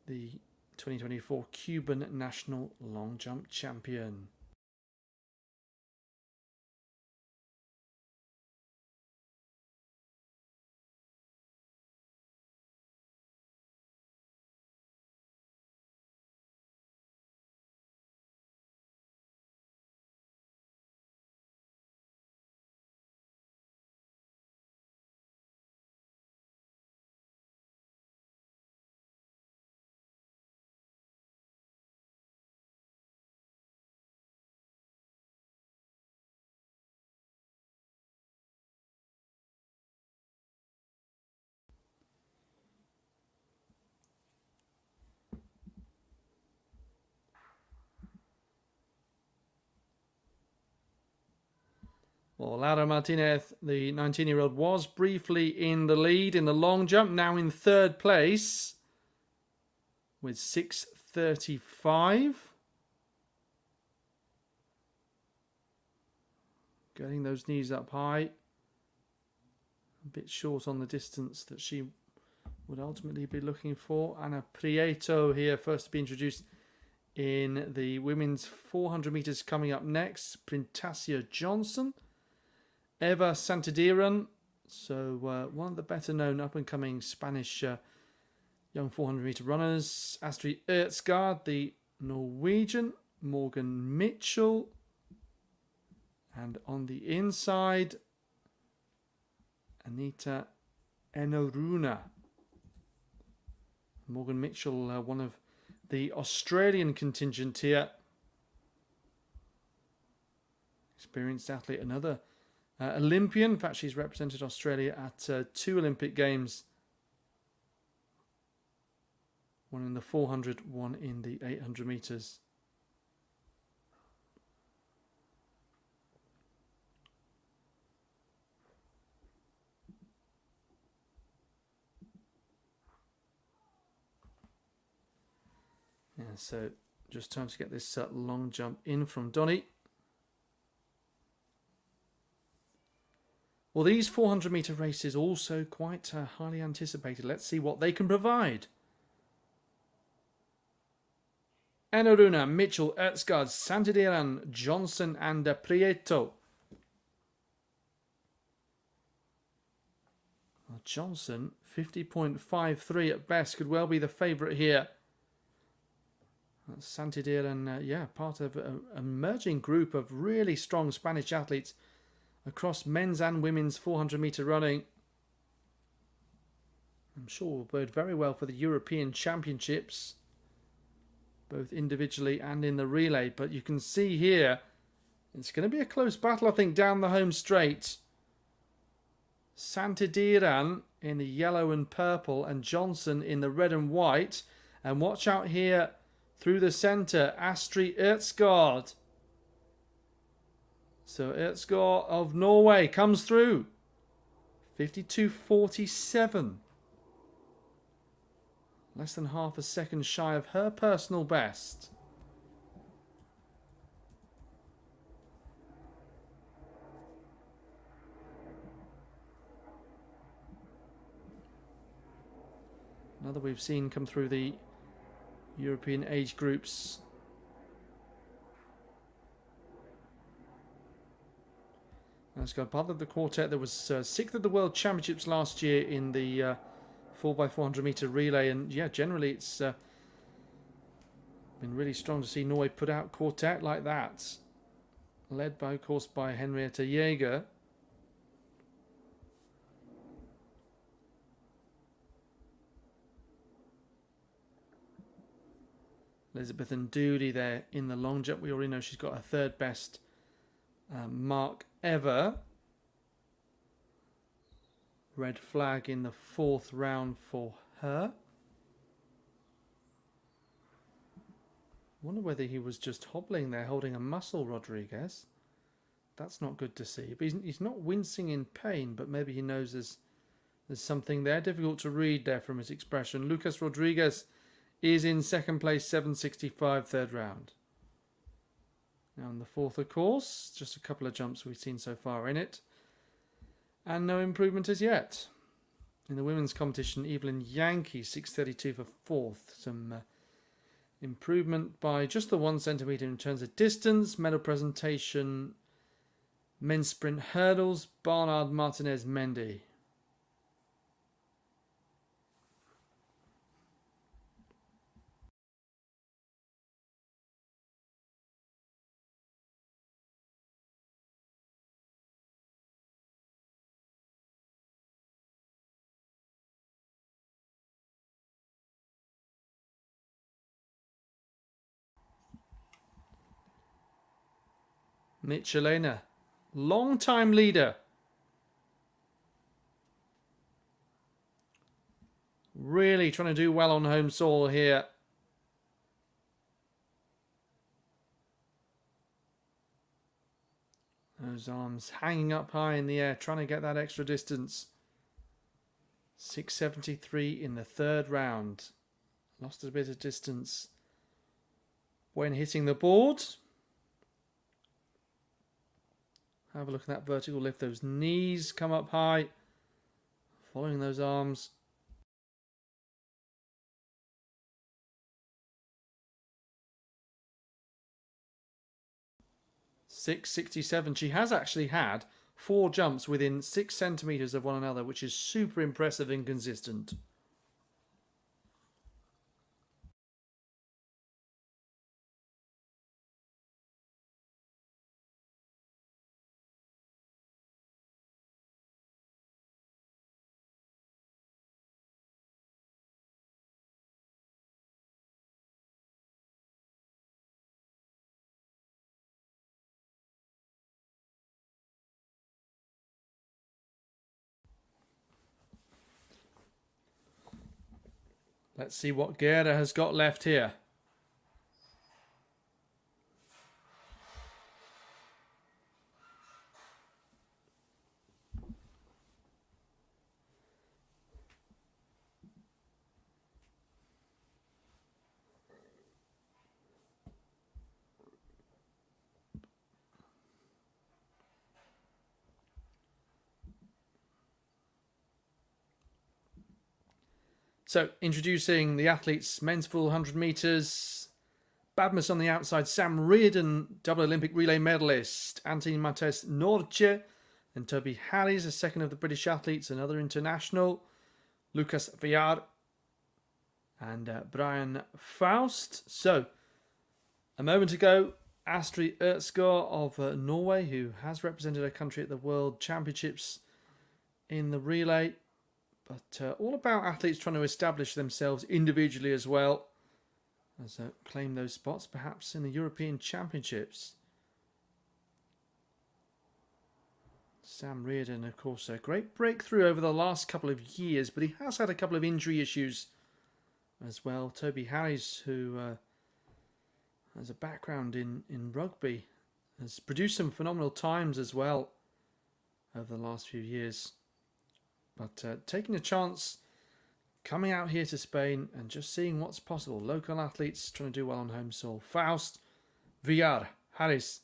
The 2024 Cuban national long jump champion. Well, Laura Martinez, the 19-year-old, was briefly in the lead in the long jump, now in third place with 6:35. Getting those knees up high. A bit short on the distance that she would ultimately be looking for. Ana Prieto here, first to be introduced in the women's 400 meters coming up next. Printasia Johnson. Eva Santadiran, so one of the better known up-and-coming Spanish young 400 meter runners. Astrid Ertsgaard, the Norwegian. Morgan Mitchell. And on the inside, Anita Enoruna. Morgan Mitchell, one of the Australian contingent here. Experienced athlete, another Olympian. In fact, she's represented Australia at 2 Olympic Games. One in the 400, one in the 800 metres. Yeah, so just time to get this long jump in from Donny. Well, these 400-metre races also quite highly anticipated. Let's see what they can provide. Enaruna, Mitchell, Ertsgaard, Santidiran, Johnson and Prieto. Well, Johnson, 50.53 at best, could well be the favourite here. Santidiran, yeah, part of an emerging group of really strong Spanish athletes across men's and women's 400-metre running. I'm sure will bode very well for the European Championships, both individually and in the relay. But you can see here, it's going to be a close battle, I think, down the home straight. Santidiran in the yellow and purple and Johnson in the red and white. And watch out here through the centre, Astrid Ertsgaard. So Ertsgaard of Norway comes through. 52.47. Less than half a second shy of her personal best. Another we've seen come through the European age groups. That's got part of the quartet that was sixth at the World Championships last year in the 4x400 metre relay, and yeah, generally it's been really strong to see Norway put out quartet like that, led by, of course, by Henrietta Jaeger. Elizabeth and Doody there in the long jump. We already know she's got her third best mark ever. Red flag in the fourth round for her. Wonder whether he was just hobbling there, holding a muscle, Rodriguez. That's not good to see. But he's not wincing in pain, but maybe he knows there's something there. Difficult to read there from his expression. Lucas Rodriguez is in second place, 7.65, third round. Now in the fourth, of course, just a couple of jumps we've seen so far in it. And no improvement as yet. In the women's competition, Evelyn Yankee, 6.32 for fourth. Some improvement by just the 1 centimetre in terms of distance. Medal presentation, men's sprint hurdles, Barnard Martinez Mendy. Michelena, long-time leader. Really trying to do well on home soil here. Those arms hanging up high in the air, trying to get that extra distance. 6.73 in the third round. Lost a bit of distance when hitting the board. Have a look at that vertical lift. Those knees come up high. Following those arms. .667. She has actually had 4 jumps within 6 centimetres of one another, which is super impressive and consistent. Let's see what Gerda has got left here. So, introducing the athletes, men's 400 metres. Badmus on the outside, Sam Reardon, double Olympic relay medalist. Anthony Mates Norce and Toby Harris, a second of the British athletes, another international. Lucas Villar and Brian Faust. So, a moment ago, Astrid Ertsgaard of Norway, who has represented her country at the World Championships in the relay. But all about athletes trying to establish themselves individually as well as claim those spots, perhaps in the European Championships. Sam Reardon, of course, a great breakthrough over the last couple of years, but he has had a couple of injury issues as well. Toby Harris, who has a background in rugby, has produced some phenomenal times as well over the last few years. But taking a chance, coming out here to Spain and just seeing what's possible. Local athletes trying to do well on home soil. Faust, Villar, Harris,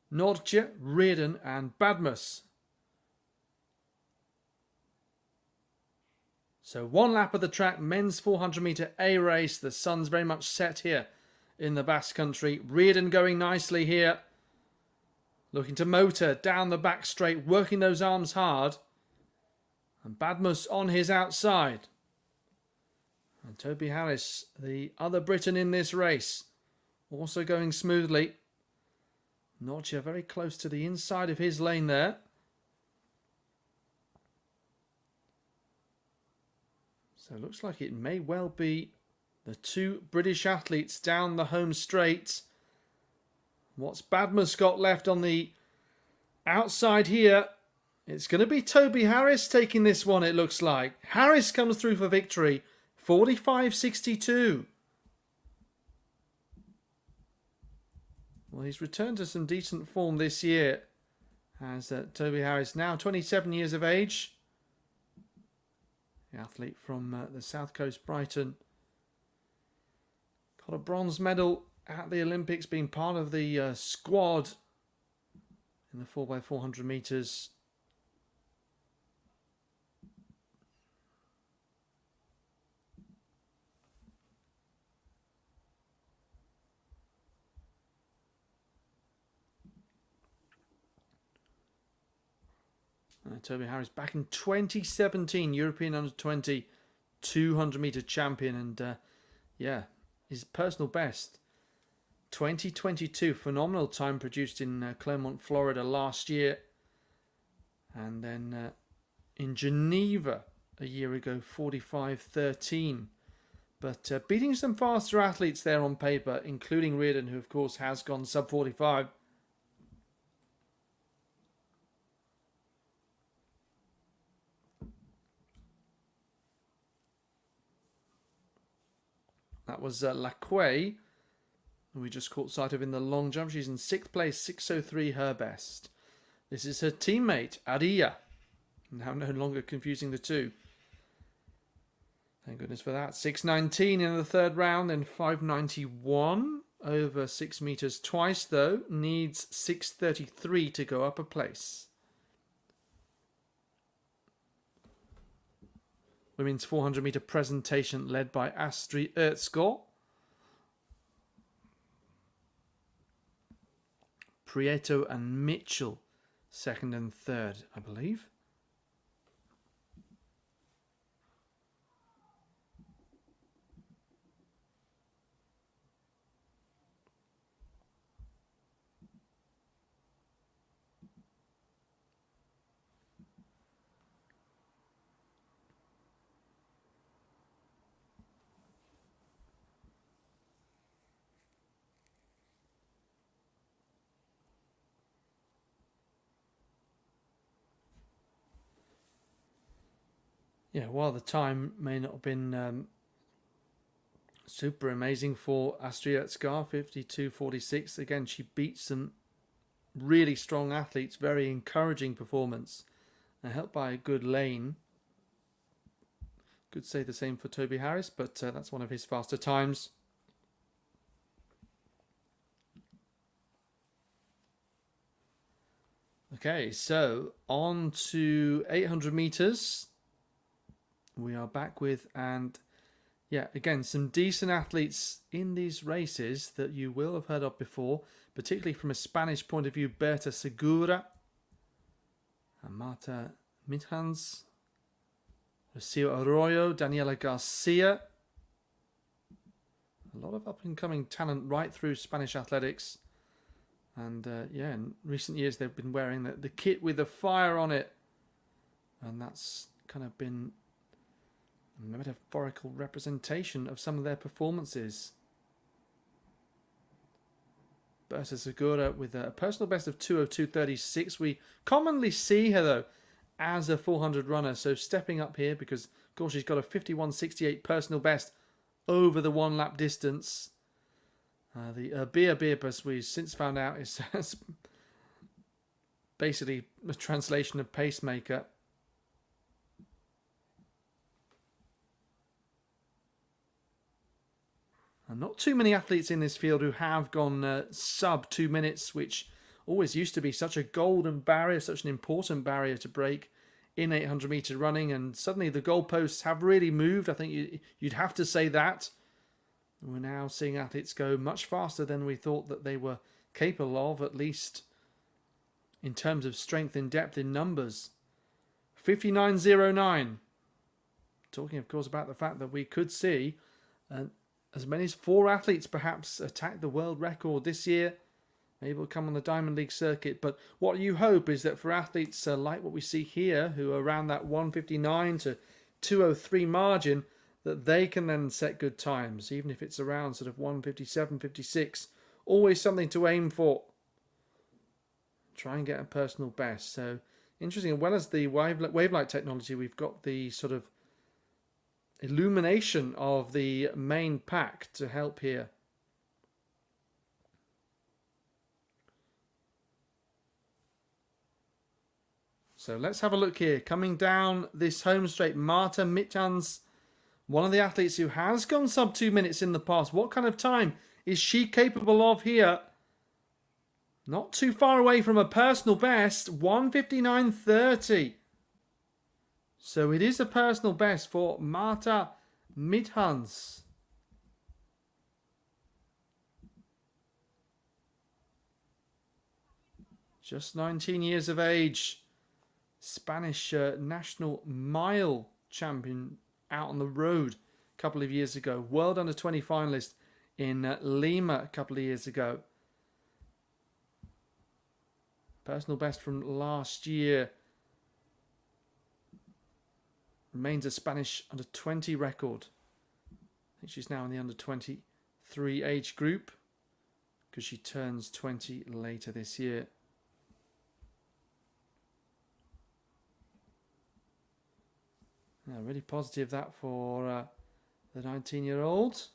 Norce, Reardon and Badmus. So one lap of the track, men's 400 metre A race. The sun's very much set here in the Basque Country. Reardon going nicely here. Looking to motor down the back straight, working those arms hard. And Badmus on his outside. And Toby Harris, the other Briton in this race, also going smoothly. Norce very close to the inside of his lane there. So it looks like it may well be the two British athletes down the home straight. What's Badmus got left on the outside here? It's going to be Toby Harris taking this one, it looks like. Harris comes through for victory. 45.62. Well, he's returned to some decent form this year. As Toby Harris, now 27 years of age. The athlete from the South Coast, Brighton. Got a bronze medal at the Olympics, being part of the squad in the 4x400 metres. Toby Harris back in 2017, European Under-20 200 metre champion. And yeah, his personal best, 2022. Phenomenal time produced in Clermont, Florida last year. And then in Geneva a year ago, 45.13. But beating some faster athletes there on paper, including Reardon, who of course has gone sub 45. That was Lacquet, who we just caught sight of in the long jump. She's in 6th place, 6:03 her best. This is her teammate, Aria. Now no longer confusing the two. Thank goodness for that. 6:19 in the third round, then 5:91 over 6 metres twice, though. Needs 6:33 to go up a place. Women's 400 metre presentation led by Astrid Ertsgaard. Prieto and Mitchell, second and third, I believe. Yeah, while the time may not have been super amazing for Astrid Ertsgaard, 52.46. Again, she beat some really strong athletes. Very encouraging performance. Helped by a good lane. Could say the same for Toby Harris, but that's one of his faster times. Okay, so on to 800 metres. We are back with, and Yeah, again, some decent athletes in these races that you will have heard of before, particularly from a Spanish point of view. Berta Segura, Marta Mithans, Rocio Arroyo, Daniela Garcia. A lot of up-and-coming talent right through Spanish athletics. And yeah, in recent years they've been wearing the kit with the fire on it. And that's kind of been a metaphorical representation of some of their performances. Berta Segura with a personal best of 2:02.36. We commonly see her, though, as a 400 runner. So stepping up here because, of course, she's got a 51.68 personal best over the one-lap distance. The Beer Bib, as we've since found out, is basically a translation of pacemaker. And not too many athletes in this field who have gone sub 2 minutes, which always used to be such a golden barrier, such an important barrier to break in 800 meter running. And suddenly the goalposts have really moved. I think you'd have to say that. We're now seeing athletes go much faster than we thought that they were capable of, at least in terms of strength and depth in numbers. 59.09. Talking, of course, about the fact that we could see as many as 4 athletes perhaps attack the world record this year. Maybe will come on the Diamond League circuit. But what you hope is that for athletes like what we see here, who are around that 159 to 203 margin, that they can then set good times, even if it's around sort of 157, 56. Always something to aim for. Try and get a personal best. So interesting. As well as the wavelight technology, we've got the sort of illumination of the main pack to help here. So let's have a look here. Coming down this home straight, Marta Mitjans, one of the athletes who has gone sub 2 minutes in the past. What kind of time is she capable of here? Not too far away from a personal best, 1:59.30. So it is a personal best for Marta Mitjans. Just 19 years of age. Spanish national mile champion out on the road a couple of years ago. World under 20 finalist in Lima a couple of years ago. Personal best from last year. Remains a Spanish under 20 record. I think she's now in the under 23 age group because she turns 20 later this year. Yeah, really positive that for the 19-year-old.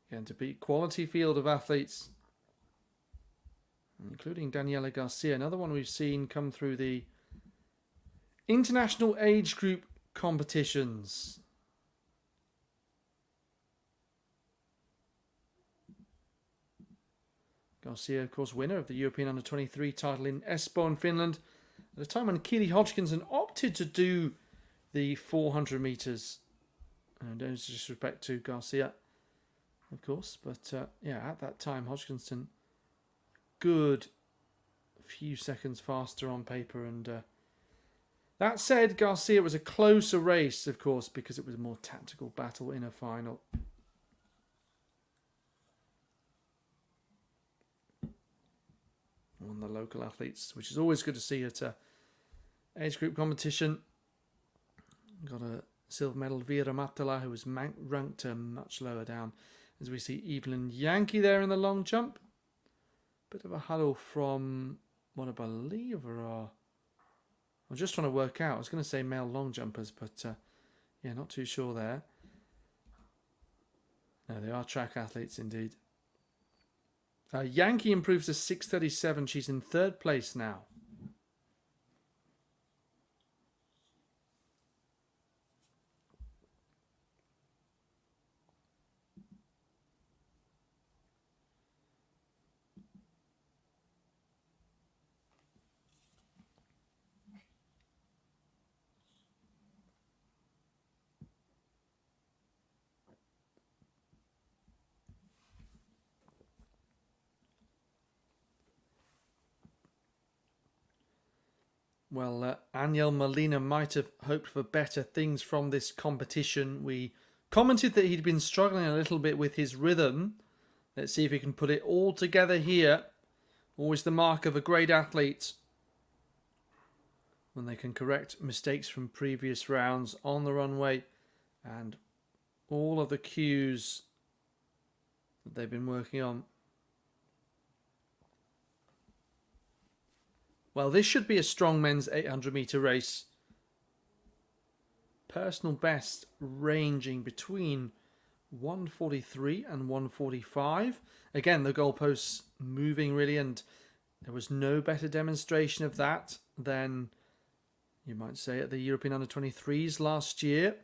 Again, to beat quality field of athletes, including Daniela Garcia, another one we've seen come through the international age group competitions. Garcia, of course, winner of the European Under-23 title in Espoo in Finland at a time when Keely Hodgkinson opted to do the 400 metres. And no disrespect to Garcia, of course, but yeah, at that time, Hodgkinson, good few seconds faster on paper. And that said, Garcia was a closer race, of course, because it was a more tactical battle in a final. On the local athletes, which is always good to see at a age group competition. Got a silver medal, Vera Matala, who was ranked much lower down. As we see Evelyn Yankee there in the long jump. Bit of a huddle from what I believe are... I'm just trying to work out. I was going to say male long jumpers, but yeah, not too sure there. No, they are track athletes indeed. Yankee improves to 6:37. She's in 3rd place now. Well, Angel Molina might have hoped for better things from this competition. We commented that he'd been struggling a little bit with his rhythm. Let's see if he can put it all together here. Always the mark of a great athlete, when they can correct mistakes from previous rounds on the runway and all of the cues that they've been working on. Well, this should be a strong men's 800 metre race. Personal best ranging between 143 and 145. Again, the goalposts moving really, and there was no better demonstration of that than, you might say, at the European Under-23s last year.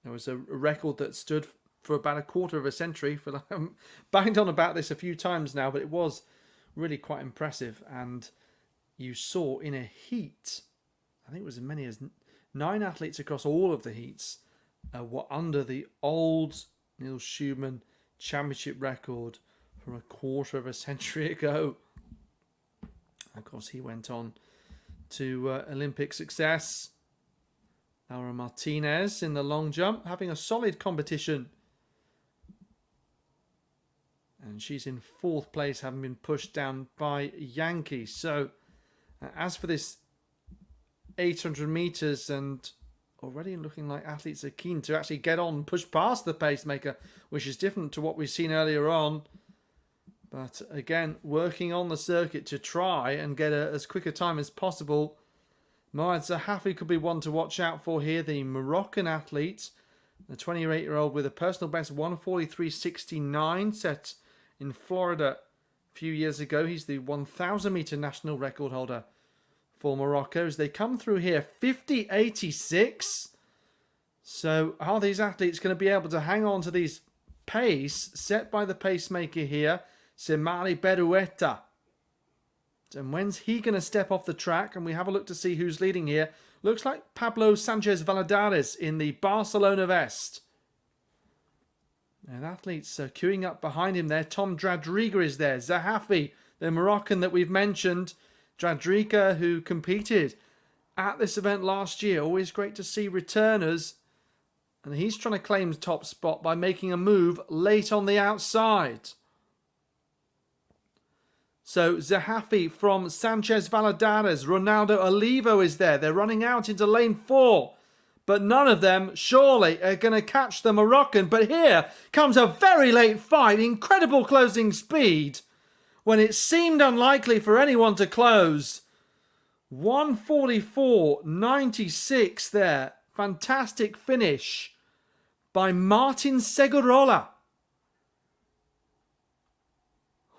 There was a record that stood for about a quarter of a century. I'm banged on about this a few times now, but it was really quite impressive. And you saw in a heat, I think it was as many as 9 athletes across all of the heats were under the old Neil Schumann championship record from a quarter of a century ago. Of course, he went on to Olympic success. Laura Martinez in the long jump, having a solid competition. And she's in 4th place, having been pushed down by Yankee. So, as for this 800 metres, and already looking like athletes are keen to actually get on and push past the pacemaker, which is different to what we've seen earlier on. But again, working on the circuit to try and get as quick a time as possible. Mohamed Zahafi could be one to watch out for here, the Moroccan athlete, the 28-year-old with a personal best 143.69 set in Florida a few years ago. He's the 1,000 metre national record holder for Morocco. As they come through here, 50.86. So are these athletes going to be able to hang on to these pace set by the pacemaker here, Semari Berueta? And when's he going to step off the track? And we have a look to see who's leading here. Looks like Pablo Sanchez Valadares in the Barcelona vest. And athletes are queuing up behind him there. Tom Dradriga is there. Zahafi, the Moroccan that we've mentioned. Dradriga, who competed at this event last year. Always great to see returners. And he's trying to claim the top spot by making a move late on the outside. So Zahafi from Sanchez Valadares. Ronaldo Olivo is there. They're running out into lane 4. But none of them, surely, are going to catch the Moroccan. But here comes a very late fight. Incredible closing speed when it seemed unlikely for anyone to close. 144.96 there. Fantastic finish by Martin Segurola.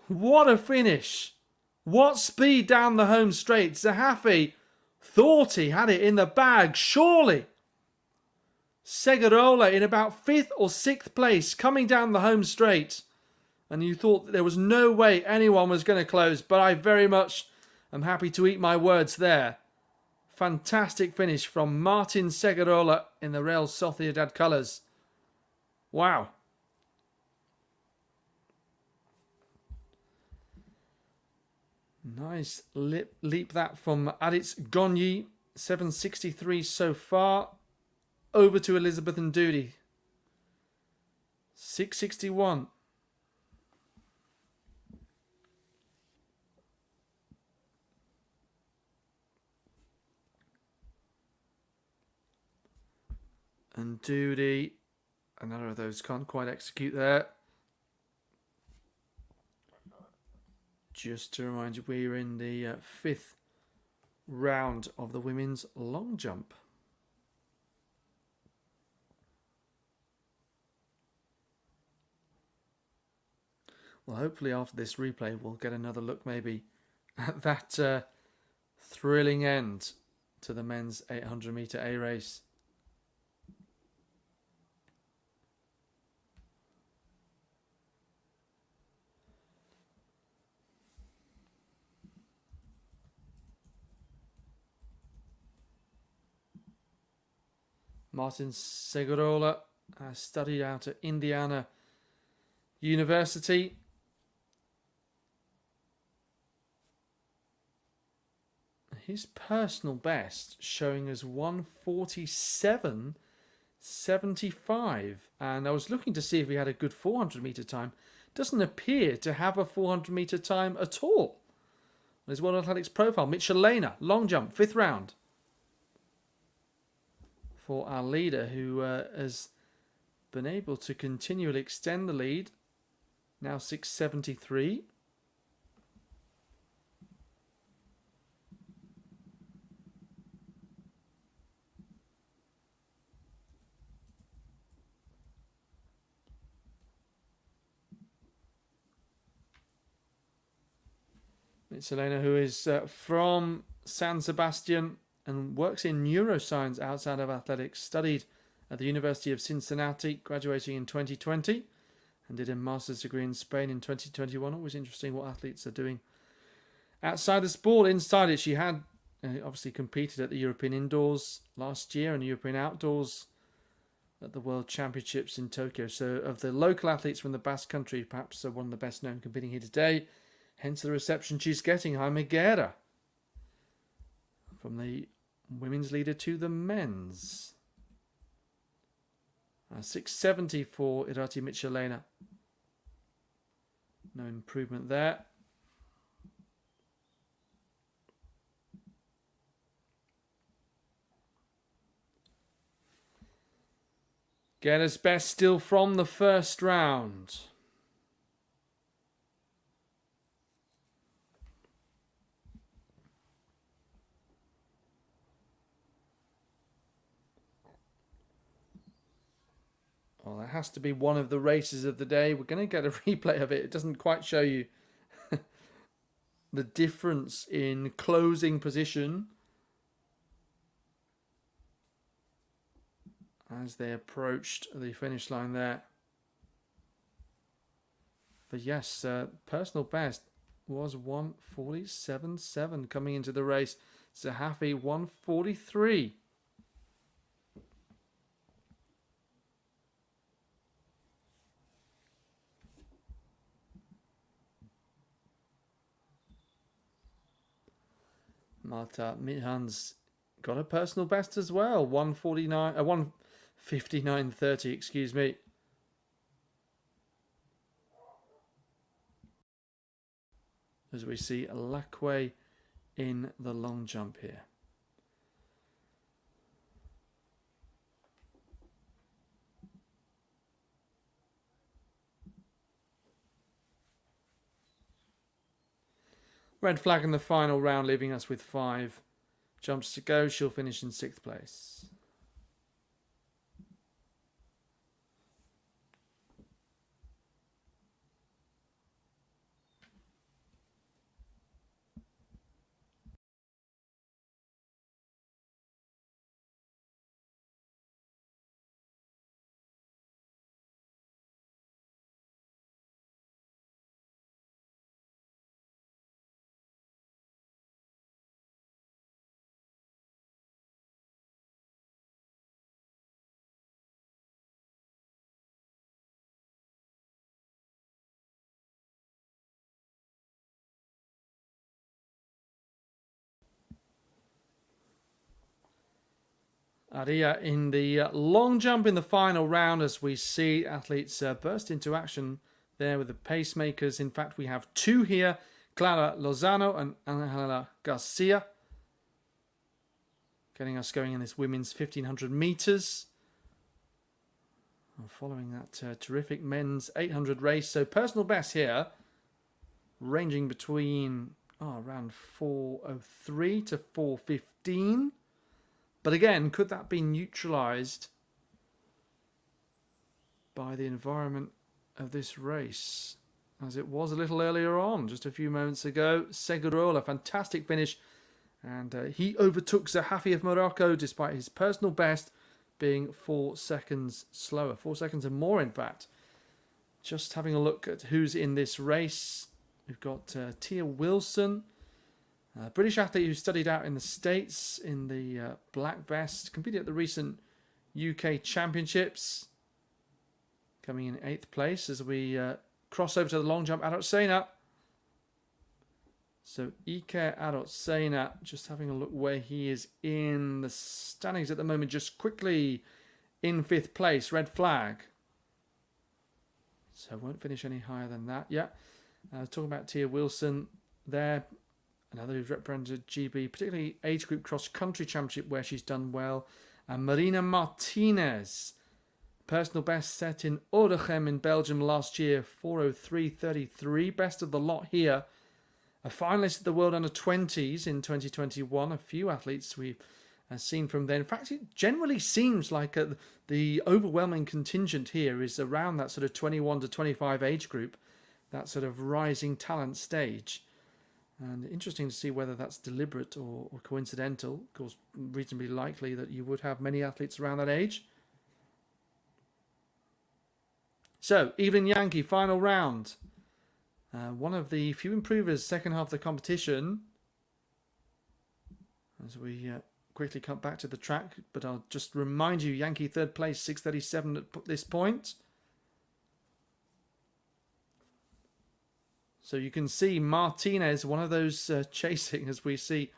What a finish. What speed down the home straight. Zahafi thought he had it in the bag, surely. Segurola in about 5th or 6th place coming down the home straight. And you thought that there was no way anyone was going to close, but I very much am happy to eat my words there. Fantastic finish from Martin Segurola in the Real Sociedad colours. Wow. Nice leap that from Aditz Gonyi, 763 so far. Over to Elizabeth Ndudi, 661. Ndudi, another of those can't quite execute there. Just to remind you, we're in the 5th round of the women's long jump. Well, hopefully after this replay, we'll get another look maybe at that thrilling end to the men's 800 metre A race. Martin Segurola studied out at Indiana University. his personal best showing as 1:47.75, and I was looking to see if he had a good 400 meter time. Doesn't appear to have a 400 meter time at all. There's World Athletics profile. Michelena, long jump, 5th round. For our leader, who has been able to continually extend the lead. Now 6:73. It's Elena, who is from San Sebastian and works in neuroscience outside of athletics, studied at the University of Cincinnati, graduating in 2020, and did a master's degree in Spain in 2021. Always interesting what athletes are doing outside the sport. Inside it, she had obviously competed at the European Indoors last year and European Outdoors at the World Championships in Tokyo. So of the local athletes from the Basque Country, perhaps one of the best known competing here today. Hence the reception she's getting. Jaime Guerra. From the women's leader to the men's. 6:70 for Irati Michelena. No improvement there. Guerra's best still from the first round. Well, that has to be one of the races of the day. We're going to get a replay of it. It doesn't quite show you the difference in closing position as they approached the finish line there. But yes, personal best was 1:47.7 coming into the race. Zahafi 1:43. Marta Mihan's got a personal best as well. 1:59.30, excuse me. As we see Lakwe in the long jump here. Red flag in the final round, leaving us with 5 jumps to go. She'll finish in 6th place. Aria in the long jump in the final round, as we see athletes burst into action there with the pacemakers. In fact, we have 2 here, Clara Lozano and Angela Garcia, getting us going in this women's 1500 meters. Following that terrific men's 800 race. So personal best here, ranging between around 4:03 to 4:15. But again, could that be neutralised by the environment of this race, as it was a little earlier on, just a few moments ago? Segurola, fantastic finish, and he overtook Zahafi of Morocco despite his personal best being 4 seconds slower, 4 seconds and more in fact. Just having a look at who's in this race. We've got Tia Wilson, a British athlete who studied out in the States in the black vest, competed at the recent UK Championships, coming in 8th place as we cross over to the long jump. Adot Sena, So Ike Arotsena, just having a look where he is in the standings at the moment, just quickly in 5th place, red flag. So won't finish any higher than that. Yeah, I was talking about Tia Wilson there, another who's represented GB, particularly age group cross country championship where she's done well. And Marina Martinez, personal best set in Oudegem in Belgium last year, 4:03.33, best of the lot here. A finalist at the World Under-20s in 2021. A few athletes we've seen from there. In fact, it generally seems like the overwhelming contingent here is around that sort of 21 to 25 age group, that sort of rising talent stage. And interesting to see whether that's deliberate or coincidental. Of course, reasonably likely that you would have many athletes around that age. So, Evelyn Yankee, final round. One of the few improvers, second half of the competition. As we quickly cut back to the track, but I'll just remind you, Yankee 3rd place, 6:37 at this point. So you can see Martinez, one of those chasing, as we see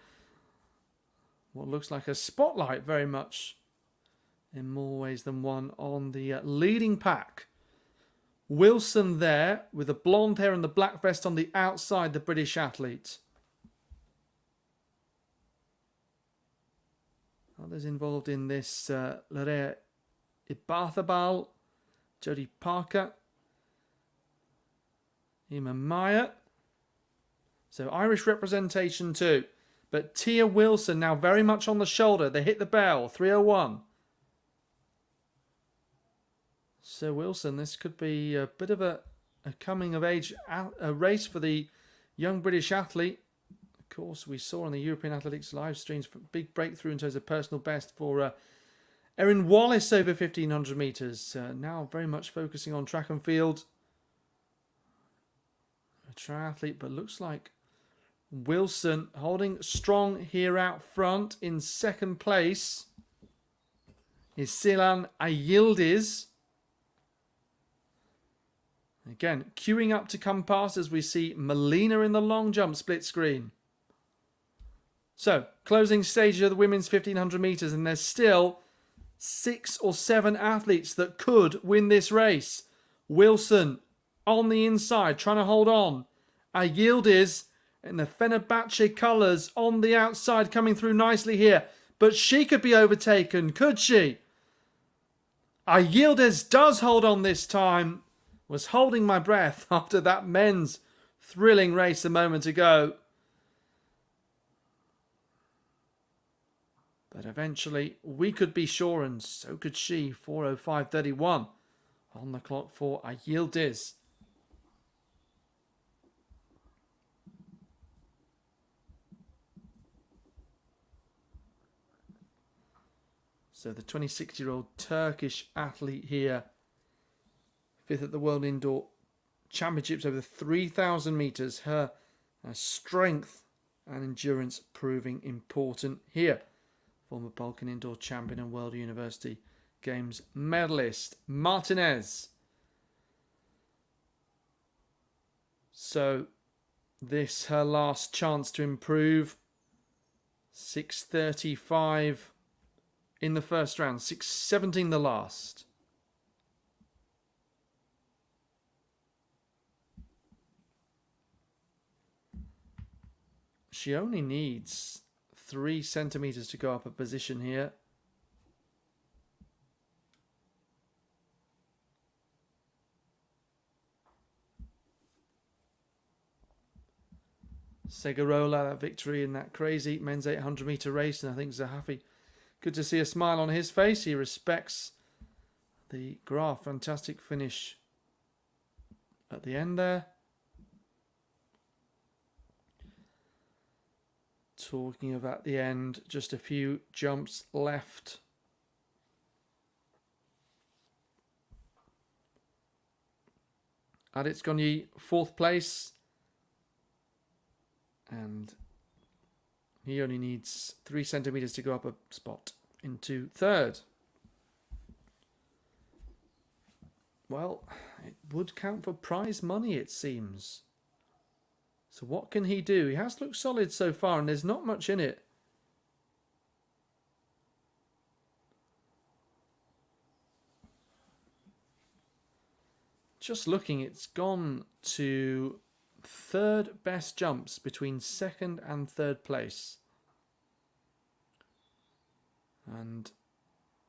what looks like a spotlight very much in more ways than one on the leading pack. Wilson there with the blonde hair and the black vest on the outside, the British athlete. Others involved in this, Larea Ibarthabal, Jodie Parker, Emma Meyer. So Irish representation too. But Tia Wilson now very much on the shoulder. They hit the bell, 3:01. So Wilson, this could be a bit of a coming of age a race for the young British athlete. Of course, we saw on the European Athletics live streams big breakthrough in terms of personal best for Erin Wallace over 1500 metres. Now very much focusing on track and field. A triathlete, but looks like Wilson holding strong here out front. In 2nd place is Silan Ayildiz. Again, queuing up to come past as we see Melina in the long jump split screen. So, closing stages of the women's 1500 metres, and there's still 6 or 7 athletes that could win this race. Wilson on the inside, trying to hold on. Ayildiz in the Fenerbahce colours on the outside, coming through nicely here. But she could be overtaken, could she? Ayildiz does hold on this time. Was holding my breath after that men's thrilling race a moment ago. But eventually we could be sure, and so could she. 4:05.31 on the clock for Ayildiz. So the 26-year-old Turkish athlete here, 5th at the World Indoor Championships over 3,000 metres. Her strength and endurance proving important here. Former Balkan Indoor Champion and World University Games medalist. Martinez. So this her last chance to improve. 6:35 in the first round. 6:17 the last. She only needs 3 centimetres to go up a position here. Segurola, that victory in that crazy men's 800 metre race, and I think Zahafi, good to see a smile on his face. He respects the graph. Fantastic finish at the end there. Talking about the end, just a few jumps left. Aditz Gonyi, 4th place. And he only needs 3 centimetres to go up a spot into 3rd. Well, it would count for prize money, it seems. So what can he do? He has looked solid so far, and there's not much in it. Just looking, it's gone to third best jumps between second and third place. And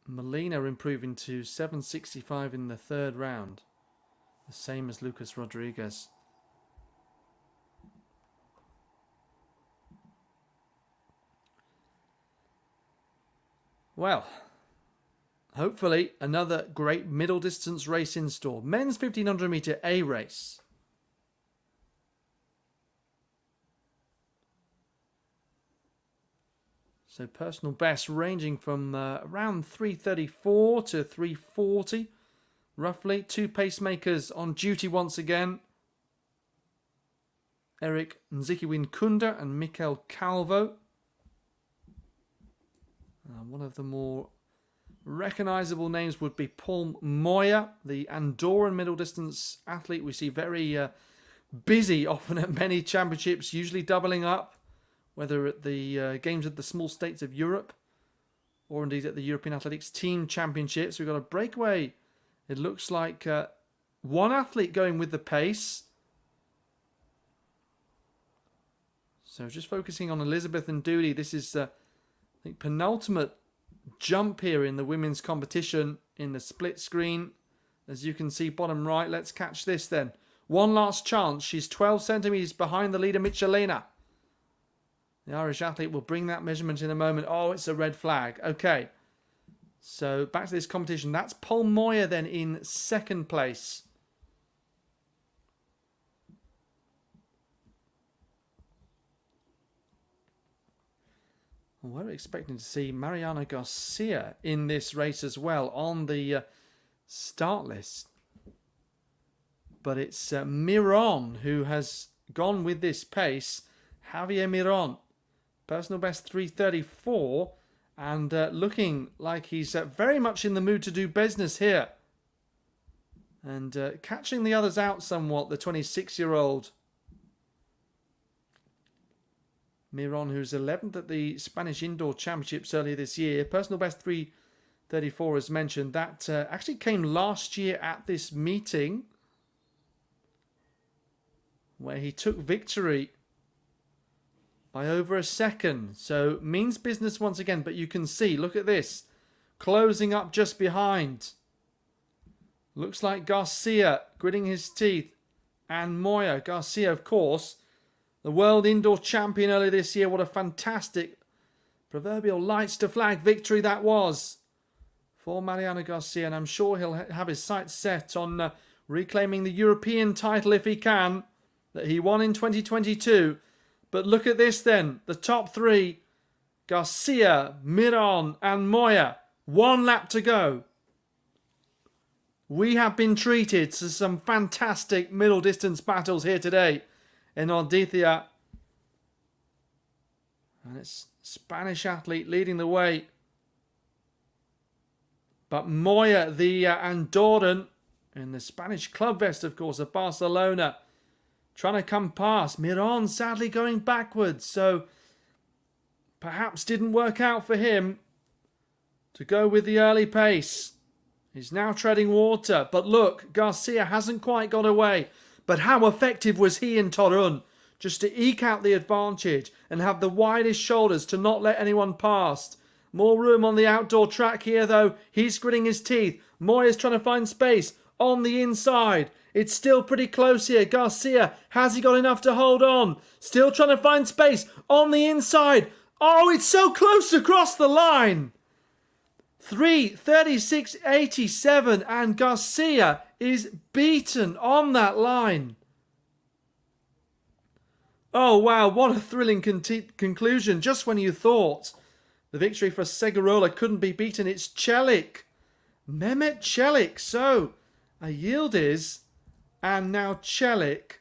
Molina improving to 765 in the third round. The same as Lucas Rodriguez. Well, hopefully another great middle distance race in store. Men's 1500 meter A race. So personal best ranging from around 334 to 340, roughly. Two pacemakers on duty once again. Eric Nzikiwin Kunda and Mikel Calvo. One of the more recognisable names would be Paul Moya, the Andorran middle distance athlete. We see very busy often at many championships, usually doubling up, whether at the Games of the Small States of Europe or indeed at the European Athletics Team Championships. We've got a breakaway. It looks like one athlete going with the pace. So just focusing on Elizabeth and Dooley. This is, I think, penultimate jump here in the women's competition in the split screen. As you can see, bottom right. Let's catch this then. One last chance. She's 12 centimetres behind the leader, Michelina. The Irish athlete will bring that measurement in a moment. Oh, it's a red flag. Okay. So back to this competition. That's Paul Moya then in second place. Well, we're expecting to see Mariana Garcia in this race as well on the start list. But it's Miron who has gone with this pace. Javier Miron. Personal best 334. And looking like he's very much in the mood to do business here. And catching the others out somewhat, the 26-year-old Miron, who's 11th at the Spanish Indoor Championships earlier this year. Personal best 334 as mentioned. That actually came last year at this meeting, where he took victory by over a second. So means business once again. But you can see, look at this. Closing up just behind. Looks like Garcia gritting his teeth. And Moya. Garcia, of course, the world indoor champion earlier this year. What a fantastic proverbial lights to flag victory that was for Mariano Garcia. And I'm sure he'll have his sights set on reclaiming the European title if he can, that he won in 2022. But look at this then. The top three, Garcia, Miron and Moya. One lap to go. We have been treated to some fantastic middle distance battles here today in Ordizia. And it's Spanish athlete leading the way. But Moya, the Andorran, in the Spanish club vest, of course, of Barcelona, trying to come past. Miron sadly going backwards. So perhaps didn't work out for him to go with the early pace. He's now treading water. But look, Garcia hasn't quite got away. But how effective was he in Torun? Just to eke out the advantage and have the widest shoulders to not let anyone past. More room on the outdoor track here though. He's gritting his teeth. Moya's trying to find space on the inside. It's still pretty close here. Garcia, has he got enough to hold on? Still trying to find space on the inside. Oh, it's so close across the line. 3:36.87 and Garcia is beaten on that line. Oh, wow, what a thrilling conclusion. Just when you thought the victory for Segurola couldn't be beaten, it's Celik. Mehmet Celik. So, a Yildiz and now Celik.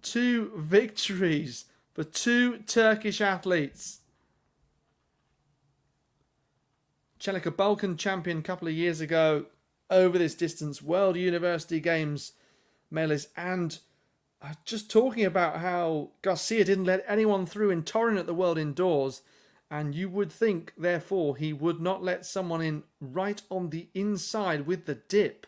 Two victories for two Turkish athletes. Celik, a Balkan champion a couple of years ago over this distance. World University Games medalist and just talking about how Garcia didn't let anyone through in Torrin at the World Indoors, and you would think, therefore, he would not let someone in right on the inside with the dip.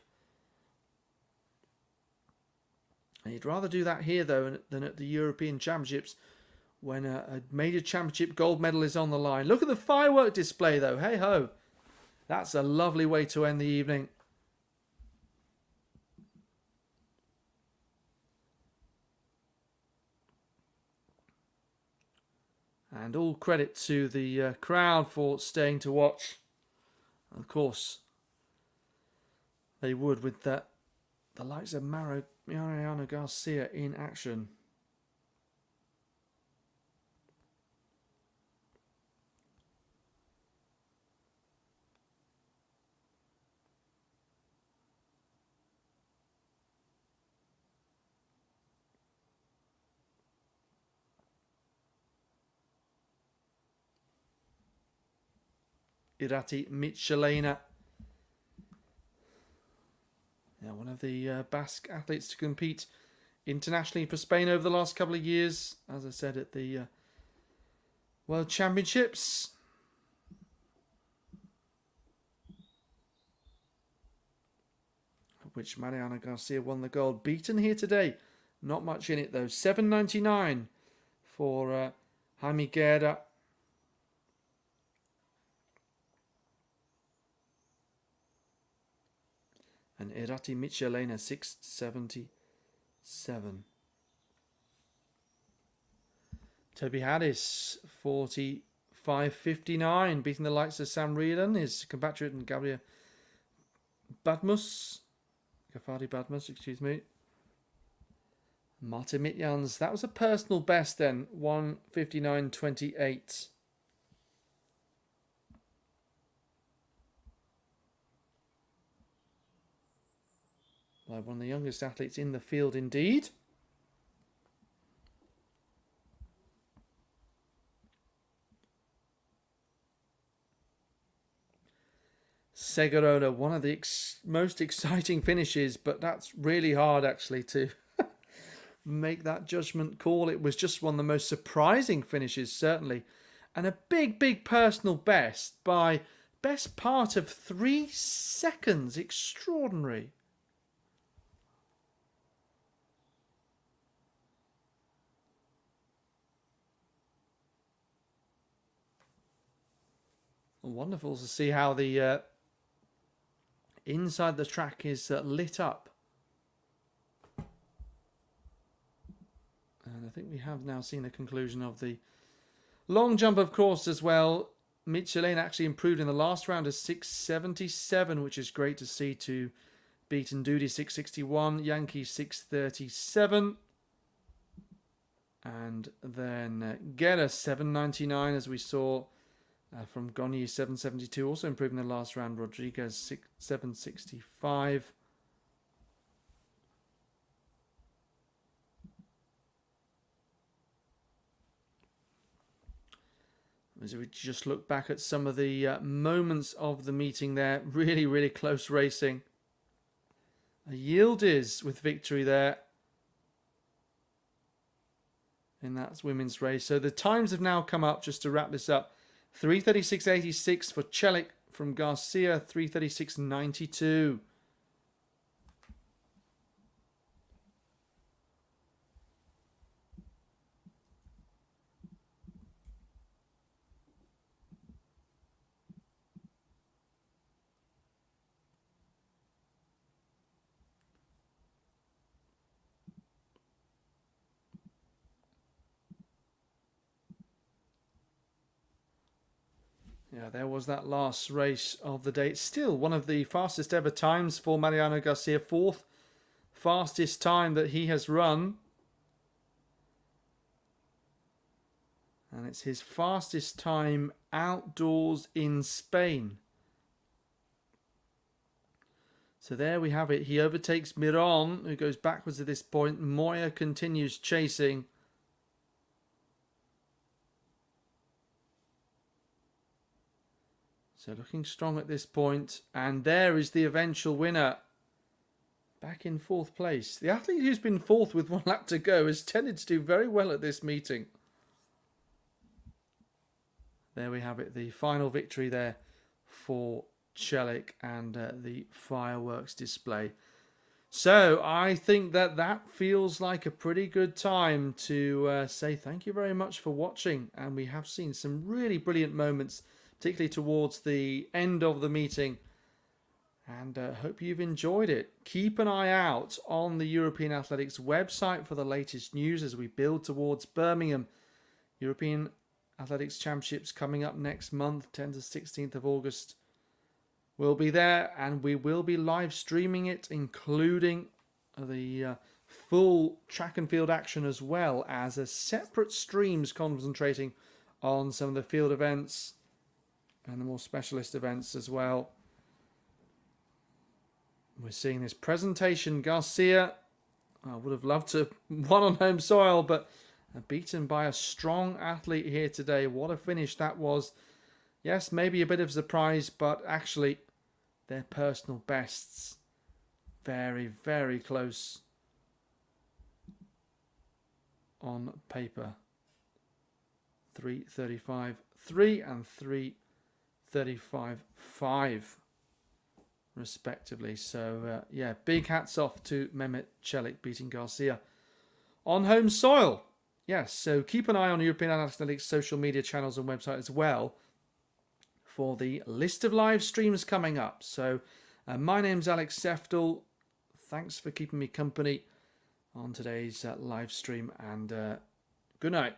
And he'd rather do that here, though, than at the European Championships, when a major championship gold medal is on the line. Look at the firework display, though. Hey-ho. That's a lovely way to end the evening. And all credit to the crowd for staying to watch. Of course, they would with the likes of Mariano Garcia in action. Irati Michelena. One of the Basque athletes to compete internationally for Spain over the last couple of years. As I said, at the World Championships. Which Mariano Garcia won the gold. Beaten here today. Not much in it though. 7.99 for Jaime Guerra. And Irati Michelena 6.77. Toby Haddis 45.59, beating the likes of Sam Reardon, his compatriot, and Gafari Badmus, excuse me. Martin Mityans, that was a personal best then, 1:59.28. By one of the youngest athletes in the field indeed. Segurola, one of the most exciting finishes, but that's really hard actually to make that judgment call. It was just one of the most surprising finishes, certainly. And a big personal best by best part of 3 seconds. Extraordinary. Wonderful to see how the inside the track is lit up. And I think we have now seen the conclusion of the long jump, of course, as well. Michelena actually improved in the last round to 6.77, which is great to see, to beat Ndudi 6.61, Yankee 6.37. And then Guerra 7.99, as we saw from Goni 7.72, also improving in the last round. Rodriguez 7.65. As we just look back at some of the moments of the meeting there, really close racing. Yildiz with victory there in that women's race. So the times have now come up, just to wrap this up. 3:36.86 for Celik from Garcia, 3:36.92. Yeah, there was that last race of the day. It's still one of the fastest ever times for Mariano Garcia. 4th fastest time that he has run. And it's his fastest time outdoors in Spain. So there we have it. He overtakes Miron, who goes backwards at this point. Moya continues chasing. So looking strong at this point. And there is the eventual winner. back in 4th place. The athlete who's been 4th with 1 lap to go has tended to do very well at this meeting. There we have it, the final victory there for Celik and the fireworks display. So I think that feels like a pretty good time to say thank you very much for watching. And we have seen some really brilliant moments, particularly towards the end of the meeting. And hope you've enjoyed it. Keep an eye out on the European Athletics website for the latest news as we build towards Birmingham. European Athletics Championships coming up next month, 10th to 16th of August. We'll be there, and we will be live streaming it, including the full track and field action, as well as a separate streams concentrating on some of the field events and the more specialist events as well. We're seeing this presentation. Garcia, I would have loved to have won on home soil, but beaten by a strong athlete here today. What a finish that was. Yes, maybe a bit of a surprise, but actually their personal bests very, very close on paper. 3:35.3 and 3:35.5 respectively. So yeah, big hats off to Mehmet Celik beating Garcia on home soil. Yes, so keep an eye on European Athletics social media channels and website as well for the list of live streams coming up. So my name's Alex Seftel. Thanks for keeping me company on today's live stream, and good night.